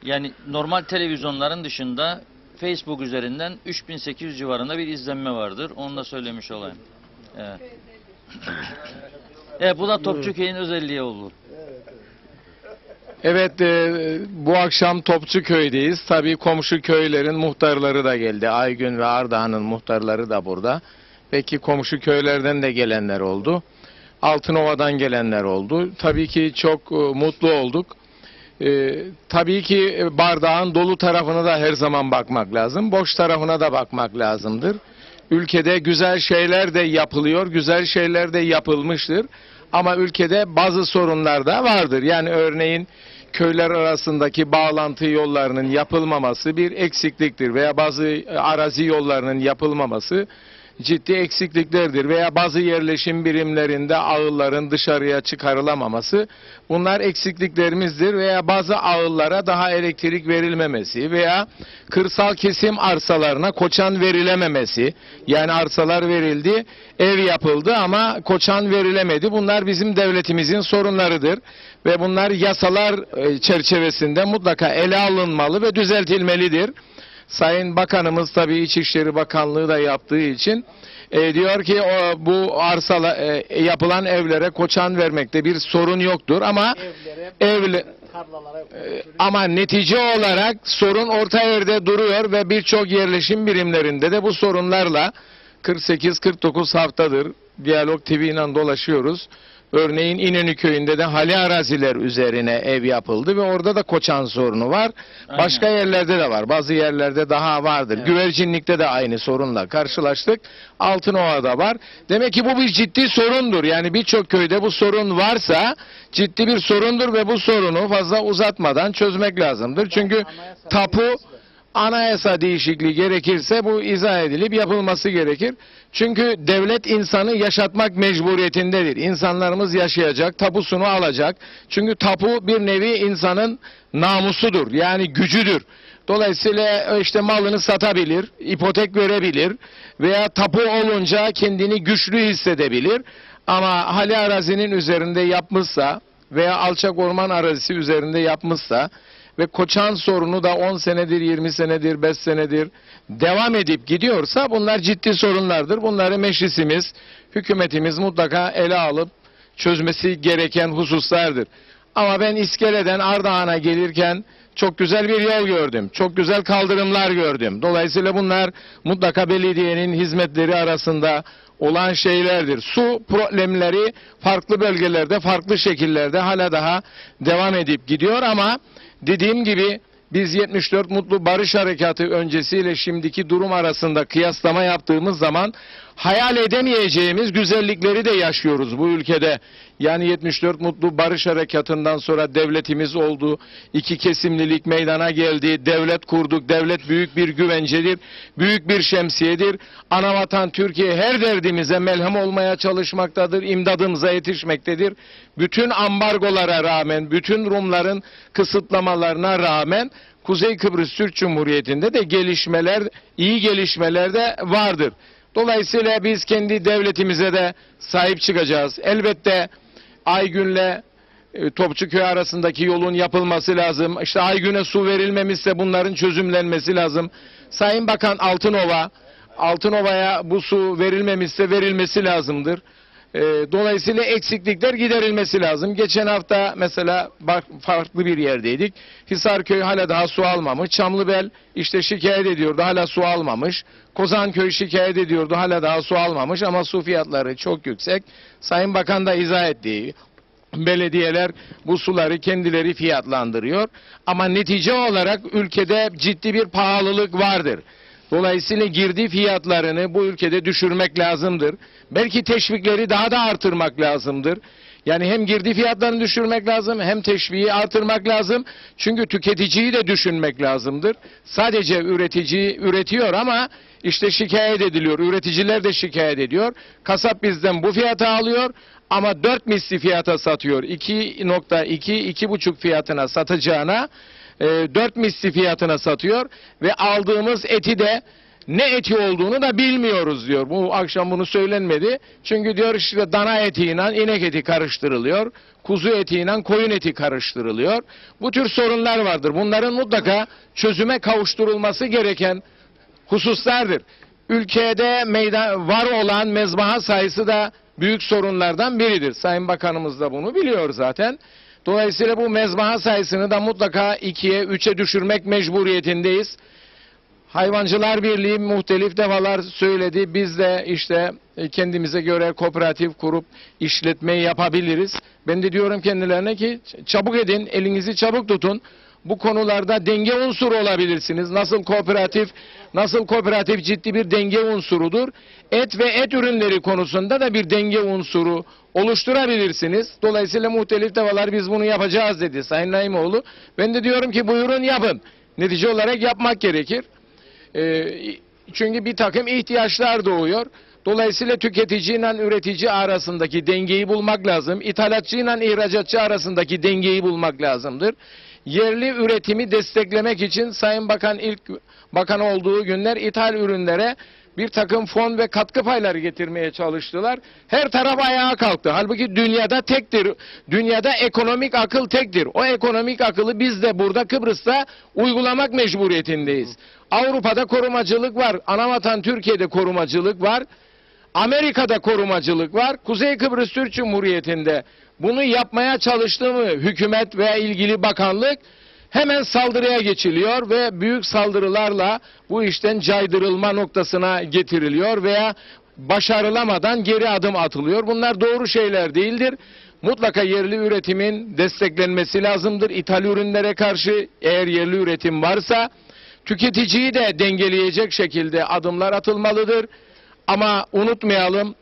Speaker 3: Yani normal televizyonların dışında Facebook üzerinden 3800 civarında bir izlenme vardır. Onu da söylemiş olayım. Evet. Evet, bu da Topçuköy'ün özelliği oldu.
Speaker 1: Evet, bu akşam Topçuköy'deyiz. Tabii komşu köylerin muhtarları da geldi. Aygün ve Ardahan'ın muhtarları da burada. Peki komşu köylerden de gelenler oldu. Altınova'dan gelenler oldu. Tabii ki çok mutlu olduk. Tabii ki bardağın dolu tarafına da her zaman bakmak lazım. Boş tarafına da bakmak lazımdır. Ülkede güzel şeyler de yapılıyor, güzel şeyler de yapılmıştır. Ama ülkede bazı sorunlar da vardır. Yani örneğin köyler arasındaki bağlantı yollarının yapılmaması bir eksikliktir. Veya bazı arazi yollarının yapılmaması ciddi eksikliklerdir. Veya bazı yerleşim birimlerinde ağılların dışarıya çıkarılamaması bunlar eksikliklerimizdir. Veya bazı ağıllara daha elektrik verilmemesi veya kırsal kesim arsalarına koçan verilememesi. Yani arsalar verildi, ev yapıldı ama koçan verilemedi. Bunlar bizim devletimizin sorunlarıdır. Ve bunlar yasalar çerçevesinde mutlaka ele alınmalı ve düzeltilmelidir. Sayın Bakanımız tabii İçişleri Bakanlığı da yaptığı için diyor ki bu yapılan evlere koçan vermekte bir sorun yoktur ama ama netice olarak sorun orta yerde duruyor ve birçok yerleşim birimlerinde de bu sorunlarla 48-49 haftadır Diyalog TV ile dolaşıyoruz. Örneğin İnönü köyünde de hali araziler üzerine ev yapıldı ve orada da koçan sorunu var. Aynen. Başka yerlerde de var. Bazı yerlerde daha vardır. Evet. Güvercinlik'te de aynı sorunla karşılaştık. Altınova'da var. Demek ki bu bir ciddi sorundur. Yani birçok köyde bu sorun varsa ciddi bir sorundur ve bu sorunu fazla uzatmadan çözmek lazımdır. Çünkü anayasa değişikliği gerekirse bu izah edilip yapılması gerekir. Çünkü devlet insanı yaşatmak mecburiyetindedir. İnsanlarımız yaşayacak, tapusunu alacak. Çünkü tapu bir nevi insanın namusudur. Yani gücüdür. Dolayısıyla işte malını satabilir, ipotek verebilir veya tapu olunca kendini güçlü hissedebilir. Ama hali arazinin üzerinde yapmışsa veya alçak orman arazisi üzerinde yapmışsa ve koçan sorunu da 10 senedir, 20 senedir, 5 senedir devam edip gidiyorsa bunlar ciddi sorunlardır. Bunları meclisimiz, hükümetimiz mutlaka ele alıp çözmesi gereken hususlardır. Ama ben İskele'den Ardahan'a gelirken çok güzel bir yol gördüm. Çok güzel kaldırımlar gördüm. Dolayısıyla bunlar mutlaka belediyenin hizmetleri arasında olan şeylerdir. Su problemleri farklı bölgelerde, farklı şekillerde hala daha devam edip gidiyor ama dediğim gibi biz 74 Mutlu Barış Harekatı öncesiyle şimdiki durum arasında kıyaslama yaptığımız zaman hayal edemeyeceğimiz güzellikleri de yaşıyoruz bu ülkede. Yani 74 Mutlu Barış Harekatı'ndan sonra devletimiz oldu. İki kesimlilik meydana geldi. Devlet kurduk. Devlet büyük bir güvencedir. Büyük bir şemsiyedir. Anavatan Türkiye her derdimize melhem olmaya çalışmaktadır. İmdadımıza yetişmektedir. Bütün ambargolara rağmen, bütün Rumların kısıtlamalarına rağmen Kuzey Kıbrıs Türk Cumhuriyeti'nde de gelişmeler, iyi gelişmeler de vardır. Dolayısıyla biz kendi devletimize de sahip çıkacağız. Elbette Aygün'le Topçuköy arasındaki yolun yapılması lazım. İşte Aygün'e su verilmemişse bunların çözümlenmesi lazım. Sayın Bakan Altınova'ya bu su verilmemişse verilmesi lazımdır. Dolayısıyla eksiklikler giderilmesi lazım. Geçen hafta mesela farklı bir yerdeydik. Hisarköy hala daha su almamış. Çamlıbel işte şikayet ediyordu, hala su almamış. Kozanköy şikayet ediyordu, hala daha su almamış ama su fiyatları çok yüksek. Sayın Bakan da izah ettiği belediyeler bu suları kendileri fiyatlandırıyor. Ama netice olarak ülkede ciddi bir pahalılık vardır. Dolayısıyla girdi fiyatlarını bu ülkede düşürmek lazımdır. Belki teşvikleri daha da artırmak lazımdır. Yani hem girdi fiyatlarını düşürmek lazım hem teşviği artırmak lazım. Çünkü tüketiciyi de düşünmek lazımdır. Sadece üretici üretiyor ama işte şikayet ediliyor. Üreticiler de şikayet ediyor. Kasap bizden bu fiyata alıyor ama 4 misli fiyata satıyor. 2.2-2.5 fiyatına satacağına 4 misli fiyatına satıyor ve aldığımız eti de ne eti olduğunu da bilmiyoruz diyor. Bu akşam bunu söylenmedi. Çünkü diyor işte dana etiyle inek eti karıştırılıyor. Kuzu etiyle koyun eti karıştırılıyor. Bu tür sorunlar vardır. Bunların mutlaka çözüme kavuşturulması gereken hususlardır. Ülkede var olan mezbaha sayısı da büyük sorunlardan biridir. Sayın Bakanımız da bunu biliyor zaten. Dolayısıyla bu mezbaha sayısını da mutlaka 2'ye 3'e düşürmek mecburiyetindeyiz. Hayvancılar Birliği muhtelif defalar söyledi. Biz de işte kendimize göre kooperatif kurup işletmeyi yapabiliriz. Ben de diyorum kendilerine ki çabuk edin, elinizi çabuk tutun. Bu konularda denge unsuru olabilirsiniz. Nasıl kooperatif ciddi bir denge unsurudur. Et ve et ürünleri konusunda da bir denge unsuru oluşturabilirsiniz. Dolayısıyla muhtelif defalar biz bunu yapacağız dedi Sayın Naimoğlu. Ben de diyorum ki buyurun yapın. Netice olarak yapmak gerekir. Çünkü bir takım ihtiyaçlar doğuyor. Dolayısıyla tüketici ile üretici arasındaki dengeyi bulmak lazım. İthalatçı ile ihracatçı arasındaki dengeyi bulmak lazımdır. Yerli üretimi desteklemek için Sayın Bakan ilk bakan olduğu günler ithal ürünlere bir takım fon ve katkı payları getirmeye çalıştılar. Her taraf ayağa kalktı. Halbuki dünyada tektir. Dünyada ekonomik akıl tektir. O ekonomik akıllı biz de burada Kıbrıs'ta uygulamak mecburiyetindeyiz. Avrupa'da korumacılık var. Anavatan Türkiye'de korumacılık var. Amerika'da korumacılık var. Kuzey Kıbrıs Türk Cumhuriyeti'nde bunu yapmaya çalıştı mı hükümet veya ilgili bakanlık hemen saldırıya geçiliyor ve büyük saldırılarla bu işten caydırılma noktasına getiriliyor veya başarılamadan geri adım atılıyor. Bunlar doğru şeyler değildir. Mutlaka yerli üretimin desteklenmesi lazımdır. İthal ürünlere karşı eğer yerli üretim varsa tüketiciyi de dengeleyecek şekilde adımlar atılmalıdır. Ama unutmayalım,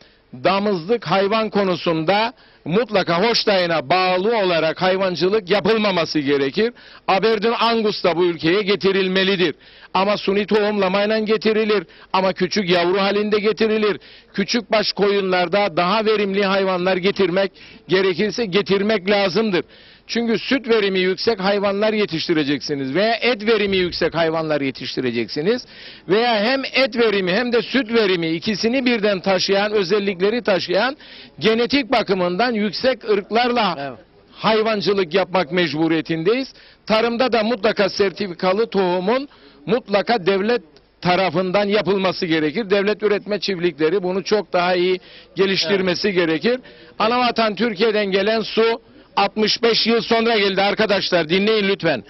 Speaker 1: damızlık hayvan konusunda mutlaka Holstein'a bağlı olarak hayvancılık yapılmaması gerekir. Aberdeen Angus da bu ülkeye getirilmelidir. Ama suni tohumlamayla getirilir. Ama küçük yavru halinde getirilir. Küçük baş koyunlarda daha verimli hayvanlar getirmek gerekirse getirmek lazımdır. Çünkü süt verimi yüksek hayvanlar yetiştireceksiniz veya et verimi yüksek hayvanlar yetiştireceksiniz veya hem et verimi hem de süt verimi ikisini birden taşıyan, özellikleri taşıyan genetik bakımından yüksek ırklarla hayvancılık yapmak mecburiyetindeyiz. Tarımda da mutlaka sertifikalı tohumun mutlaka devlet tarafından yapılması gerekir. Devlet üretme çiftlikleri bunu çok daha iyi geliştirmesi gerekir. Anavatan Türkiye'den gelen su 65 yıl sonra geldi arkadaşlar, dinleyin lütfen.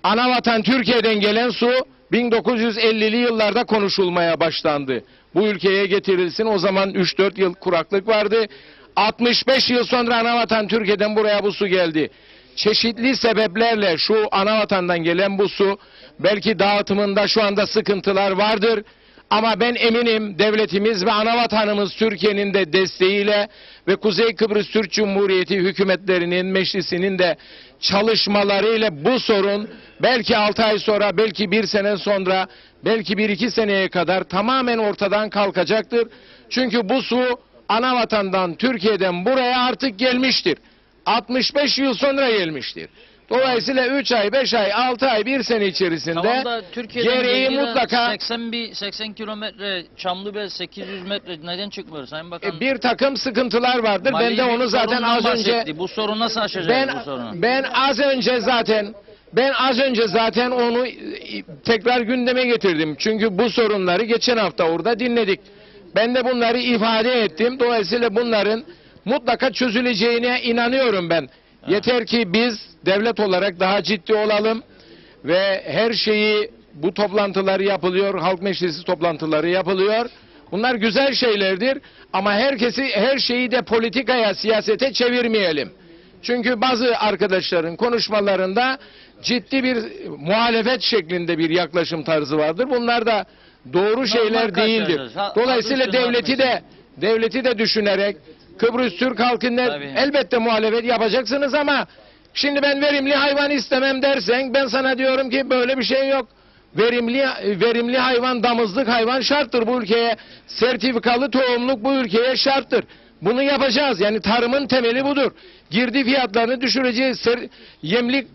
Speaker 1: Anavatan Türkiye'den gelen su 1950'li yıllarda konuşulmaya başlandı. Bu ülkeye getirilsin, o zaman 3-4 yıl kuraklık vardı. 65 yıl sonra Anavatan Türkiye'den buraya bu su geldi. Çeşitli sebeplerle şu Anavatan'dan gelen bu su belki dağıtımında şu anda sıkıntılar vardır. Ama ben eminim devletimiz ve Anavatanımız Türkiye'nin de desteğiyle ve Kuzey Kıbrıs Türk Cumhuriyeti hükümetlerinin, meclisinin de çalışmalarıyla bu sorun belki 6 ay sonra, belki 1 sene sonra, belki 1-2 seneye kadar tamamen ortadan kalkacaktır. Çünkü bu su Anavatan'dan, Türkiye'den buraya artık gelmiştir. 65 yıl sonra gelmiştir. Dolayısıyla 3 ay, 5 ay, 6 ay, 1 sene içerisinde
Speaker 3: Tamam da Türkiye'den
Speaker 1: gereği mutlaka
Speaker 3: 80 kilometre Çamlıbel 800 metre neden çıkmıyor Sayın Bakan?
Speaker 1: bir takım sıkıntılar vardır. Ben de onu zaten az önce
Speaker 3: bu sorunu nasıl aşacağız bu sorunu?
Speaker 1: Ben az önce zaten onu tekrar gündeme getirdim. Çünkü bu sorunları geçen hafta orada dinledik. Ben de bunları ifade ettim. Dolayısıyla bunların mutlaka çözüleceğine inanıyorum ben. Yeter ki biz devlet olarak daha ciddi olalım ve her şeyi, bu toplantılar yapılıyor, halk meclisi toplantıları yapılıyor. Bunlar güzel şeylerdir ama her şeyi de politikaya, siyasete çevirmeyelim. Çünkü bazı arkadaşların konuşmalarında ciddi bir muhalefet şeklinde bir yaklaşım tarzı vardır. Bunlar da doğru şeyler değildir. Dolayısıyla devleti de düşünerek Kıbrıs Türk halkında elbette muhalefet yapacaksınız ama şimdi ben verimli hayvan istemem dersen ben sana diyorum ki böyle bir şey yok. Verimli hayvan, damızlık hayvan şarttır bu ülkeye. Sertifikalı tohumluk bu ülkeye şarttır. Bunu yapacağız. Yani tarımın temeli budur. Girdi fiyatlarını düşüreceğiz. Yemlik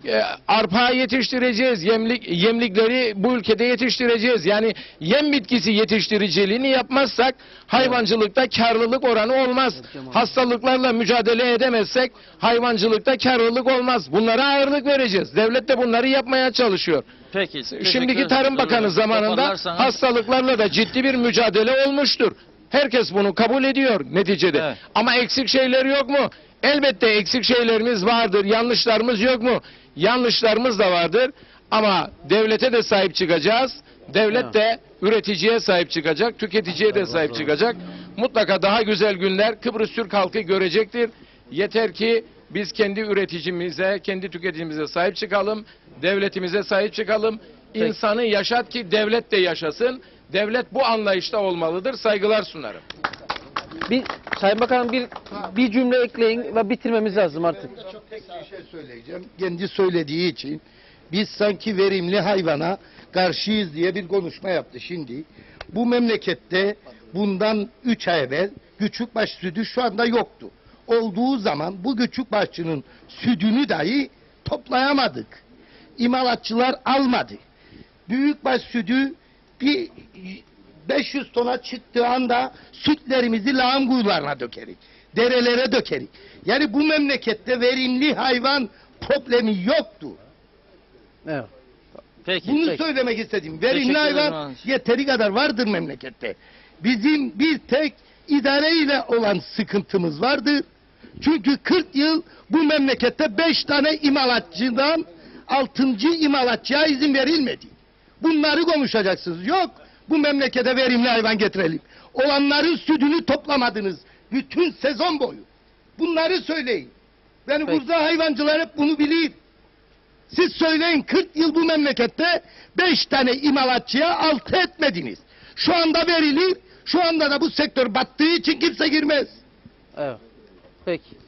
Speaker 1: arpa yetiştireceğiz. Yemlikleri bu ülkede yetiştireceğiz. Yani yem bitkisi yetiştiriciliğini yapmazsak hayvancılıkta karlılık oranı olmaz. Hastalıklarla mücadele edemezsek hayvancılıkta karlılık olmaz. Bunlara ağırlık vereceğiz. Devlet de bunları yapmaya çalışıyor.
Speaker 3: Peki.
Speaker 1: Şimdiki Tarım Bakanı zamanında hastalıklarla da ciddi bir mücadele olmuştur. Herkes bunu kabul ediyor neticede.
Speaker 3: Evet.
Speaker 1: Ama eksik şeyler yok mu? Elbette eksik şeylerimiz vardır. Yanlışlarımız yok mu? Yanlışlarımız da vardır. Ama devlete de sahip çıkacağız. Devlet de üreticiye sahip çıkacak. Tüketiciye de sahip çıkacak. Mutlaka daha güzel günler Kıbrıs Türk halkı görecektir. Yeter ki biz kendi üreticimize, kendi tüketicimize sahip çıkalım. Devletimize sahip çıkalım. İnsanı yaşat ki devlet de yaşasın. Devlet bu anlayışta olmalıdır. Saygılar sunarım.
Speaker 2: Sayın Bakanım bir cümle ekleyin ve bitirmemiz lazım artık.
Speaker 17: Çok tek bir şey söyleyeceğim. Kendi söylediği için biz sanki verimli hayvana karşıyız diye bir konuşma yaptı şimdi. Bu memlekette bundan 3 ay evvel küçükbaş sütü şu anda yoktu. Olduğu zaman bu küçükbaşçının sütünü dahi toplayamadık. İmalatçılar almadı. Büyükbaş sütü bir 500 tona çıktığı anda sütlerimizi lağım kuyularına dökerik. Derelere dökerik. Yani bu memlekette verimli hayvan problemi yoktu.
Speaker 2: Evet.
Speaker 3: Peki,
Speaker 17: Bunu
Speaker 3: peki.
Speaker 17: söylemek istedim. Verimli
Speaker 3: Teşekkür
Speaker 17: hayvan
Speaker 3: ederim.
Speaker 17: yeteri kadar vardır memlekette. Bizim bir tek idareyle olan sıkıntımız vardır. Çünkü 40 yıl bu memlekette 5 tane imalatçıdan 6. imalatçıya izin verilmedi. Bunları konuşacaksınız. Yok, bu memlekete verimli hayvan getirelim. Olanların sütünü toplamadınız. Bütün sezon boyu. Bunları söyleyin. Yani burada hayvancılar hep bunu bilir. Siz söyleyin 40 yıl bu memlekette 5 tane imalatçıya altı etmediniz. Şu anda verilir. Şu anda da bu sektör battığı için kimse girmez.
Speaker 2: Evet. Peki.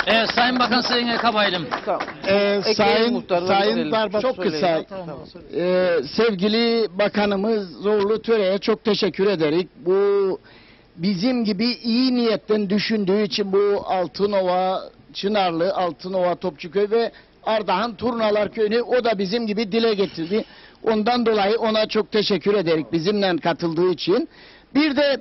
Speaker 3: Evet Sayın Bakan Sayın Kabaylim.
Speaker 11: Sayın Darba çok kısa. Sevgili Bakanımız Zorlu Töre'ye çok teşekkür ederiz. Bu bizim gibi iyi niyetten düşündüğü için bu Altınova, Çınarlı, Altınova, Topçuköy ve Ardahan Turnalar Köyü'nü o da bizim gibi dile getirdi. Ondan dolayı ona çok teşekkür ederiz bizimle katıldığı için. Bir de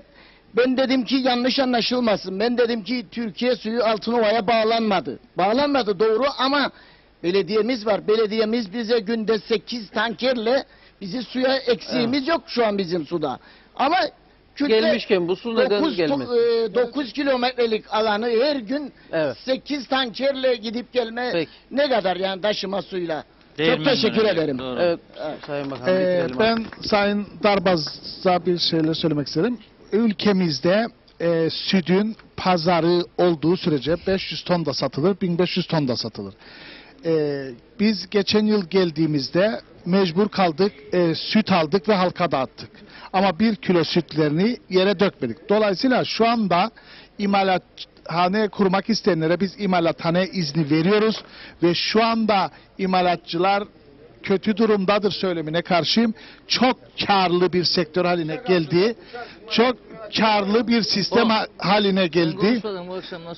Speaker 11: ben dedim ki yanlış anlaşılmasın. Ben dedim ki Türkiye suyu Altınova'ya bağlanmadı. Bağlanmadı doğru ama belediyemiz var. Belediyemiz bize günde 8 tankerle bizi suya eksiğimiz yok şu an bizim suda. Ama
Speaker 2: Gelmişken bu su neden gelmez?
Speaker 11: 9 kilometrelik alanı her gün 8 tankerle gidip gelme ne kadar yani taşıma suyla. Çok teşekkür ederim.
Speaker 2: Evet, Sayın Bakan bitirelim.
Speaker 16: Ben Sayın Darbaz'a bir şeyler söylemek isterim. Ülkemizde sütün pazarı olduğu sürece 500 ton da satılır, 1500 ton da satılır. Biz geçen yıl geldiğimizde mecbur kaldık, süt aldık ve halka dağıttık. Ama 1 kilo sütlerini yere dökmedik. Dolayısıyla şu anda imalathane kurmak isteyenlere biz imalathane izni veriyoruz ve şu anda imalatçılar kötü durumdadır söylemine karşıyım. Çok karlı bir sektör haline geldi. Çok karlı bir sistem haline geldi.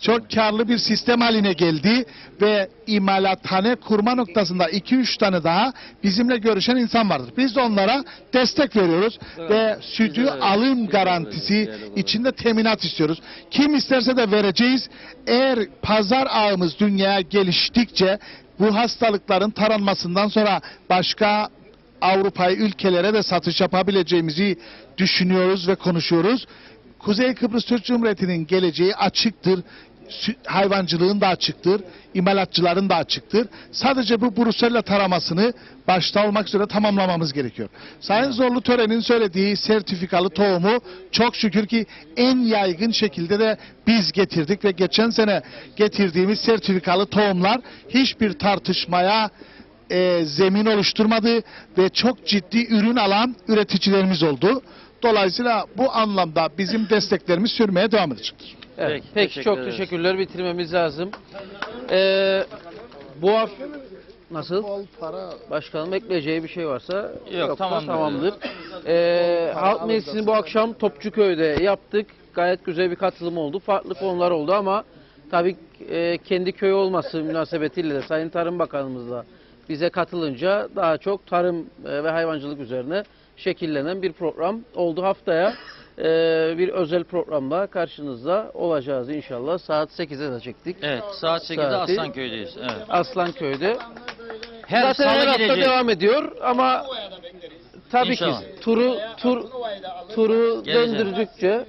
Speaker 16: Çok karlı bir sistem haline geldi ve imalathane kurma noktasında 2-3 tane daha bizimle görüşen insan vardır. Biz de onlara destek veriyoruz ve sütü alım garantisi içinde teminat istiyoruz. Kim isterse de vereceğiz. Eğer pazar ağımız dünyaya geliştikçe bu hastalıkların taranmasından sonra başka Avrupa ülkelere de satış yapabileceğimizi düşünüyoruz ve konuşuyoruz. Kuzey Kıbrıs Türk Cumhuriyeti'nin geleceği açıktır. Hayvancılığın da açıktır. İmalatçıların da açıktır. Sadece bu Brusella taramasını başta olmak üzere tamamlamamız gerekiyor. Sayın Zorlu Töre'nin söylediği sertifikalı tohumu çok şükür ki en yaygın şekilde de biz getirdik ve geçen sene getirdiğimiz sertifikalı tohumlar hiçbir tartışmaya zemin oluşturmadı ve çok ciddi ürün alan üreticilerimiz oldu. Dolayısıyla bu anlamda bizim desteklerimiz sürmeye devam edecektir.
Speaker 2: Evet, peki çok teşekkürler. Bitirmemiz lazım. Bu nasıl? Başkanım ekleyeceği bir şey varsa
Speaker 3: yok,
Speaker 2: tamamdır. Halk Meclisi'ni bu akşam Topçuköy'de yaptık. Gayet güzel bir katılım oldu. Farklı konular oldu ama tabii kendi köyü olması münasebetiyle de Sayın Tarım Bakanımız da bize katılınca daha çok tarım ve hayvancılık üzerine şekillenen bir program oldu. Haftaya bir özel programla karşınızda olacağız inşallah. Saat 8'e de çektik.
Speaker 3: Evet, saat 8'de Aslanköy'deyiz. Evet.
Speaker 2: Aslanköy'de.
Speaker 3: Her
Speaker 2: Zaten
Speaker 3: salı
Speaker 2: her hafta
Speaker 3: gidecek.
Speaker 2: devam ediyor ama tabii
Speaker 3: İnşallah.
Speaker 2: ki turu döndürdükçe.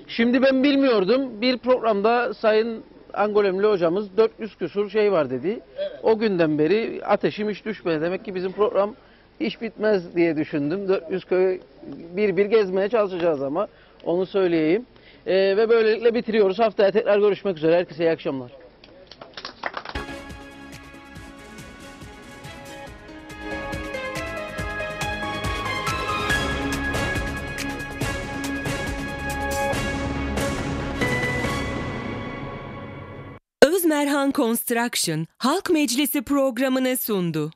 Speaker 2: Şimdi ben bilmiyordum. Bir programda Sayın Angolemli hocamız 400 küsur şey var dedi. O günden beri ateşim hiç düşmedi. Demek ki bizim program hiç bitmez diye düşündüm. 400 köy bir gezmeye çalışacağız ama onu söyleyeyim. Ve böylelikle bitiriyoruz. Haftaya tekrar görüşmek üzere. Herkese iyi akşamlar.
Speaker 5: Özmerhan Construction Halk Meclisi programını sundu.